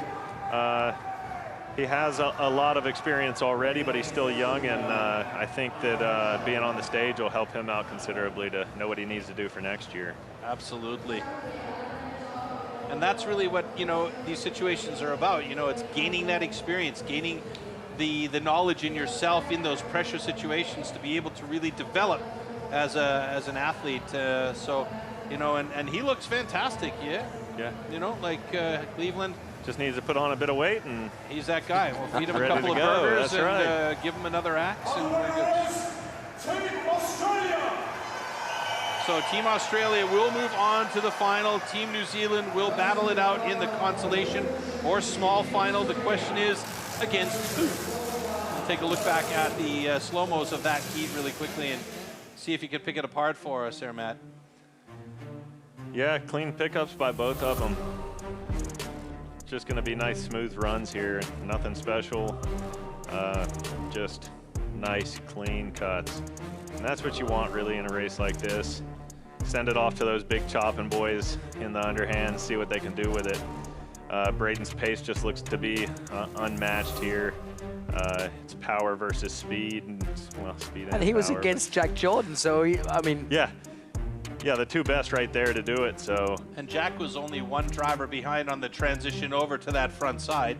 He has a lot of experience already, but he's still young, and I think that being on the stage will help him out considerably to know what he needs to do for next year. Absolutely. And that's really what, you know, these situations are about. You know, it's gaining that experience, gaining the knowledge in yourself in those pressure situations to be able to really develop as an athlete. So, you know, and he looks fantastic, yeah? Yeah. You know, like Cleveland. Just needs to put on a bit of weight, and he's that guy. We'll feed him a ready couple to of go. burgers That's and right. give him another axe, and we're good. Team Australia. So Team Australia will move on to the final. Team New Zealand will battle it out in the consolation or small final. The question is, against who? We'll take a look back at the slow-mos of that heat really quickly and see if you can pick it apart for us there, Matt. Yeah, clean pickups by both of them. Just going to be nice, smooth runs here. Nothing special. Just nice, clean cuts. And that's what you want, really, in a race like this. Send it off to those big chopping boys in the underhand, see what they can do with it. Braden's pace just looks to be unmatched here. It's power versus speed. Well, speed and he was power, against Jack Jordan, so, I mean... Yeah, the two best right there to do it, so. And Jack was only one driver behind on the transition over to that front side.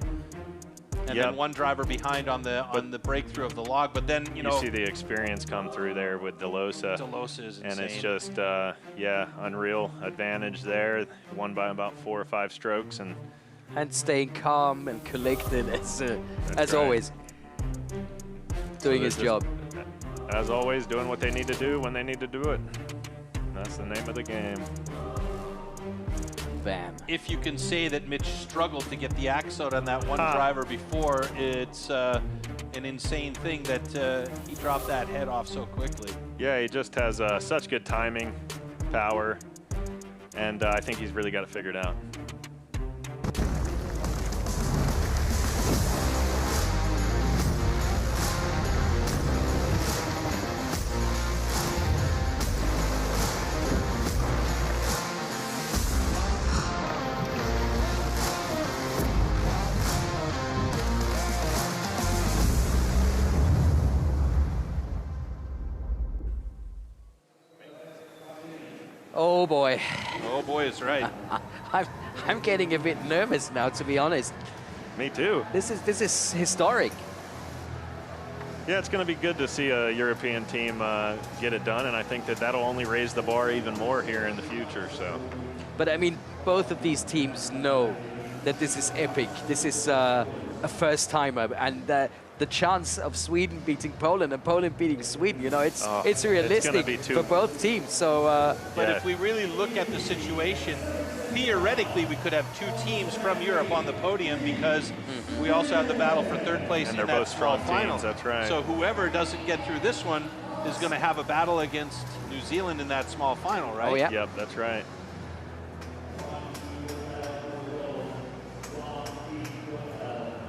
And then one driver behind on the breakthrough of the log, but then, you know. You see the experience come through there with DeLosa. DeLosa is insane. And it's just, yeah, unreal advantage there. Won by about 4 or 5 strokes. And staying calm and collected as right. always. Doing his job. As always, doing what they need to do when they need to do it. That's the name of the game. Bam. If you can say that Mitch struggled to get the axe out on that one driver before, it's an insane thing that he dropped that head off so quickly. Yeah, he just has such good timing, power, and I think he's really got it figured out. Oh boy. Oh boy is right. I'm getting a bit nervous now, to be honest. Me too. This is historic. Yeah, it's going to be good to see a European team get it done, and I think that that'll only raise the bar even more here in the future. So. But I mean, both of these teams know that this is epic. This is a first-timer, and the chance of Sweden beating Poland and Poland beating Sweden, you know, it's realistic for both teams. So, but if we really look at the situation, theoretically, we could have 2 teams from Europe on the podium because we also have the battle for 3rd place and in they're that both small strong final. teams, that's right. So whoever doesn't get through this one is going to have a battle against New Zealand in that small final, right? Oh yeah. Yep, that's right.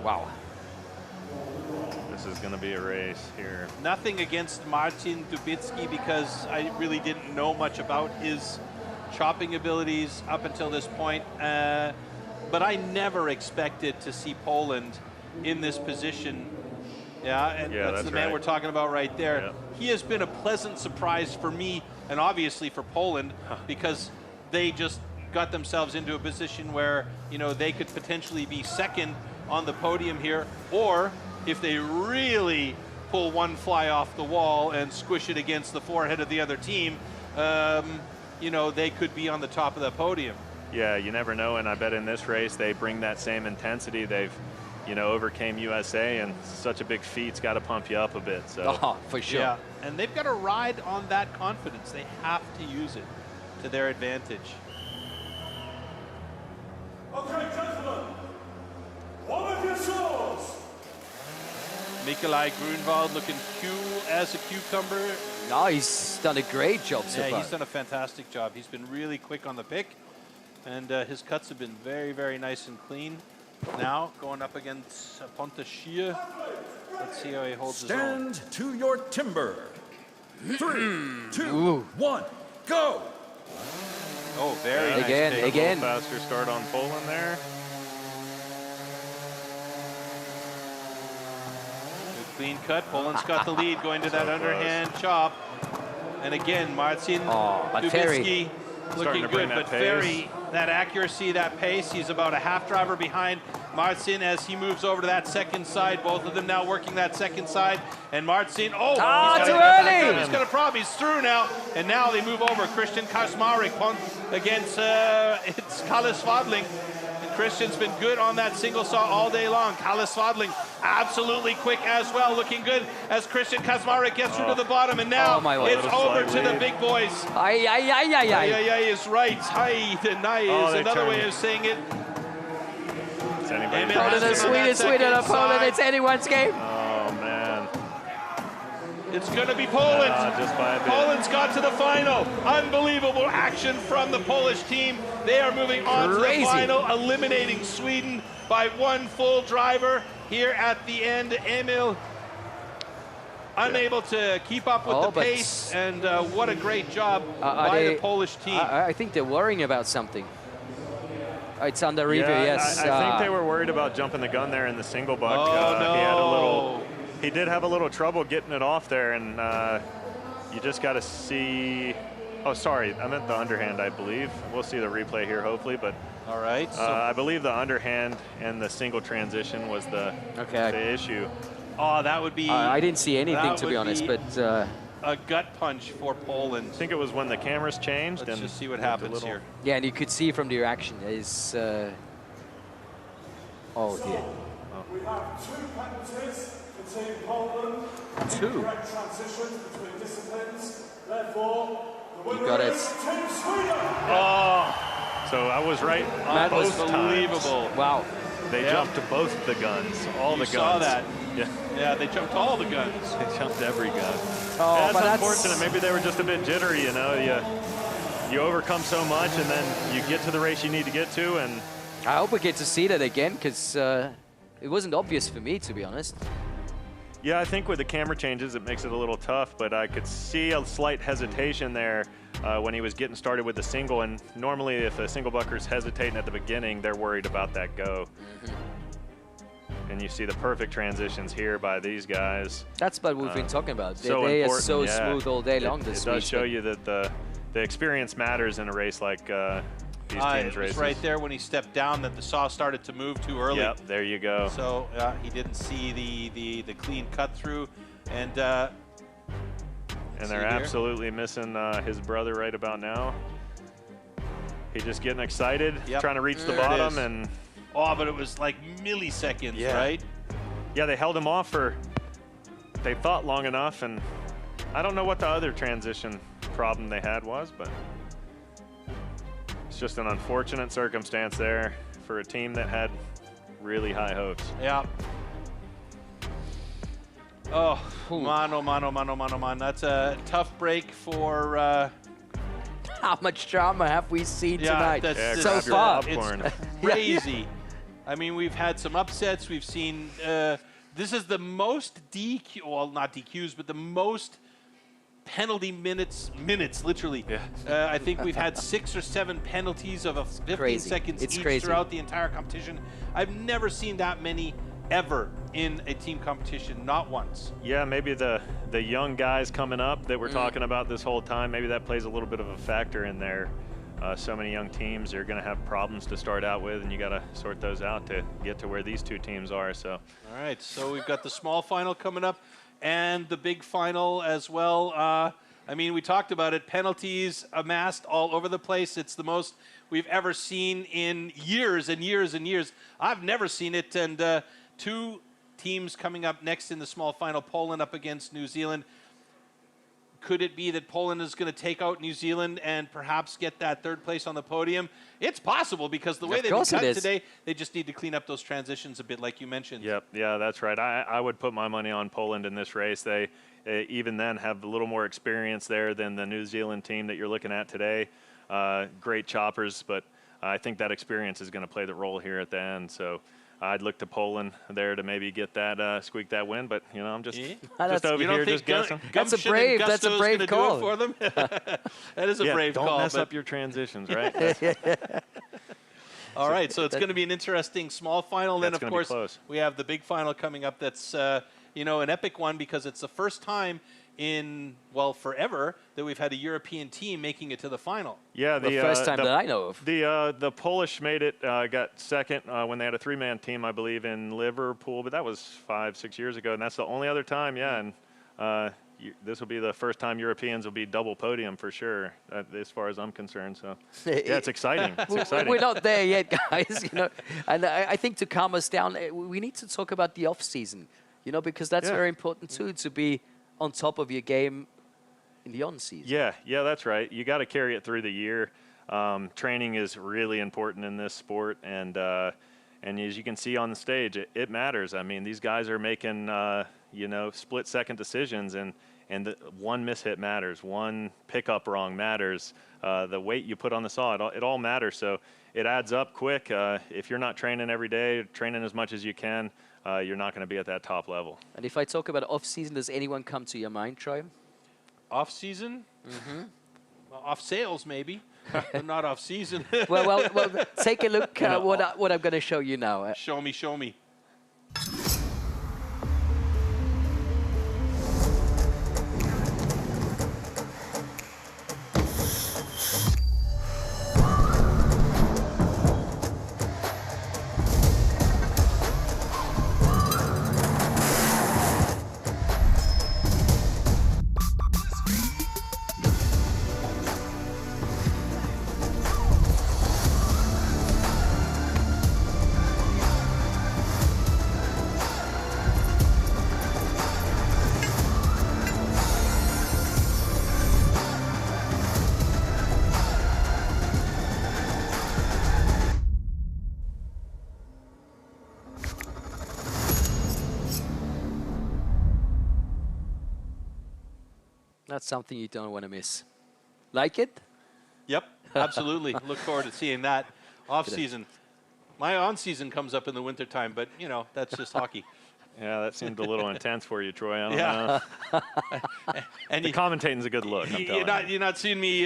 Wow. This is going to be a race here. Nothing against Martin Dubitsky because I really didn't know much about his chopping abilities up until this point. But I never expected to see Poland in this position. Yeah, and that's the man we're talking about right there. he has been a pleasant surprise for me and obviously for Poland because they just got themselves into a position where, you know, they could potentially be second on the podium here, or if they really pull one fly off the wall and squish it against the forehead of the other team, you know, they could be on the top of the podium. Yeah, you never know, and I bet in this race they bring that same intensity. They've, you know, overcame USA, and such a big feat's got to pump you up a bit. So. Oh, for sure. Yeah, and they've got to ride on that confidence. They have to use it to their advantage. Okay, gentlemen, one of your swords. Nikolai Grunwald looking cool as a cucumber. No, he's done a great job so far. He's done a fantastic job. He's been really quick on the pick, and his cuts have been very, very nice and clean. Now, going up against Pontashia. Let's see how he holds his own. Stand to your timber. 3, 2, 1, go! Oh, very nice. Again. Faster start on Poland there. Good clean cut. Poland's got the lead going to that underhand chop. And again, Marcin Dubitsky looking good, but Ferry, that accuracy, that pace, he's about a half driver behind Marcin as he moves over to that second side. Both of them now working that second side. And Marcin, too early! He's got a problem, he's through now. And now they move over. Christian Kaczmarek against it's Kalle Swadling. And Christian's been good on that single saw all day long. Kalle Swadling absolutely quick as well, looking good as Christian Kaczmarek gets through to the bottom. And now it's over to the big boys. Ay is right. Ay, deny is another way of saying it. Poland and Sweden, Poland, it's anyone's game. Oh, man. It's going to be Poland. Just by a bit. Poland's got to the final. Unbelievable action from the Polish team. They are moving on to the final, eliminating Sweden by one full driver here at the end. Emil unable to keep up with the pace, and what a great job by the Polish team. I think they're worrying about something. It's under review, yes. I think they were worried about jumping the gun there in the single buck. He did have a little trouble getting it off there, and you just got to see. Oh, sorry, I meant the underhand, I believe. We'll see the replay here, hopefully, but. All right. I believe the underhand and the single transition was the issue. Oh, that would be. I didn't see anything, to be honest, but. A gut punch for Poland. I think it was when the cameras changed. Let's just see what happens here. Yeah, and you could see from the reaction is. Oh dear. We have 2 penalties for Team Poland. 2. Correct transition between disciplines. Therefore, the winner is Team Sweden. Oh, so I was right on that both was unbelievable. Times. Wow. They jumped to both the guns, all the guns. You saw that. Yeah. Yeah, they jumped all the guns. They jumped every gun. Oh, but that's unfortunate. Maybe they were just a bit jittery, you know. You overcome so much, and then you get to the race you need to get to, and. I hope we get to see that again, because it wasn't obvious for me, to be honest. Yeah, I think with the camera changes, it makes it a little tough, but I could see a slight hesitation there when he was getting started with the single, and normally if a single bucker's hesitating at the beginning, they're worried about that go. And you see the perfect transitions here by these guys. That's what we've been talking about. So they are so smooth all day long this week. It does show you that the experience matters in a race like these teams' races. It was right there when he stepped down that the saw started to move too early. Yep, there you go. So he didn't see the clean cut through, and they're absolutely missing his brother right about now. He's just getting excited, trying to reach the bottom, and. Oh, but it was like milliseconds, right? Yeah, they held him off for, they thought, long enough, and I don't know what the other transition problem they had was, but it's just an unfortunate circumstance there for a team that had really high hopes. Yeah. Oh, man. That's a tough break for... How much drama have we seen tonight so far? It's crazy. I mean, we've had some upsets. We've seen this is the most DQ, well, not DQs, but the most penalty minutes, literally. Yeah. I think we've had 6 or 7 penalties of 15 seconds each throughout the entire competition. I've never seen that many ever in a team competition, not once. Yeah, maybe the young guys coming up that we're talking about this whole time, maybe that plays a little bit of a factor in there. So many young teams are going to have problems to start out with, and you got to sort those out to get to where these two teams are. So, all right, so we've got the small final coming up and the big final as well. I mean, we talked about it, penalties amassed all over the place. It's the most we've ever seen in years and years and years. I've never seen it, and two teams coming up next in the small final, Poland up against New Zealand. Could it be that Poland is going to take out New Zealand and perhaps get that third place on the podium? It's possible, because the way they've been cut today, they just need to clean up those transitions a bit, like you mentioned. Yep, yeah, that's right. I would put my money on Poland in this race. They even then have a little more experience there than the New Zealand team that you're looking at today. Great choppers, but I think that experience is going to play the role here at the end. So I'd look to Poland there to maybe get that, squeak that win, but you know, I'm just over here just guessing. That's a brave call for them. That is a brave call. Don't mess up your transitions, right? All right, so it's going to be an interesting small final. Then, of course, we have the big final coming up. That's you know, an epic one, because it's the first time in, well, forever that we've had a European team making it to the final. Yeah, the first time that I know of. The Polish made it, got second when they had a three-man team, I believe, in Liverpool, but that was 5-6 years ago, and that's the only other time, yeah. And this will be the first time Europeans will be double podium for sure, as far as I'm concerned. So, yeah, it's exciting. It's exciting. We're not there yet, guys. You know, and I think to calm us down, we need to talk about the off-season. You know, because that's very important too, to be on top of your game in the on-season. Yeah, that's right. You got to carry it through the year. Training is really important in this sport, and as you can see on the stage, it matters. I mean, these guys are making you know, split-second decisions, and one mishit matters. One pickup wrong matters. The weight you put on the saw, it all matters. So it adds up quick. If you're not training every day, training as much as you can, you're not going to be at that top level. And if I talk about off-season, does anyone come to your mind, Troy? Off-season? Mm-hmm. Well, off-sales, maybe, but not off-season. well, take a look what I'm going to show you now. Show me. That's something you don't want to miss. Like it? Yep, absolutely. Look forward to seeing that off-season. My on-season comes up in the wintertime, but, you know, that's just hockey. Yeah, that seemed a little intense for you, Troy. I don't know. And the commentating's a good look, I'm telling you. You're not seeing me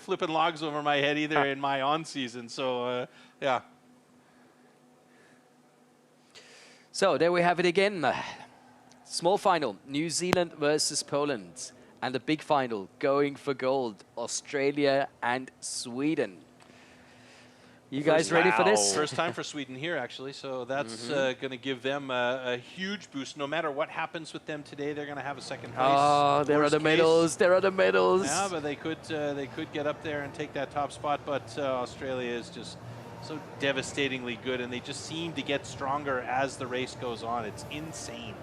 flipping logs over my head either in my on-season, so, yeah. So there we have it again. Small final, New Zealand versus Poland. And the big final, going for gold, Australia and Sweden. You guys ready for this? First time for Sweden here, actually. So that's going to give them a huge boost. No matter what happens with them today, they're going to have a second place. Oh, there are the medals. There are the medals. Yeah, but they could get up there and take that top spot. But Australia is just so devastatingly good, and they just seem to get stronger as the race goes on. It's insane.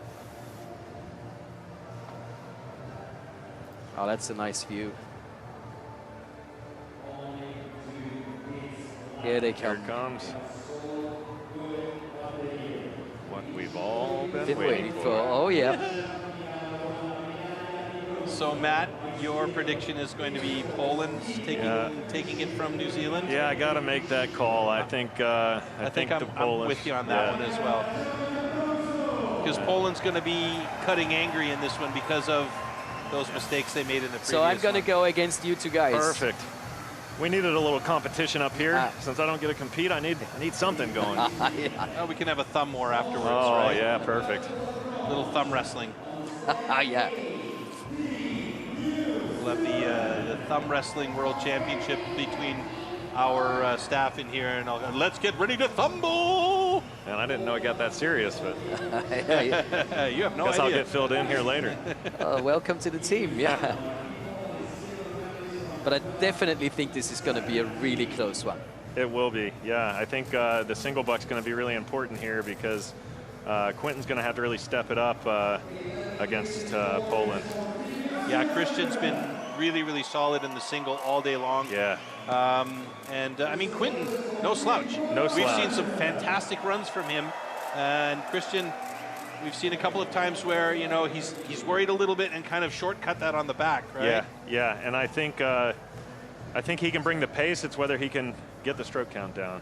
Oh, that's a nice view. Here they come. Here comes what we've all been waiting for. Oh, yeah. So, Matt, your prediction is going to be Poland taking it from New Zealand? Yeah, I got to make that call. I think the Polish. I'm with you on that one as well. Because Poland's going to be cutting angry in this one because of those mistakes they made in the previous So I'm going to one. go against you two guys. Perfect. We needed a little competition up here. Since I don't get to compete, I need something going. Oh, we can have a thumb war afterwards, oh, right? yeah, perfect. Little thumb wrestling. Yeah. We'll have the thumb wrestling world championship between our staff in here, and let's get ready to thumble. And I didn't know it got that serious, but you have no guess idea. I'll get filled in here later. Welcome to the team. Yeah. But I definitely think this is going to be a really close one. It will be, yeah. I think the single buck's going to be really important here because Quentin's going to have to really step it up against Poland. Yeah, Christian's been really, really solid in the single all day long. Yeah. I mean, Quentin, no slouch. No slouch. We've seen some fantastic runs from him. And Christian, we've seen a couple of times where, you know, he's worried a little bit and kind of shortcut that on the back, right? Yeah, yeah. And I think he can bring the pace. It's whether he can get the stroke count down.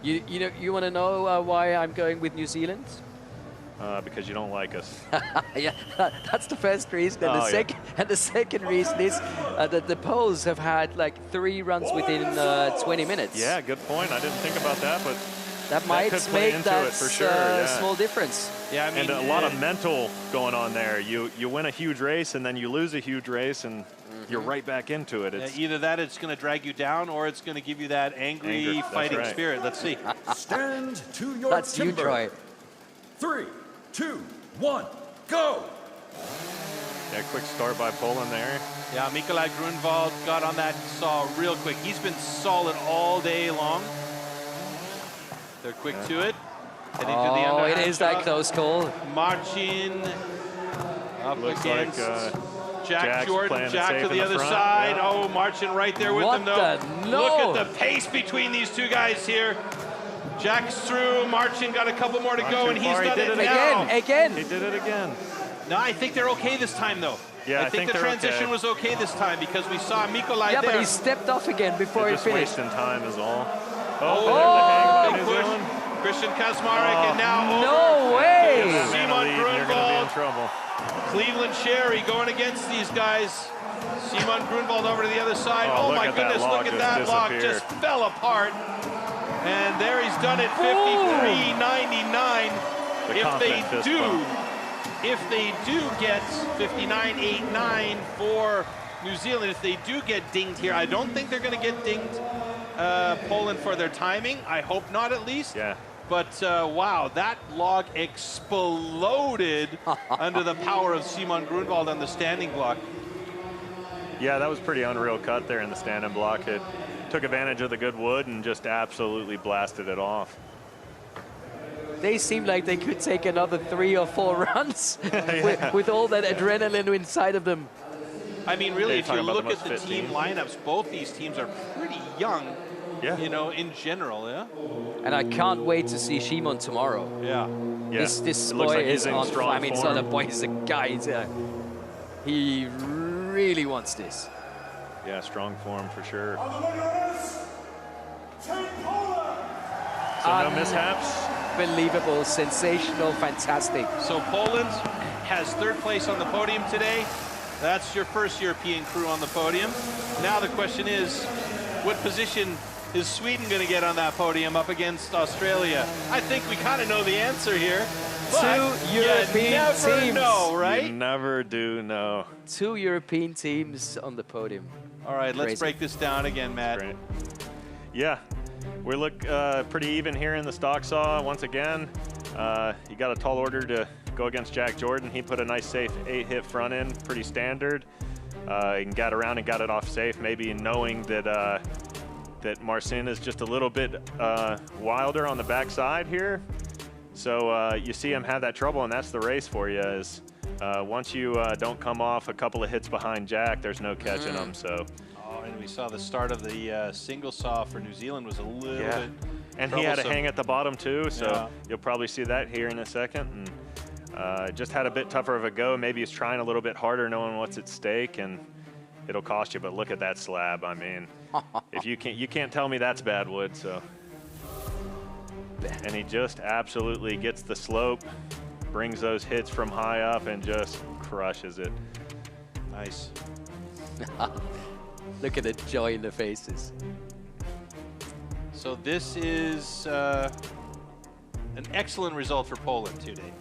You want to know why I'm going with New Zealand? Because you don't like us. Yeah, that's the first reason. And, and the second reason is that the Poles have had like 3 runs within 20 minutes. Yeah, good point. I didn't think about that, but that might make that for sure, small difference. Yeah, I mean, and a lot of mental going on there. You win a huge race and then you lose a huge race and you're right back into it. It's either that it's going to drag you down or it's going to give you that angry fighting spirit. Let's see. Stand to your That's timber. you, Troy. 3, 2, 1, go! Yeah, quick start by Poland there. Yeah, Mikołaj Grunwald got on that saw real quick. He's been solid all day long. They're quick to it. Oh, it is that close call. Marcin up Looks against like Jack Jordan. Jack to the other front. side. Yeah. Oh, Marcin right there with What him, though. the- Look no. at the pace between these two guys here. Jack's through. Marcin got a couple more to go, and he's done it now. Again. He did it again. No, I think they're okay this time, though. Yeah, I think the they're transition okay. was okay this time because we saw Mikołaj Yeah, there. but he stepped off again before They're he just finished. wasting time is all. Oh, there's big the push. hang by New Zealand. Christian Kazmarek, and now over. No way! Simon You're going to be in Grunwald, trouble. Cleveland Sherry going against these guys. Simon Grunwald over to the other side. Oh, Oh look my at that goodness, log look at just that log disappear. just fell apart. And there he's done it, 53.99. The confident fist bump. If they do get 59.89 for New Zealand, if they do get dinged here, I don't think they're going to get dinged, Poland, for their timing. I hope not, at least. Yeah. But wow, that log exploded under the power of Simon Grunwald on the standing block. Yeah, that was pretty unreal cut there in the standing block. It took advantage of the good wood and just absolutely blasted it off. They seem like they could take another 3 or 4 runs with all that adrenaline inside of them. I mean, really, Yeah, if you talking about look the at the most fit team team. lineups, both these teams are pretty young, you know, in general, yeah? And I can't wait to see Shimon tomorrow. Yeah. Yeah. This It looks boy like he's is in on strong I mean, it's not a form. boy, he's a guy. He really wants this. Yeah, strong form for sure. And the winner is Team Poland! So no mishaps. Unbelievable, sensational, fantastic. So Poland has 3rd place on the podium today. That's your first European crew on the podium. Now the question is, what position is Sweden going to get on that podium up against Australia? I think we kind of know the answer here. But 2 European you never teams. know, right? You never do know. 2 European teams on the podium. All right, let's Crazy. break this down again, Matt. Great. Yeah, we look pretty even here in the stock saw once again. You got a tall order to go against Jack Jordan. He put a nice safe 8-hit front end, pretty standard. He got around and got it off safe, maybe knowing that that Marcin is just a little bit wilder on the backside here. So you see him have that trouble, and that's the race for you. Is once you don't come off a couple of hits behind Jack, there's no catching him. So. Oh, and we saw the start of the single saw for New Zealand was a little bit And he had a troublesome. hang at the bottom too, so Yeah. you'll probably see that here in a second. And just had a bit tougher of a go. Maybe he's trying a little bit harder, knowing what's at stake, and it'll cost you. But look at that slab. I mean, if you can't tell me that's bad wood. So, and he just absolutely gets the slope, brings those hits from high up, and just crushes it. Nice. Look at the joy in the faces. So this is an excellent result for Poland today.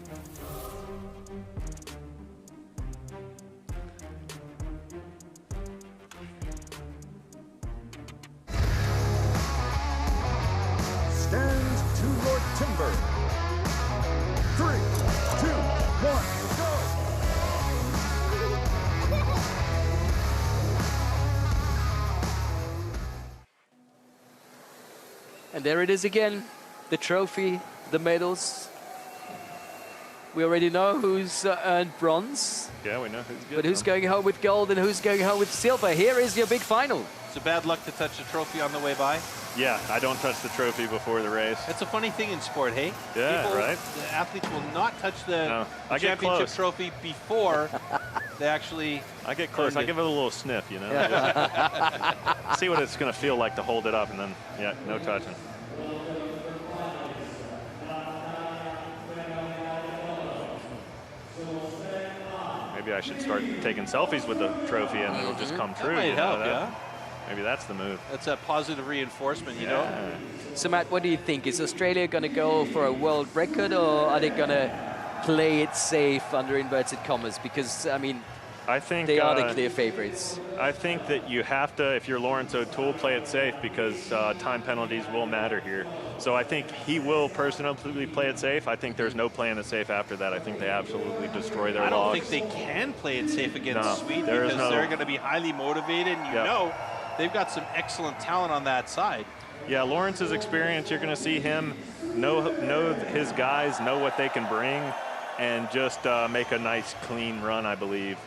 Stand to your timber. 3, 2, 1, go! And there it is again, the trophy, the medals. We already know who's earned bronze. Yeah, we know who's good. But who's going home with gold and who's going home with silver? Here is your big final. It's a bad luck to touch the trophy on the way by. Yeah, I don't touch the trophy before the race. That's a funny thing in sport, hey? Yeah, People, right? The athletes will not touch the I get championship close. trophy before they actually... I get close. I give it a little sniff, you know? See what it's going to feel like to hold it up, and then, yeah, no touching. Maybe I should start taking selfies with the trophy, and it'll just come true. That might help, yeah. Maybe that's the move. That's a positive reinforcement, you know? So, Matt, what do you think? Is Australia going to go for a world record, or are they going to play it safe under inverted commas? Because, I mean, I think they are the clear favorites. I think that you have to, if you're Lawrence O'Toole, play it safe because time penalties will matter here. So I think he will personally play it safe. I think there's no playing it safe after that. I think they absolutely destroy their I don't logs. think they can play it safe against Sweden there is because no- they're going to be highly motivated, and you know they've got some excellent talent on that side. Yeah, Lawrence's experience, you're going to see him know his guys, know what they can bring, and just make a nice, clean run, I believe.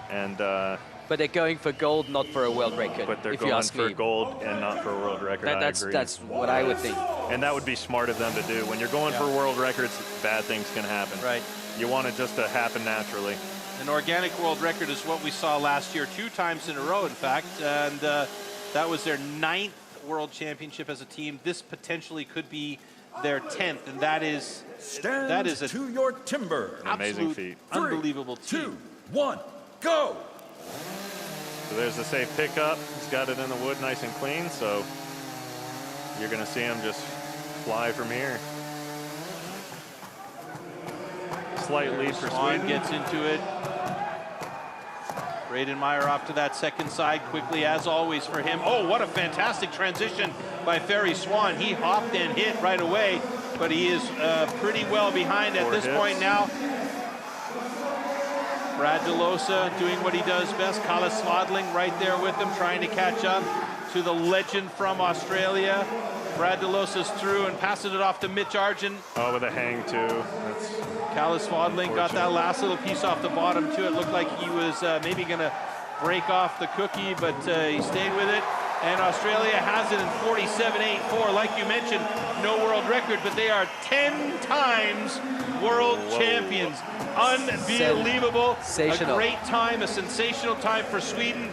And but they're going for gold, not for a world record. But they're if you going ask for me. gold and not for a world record. I agree. That's what I would think. And that would be smart of them to do. When you're going for world records, bad things can happen. Right. You want it just to happen naturally. An organic world record is what we saw last year 2 times in a row, in fact, and that was their 9th world championship as a team. This potentially could be their 10th, and that is a to your timber. An amazing feat. Unbelievable 3, team. 2, 1, go! So there's a safe pickup. He's got it in the wood nice and clean, so you're going to see him just fly from here. Slight lead for Swan Sweden. gets into it. Braden Meyer off to that second side quickly, as always for him. Oh, what a fantastic transition by Ferry Swan. He hopped and hit right away, but he is pretty well behind at this point now. Brad DeLosa doing what he does best. Kalle Swadling right there with him, trying to catch up to the legend from Australia. Brad DeLosa's through and passes it off to Mitch Argent. Oh, with a hang too. Kalle Swadling got that last little piece off the bottom too. It looked like he was maybe going to break off the cookie, but he stayed with it. And Australia has it in 47.84. Like you mentioned, no world record, but they are 10 times world champions. Unbelievable. Sensational. A great time, a sensational time for Sweden.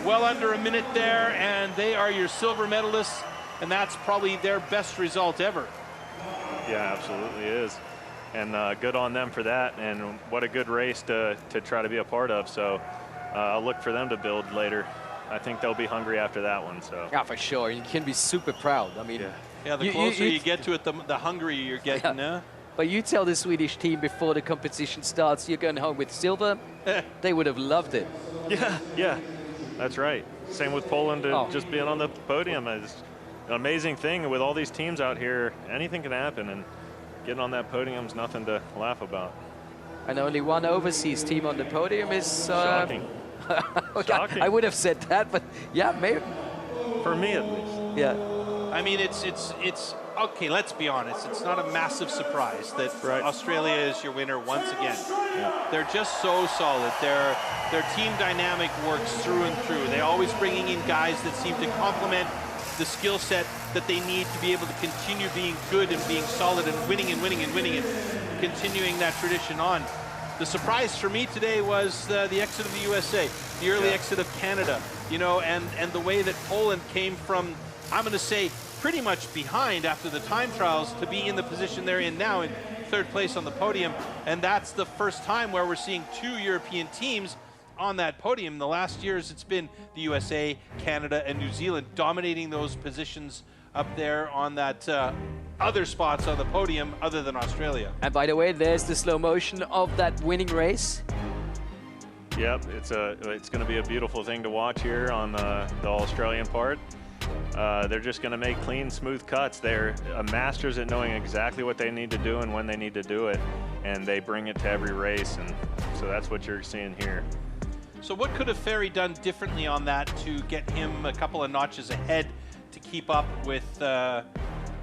Well under a minute there, and they are your silver medalists, and that's probably their best result ever. Yeah, absolutely is. And good on them for that, and what a good race to try to be a part of. So I'll look for them to build later. I think they'll be hungry after that one. So yeah, for sure. You can be super proud. I mean, yeah, the closer you get to it, the hungrier you're getting. Yeah. But you tell the Swedish team before the competition starts, you're going home with silver. They would have loved it. Yeah, that's right. Same with Poland, just being on the podium. It's an amazing thing with all these teams out here. Anything can happen, and getting on that podium is nothing to laugh about. And only one overseas team on the podium is... Shocking. Shocking. I would have said that, but yeah, maybe. For me, at least. Yeah. I mean, it's okay, let's be honest. It's not a massive surprise that Australia is your winner once again. Yeah. They're just so solid. Their team dynamic works through and through. They're always bringing in guys that seem to complement the skill set that they need to be able to continue being good and being solid and winning and winning and winning and continuing that tradition on. The surprise for me today was the exit of the USA, the early exit of Canada, you know, and the way that Poland came from, I'm going to say, pretty much behind after the time trials to be in the position they're in now, in 3rd place on the podium. And that's the first time where we're seeing 2 European teams on that podium. The last years, it's been the USA, Canada, and New Zealand dominating those positions up there on that other spots on the podium other than Australia. And by the way, there's the slow motion of that winning race. Yep, it's going to be a beautiful thing to watch here on the Australian part. They're just going to make clean, smooth cuts. They're masters at knowing exactly what they need to do and when they need to do it, and they bring it to every race, and so that's what you're seeing here. So what could have Ferry done differently on that to get him a couple of notches ahead to keep up with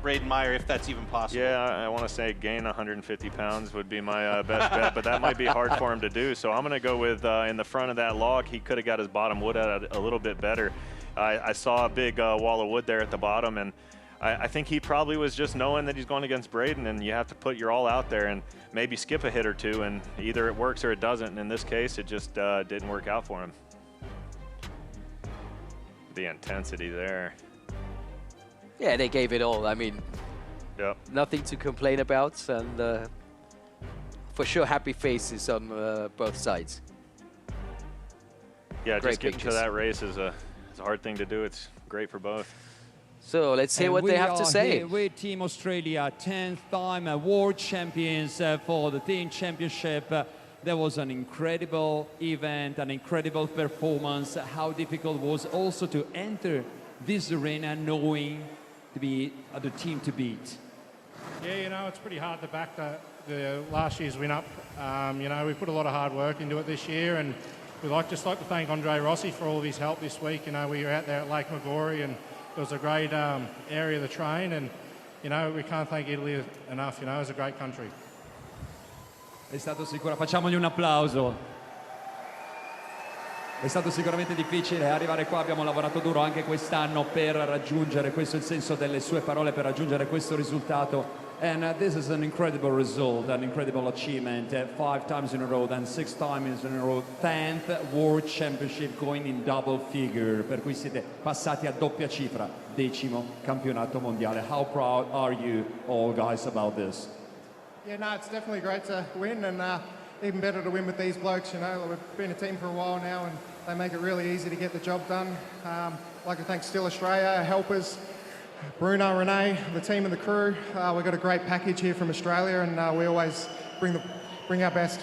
Braden Meyer, if that's even possible? Yeah, I want to say gain 150 pounds would be my best bet, but that might be hard for him to do. So I'm going to go with in the front of that log, he could have got his bottom wood out a little bit better. I saw a big wall of wood there at the bottom, and I think he probably was just knowing that he's going against Braden, and you have to put your all out there and maybe skip a hit or two, and either it works or it doesn't. And in this case, it just didn't work out for him. The intensity there. Yeah, they gave it all. I mean, yep. Nothing to complain about, and for sure happy faces on both sides. Yeah, Great just getting pictures. to that race is a hard thing to do. It's great for both. So let's hear what they have to say. Here with Team Australia, 10th time world champions for the team championship. There was an incredible event, an incredible performance. How difficult was also to enter this arena knowing to be the team to beat? Yeah, you know, it's pretty hard to back the last year's win up. You know, we put a lot of hard work into it this year, and we'd just like to thank Andre Rossi for all of his help this week. You know, we were out there at Lake Magori, and it was a great area to train, and, you know, we can't thank Italy enough. You know, it's a great country. È stato sicuro, facciamogli un applauso. È stato sicuramente difficile arrivare qua, abbiamo lavorato duro anche quest'anno per raggiungere, questo è il senso delle sue parole, per raggiungere questo risultato. And this is an incredible result, an incredible achievement. 5 times in a row, then 6 times in a row, 10th World Championship going in double figure, per cui siete passati a doppia cifra, 10º campionato mondiale. How proud are you all guys about this? Yeah, no, it's definitely great to win, and even better to win with these blokes. You know, we've been a team for a while now, and they make it really easy to get the job done. I'd like to thank Stihl Australia, our helpers, Bruno, Renee, the team and the crew. We've got a great package here from Australia, and we always bring our best.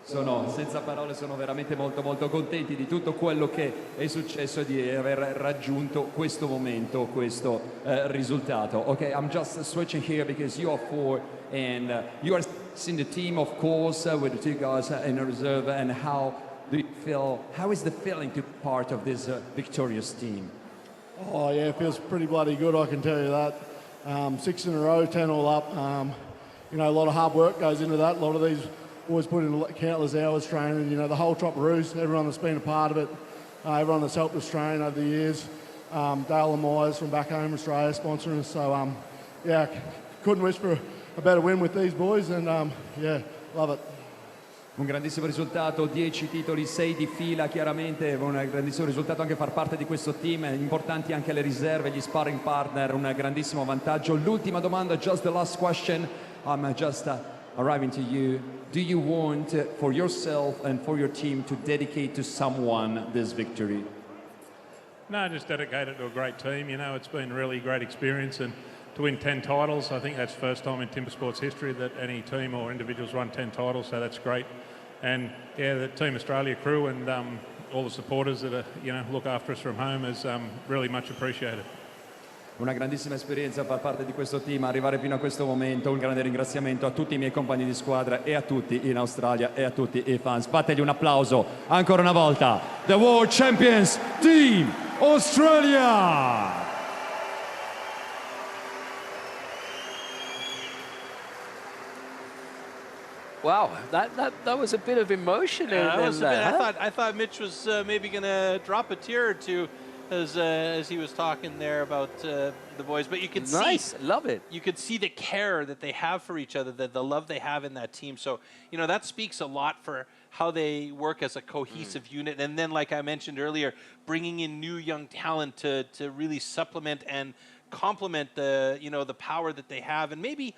Sono senza parole, sono veramente molto contenti di tutto quello che è successo e di aver raggiunto questo momento, questo risultato. Okay, I'm just switching here because you are 4 and you are in the team, of course, with the 2 guys in reserve. And how do you feel? How is the feeling to be part of this victorious team? Oh yeah, it feels pretty bloody good, I can tell you that. 6 in a row, 10 all up. You know, a lot of hard work goes into that. A lot of these boys put in countless hours training. You know, the whole Chopperoos, everyone that's been a part of it, everyone that's helped us train over the years. Dale and Myers from back home, Australia, sponsoring us. So, yeah, couldn't wish for a better win with these boys, and yeah, love it. Un grandissimo risultato, 10 titoli, 6 di fila, chiaramente un grandissimo risultato anche far parte di questo team, importanti anche le riserve, gli sparring partner, un grandissimo vantaggio. L'ultima domanda, just the last question, I'm just arriving to you. Do you want for yourself and for your team to dedicate to someone this victory? No, just dedicate it to a great team. You know, it's been a really great experience, and to win 10 titles, I think that's the first time in Timbersports history that any team or individuals run 10 titles, so that's great. And yeah, the Team Australia crew and all the supporters that look after us from home is really much appreciated. Una grandissima esperienza far parte di questo team, arrivare fino a questo momento. Un grande ringraziamento a tutti i miei compagni di squadra e a tutti in Australia e a tutti i fans. Fategli un applauso ancora una volta. The World Champions Team Australia! Wow, that was a bit of emotion in there. I thought Mitch was maybe going to drop a tear or two as he was talking there about the boys, but you can see, love it. You could see the care that they have for each other, the love they have in that team. So that speaks a lot for how they work as a cohesive unit. And then, like I mentioned earlier, bringing in new young talent to really supplement and complement the the power that they have, and maybe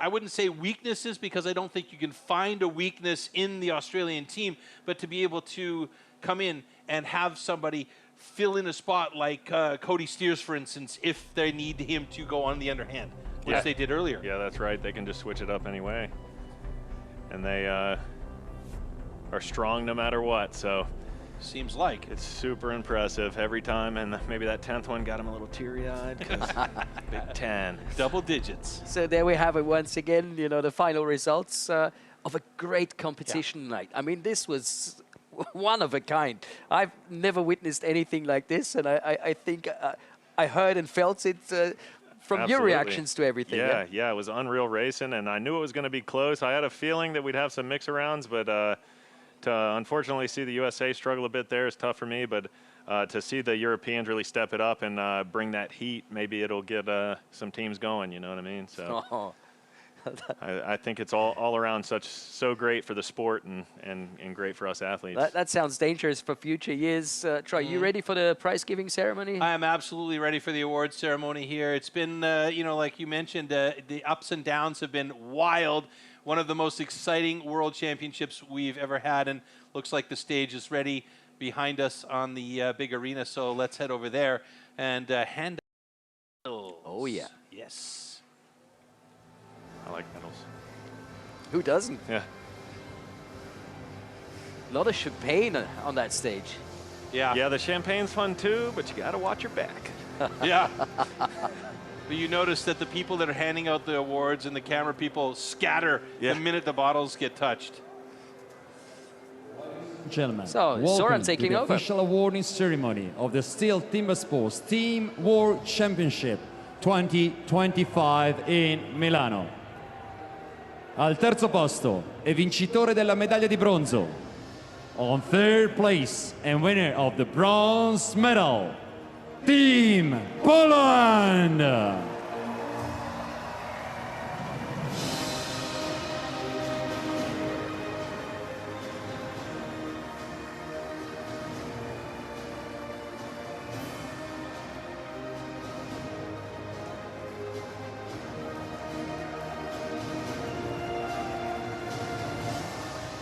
I wouldn't say weaknesses, because I don't think you can find a weakness in the Australian team, but to be able to come in and have somebody fill in a spot like Cody Steers, for instance, if they need him to go on the underhand, which they did earlier. Yeah, that's right. They can just switch it up anyway. And they are strong no matter what, so. Seems like. It's super impressive every time, and maybe that 10th one got him a little teary-eyed, because Big 10. Double digits. So there we have it once again, you know, the final results of a great competition night. I mean, this was one of a kind. I've never witnessed anything like this, and I think I heard and felt it from your reactions to everything. Yeah, it was unreal racing, and I knew it was going to be close. I had a feeling that we'd have some mix-arounds, but to unfortunately see the USA struggle a bit there is tough for me, but to see the Europeans really step it up and bring that heat, maybe it'll get some teams going, you know what I mean? So I think it's all around so great for the sport and great for us athletes. That sounds dangerous for future years. Troy, you ready for the prize-giving ceremony? I am absolutely ready for the awards ceremony here. It's been, you know, like you mentioned, the ups and downs have been wild. One of the most exciting world championships we've ever had, and looks like the stage is ready behind us on the big arena. So let's head over there and hand out medals. Oh, yeah. Yes. I like medals. Who doesn't? Yeah. A lot of champagne on that stage. Yeah. Yeah, the champagne's fun too, but you got to watch your back. Yeah. But you notice that the people that are handing out the awards and the camera people scatter the minute the bottles get touched. Gentlemen, so welcome Soren to taking the over. official awarding ceremony of the Stihl Timbersports Team World Championship 2025 in Milano. Al terzo posto e vincitore della medaglia di bronzo. On third place and winner of the bronze medal, Team Poland.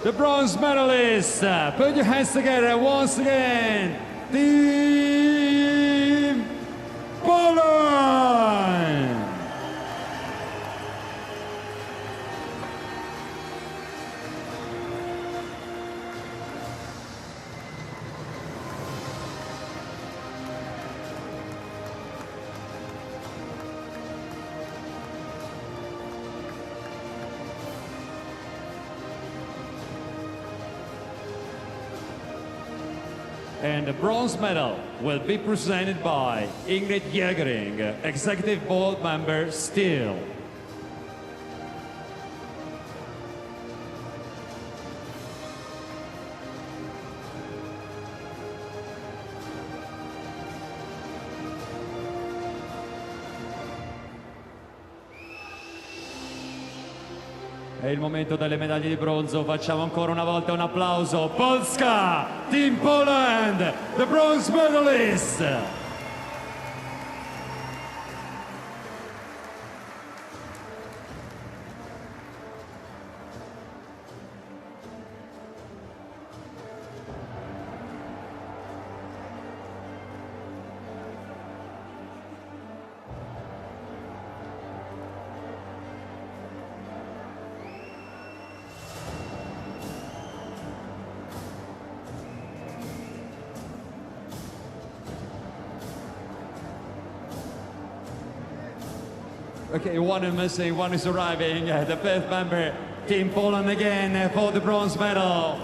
The bronze medalists, put your hands together once again. Team Poland! And the bronze medal will be presented by Ingrid Jägering, Executive Board Member, Stihl. È il momento delle medaglie di bronzo, facciamo ancora una volta un applauso. Polska, Team Poland, the bronze medalist. Okay, one is missing, one is arriving. The fifth member, Team Poland again for the bronze medal.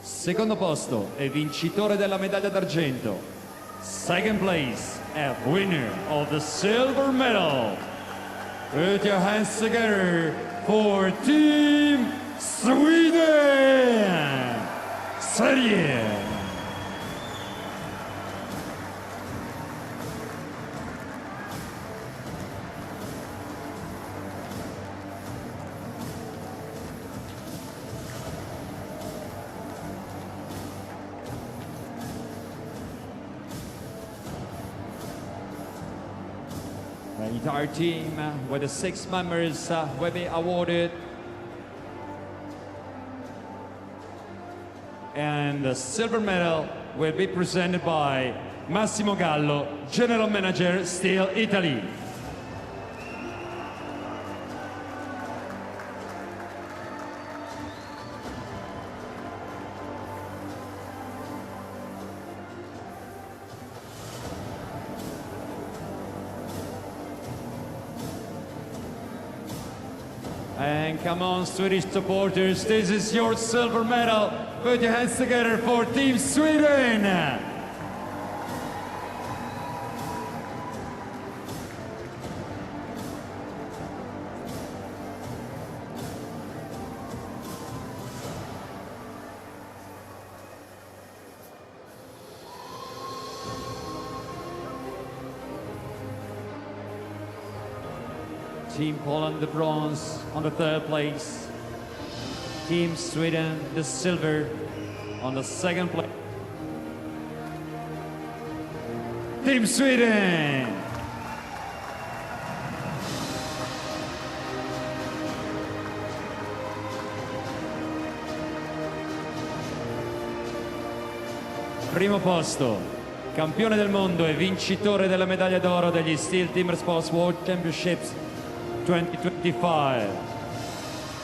Secondo posto e vincitore della medaglia d'argento. Second place and winner of the silver medal. Put your hands together for Team Sweden! Sverige! The entire team with the 6 members will be awarded. And the silver medal will be presented by Massimo Gallo, General Manager, Stihl Italy. And come on, Swedish supporters, this is your silver medal. Put your hands together for Team Sweden. Team Poland, the bronze on the 3rd place. Team Sweden, the silver on the 2nd place. Team Sweden! Primo posto, campione del mondo e vincitore della medaglia d'oro degli Stihl Timbersports World Championships 2025.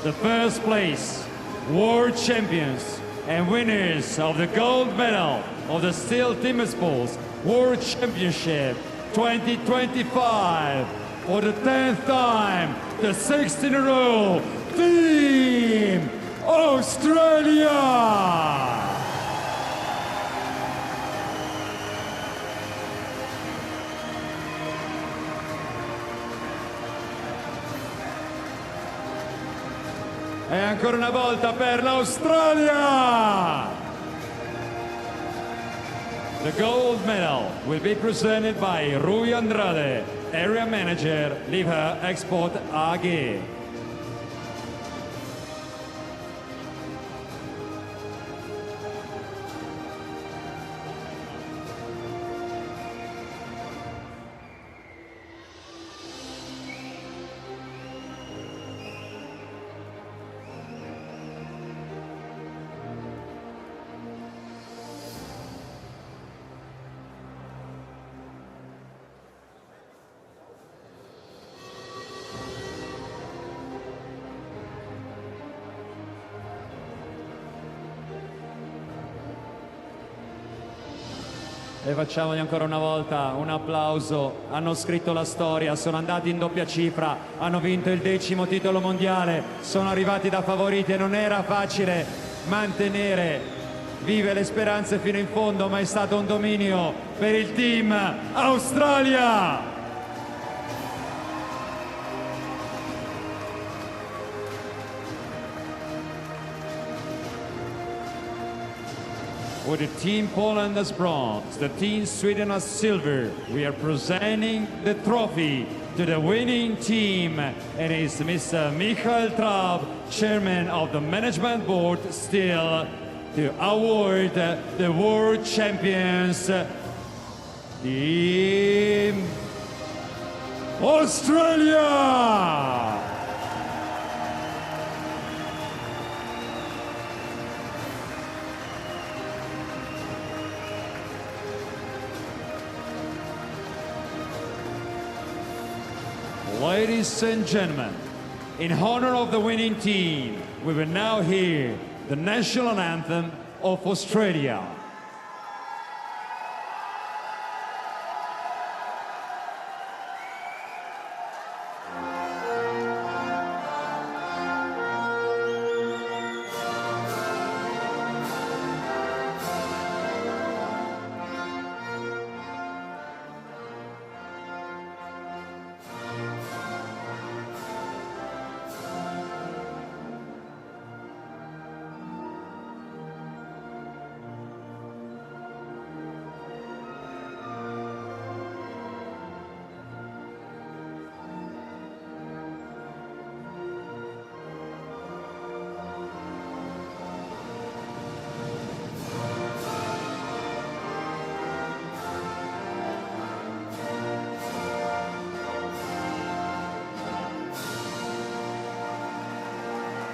The 1st place, world champions and winners of the gold medal of the Stihl Timbersports World Championship 2025. For the 10th time, the 6th in a row, Team Australia! E ancora una volta per l'Australia! The gold medal will be presented by Rui Andrade, Area Manager, Liva Export AG. E facciamogli ancora una volta un applauso. Hanno scritto la storia, sono andati in doppia cifra, hanno vinto il 10° titolo mondiale, sono arrivati da favoriti e non era facile mantenere vive le speranze fino in fondo, ma è stato un dominio per il team Australia. With the Team Poland as bronze, the Team Sweden as silver, we are presenting the trophy to the winning team, and it's Mr. Michael Traub, Chairman of the Management Board, Stihl, to award the World Champions, Team Australia! Ladies and gentlemen, in honor of the winning team, we will now hear the national anthem of Australia.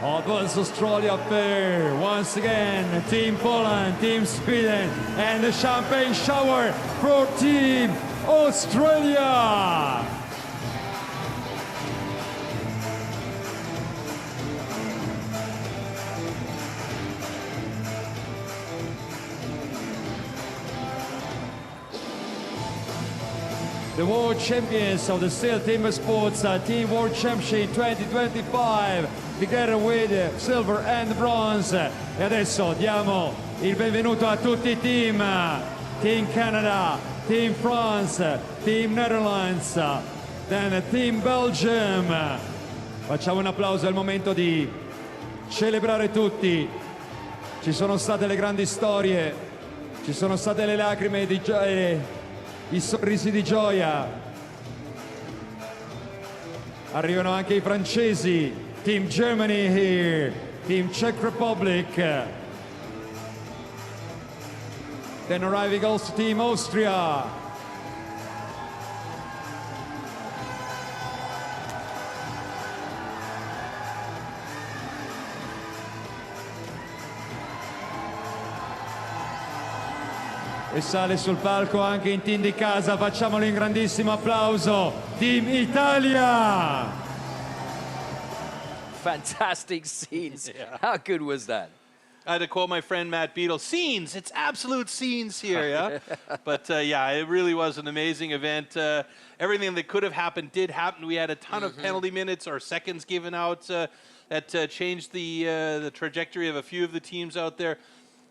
It was Australia fair. Once again, Team Poland, Team Sweden, and the champagne shower for Team Australia. The world champions of the Stihl Timbersports Team World Championship 2025, together with silver and bronze. E adesso diamo il benvenuto a tutti i team. Team Canada, Team France, Team Netherlands, then Team Belgium. Facciamo un applauso, è il momento di celebrare tutti. Ci sono state le grandi storie, ci sono state le lacrime di gioia, i sorrisi di gioia. Arrivano anche i francesi, Team Germany here, Team Czech Republic. Then arriving also Team Austria. E sale sul palco anche in team di casa, facciamolo in grandissimo applauso, Team Italia! Fantastic scenes. How good was that? I had to quote my friend Matt Beadle, scenes, it's absolute scenes here, yeah? But yeah, it really was an amazing event. Everything that could have happened did happen. We had a ton of penalty minutes or seconds given out that changed the trajectory of a few of the teams out there.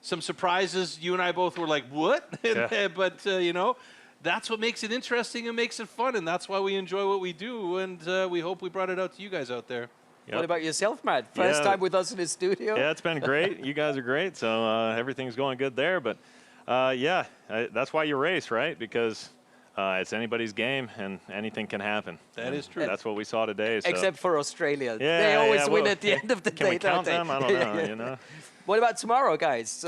Some surprises. You and I both were like, what? Yeah. But, you know, that's what makes it interesting and makes it fun, and that's why we enjoy what we do, and we hope we brought it out to you guys out there. Yep. What about yourself, Matt? First time with us in the studio? Yeah, it's been great. You guys are great, so everything's going good there. But, yeah, that's why you race, right? Because it's anybody's game, and anything can happen. That is true. That's what we saw today. So. Except for Australia. Yeah, they always win well, at the end of the can day, we count don't they? them? I don't know, you know. What about tomorrow, guys?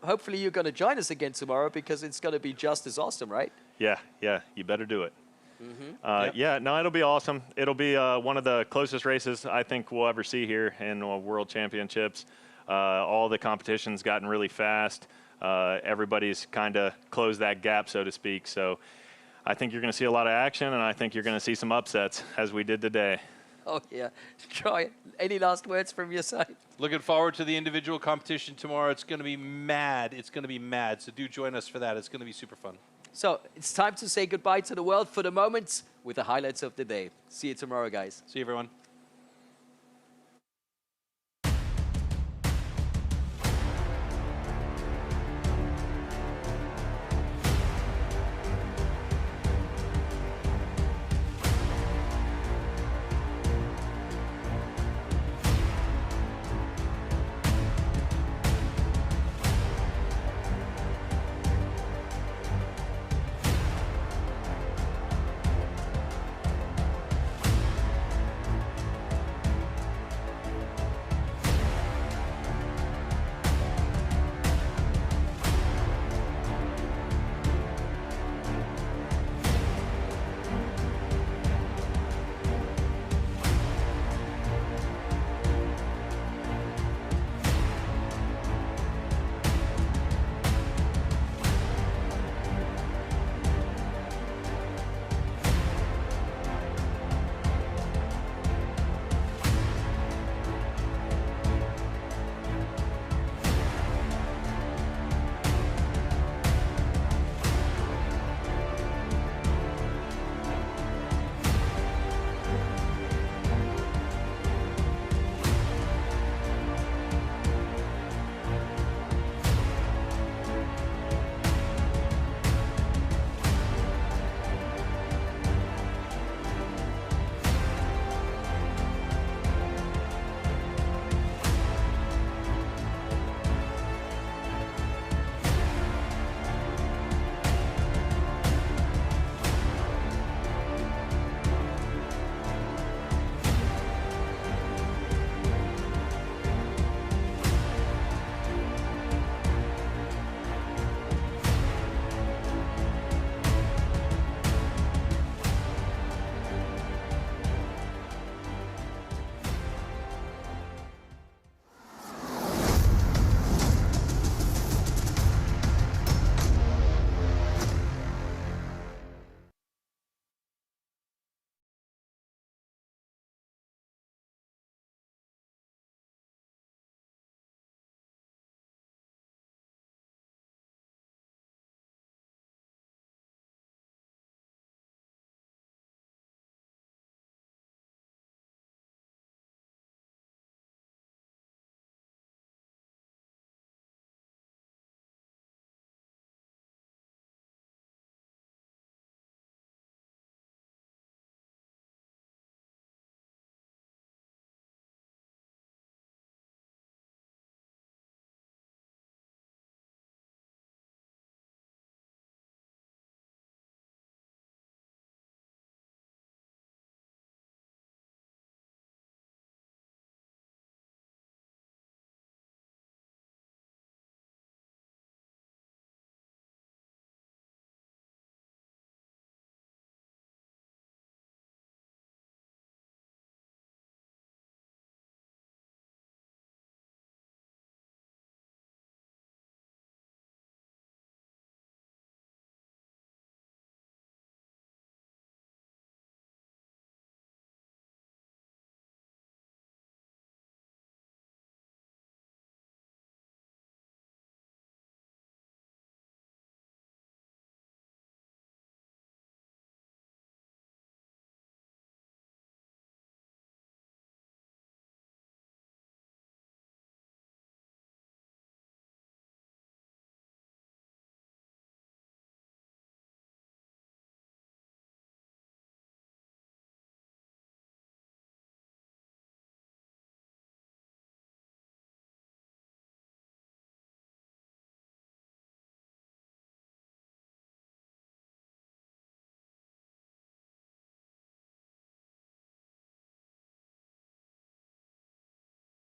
Hopefully you're going to join us again tomorrow because it's going to be just as awesome, right? Yeah, you better do it. Yeah, no, it'll be awesome. It'll be one of the closest races I think we'll ever see here in World Championships. All the competition's gotten really fast. Everybody's kind of closed that gap, so to speak. So I think you're going to see a lot of action, and I think you're going to see some upsets, as we did today. Oh, yeah. Troy, any last words from your side? Looking forward to the individual competition tomorrow. It's going to be mad. It's going to be mad. So do join us for that. It's going to be super fun. So it's time to say goodbye to the world for the moment with the highlights of the day. See you tomorrow, guys. See you, everyone.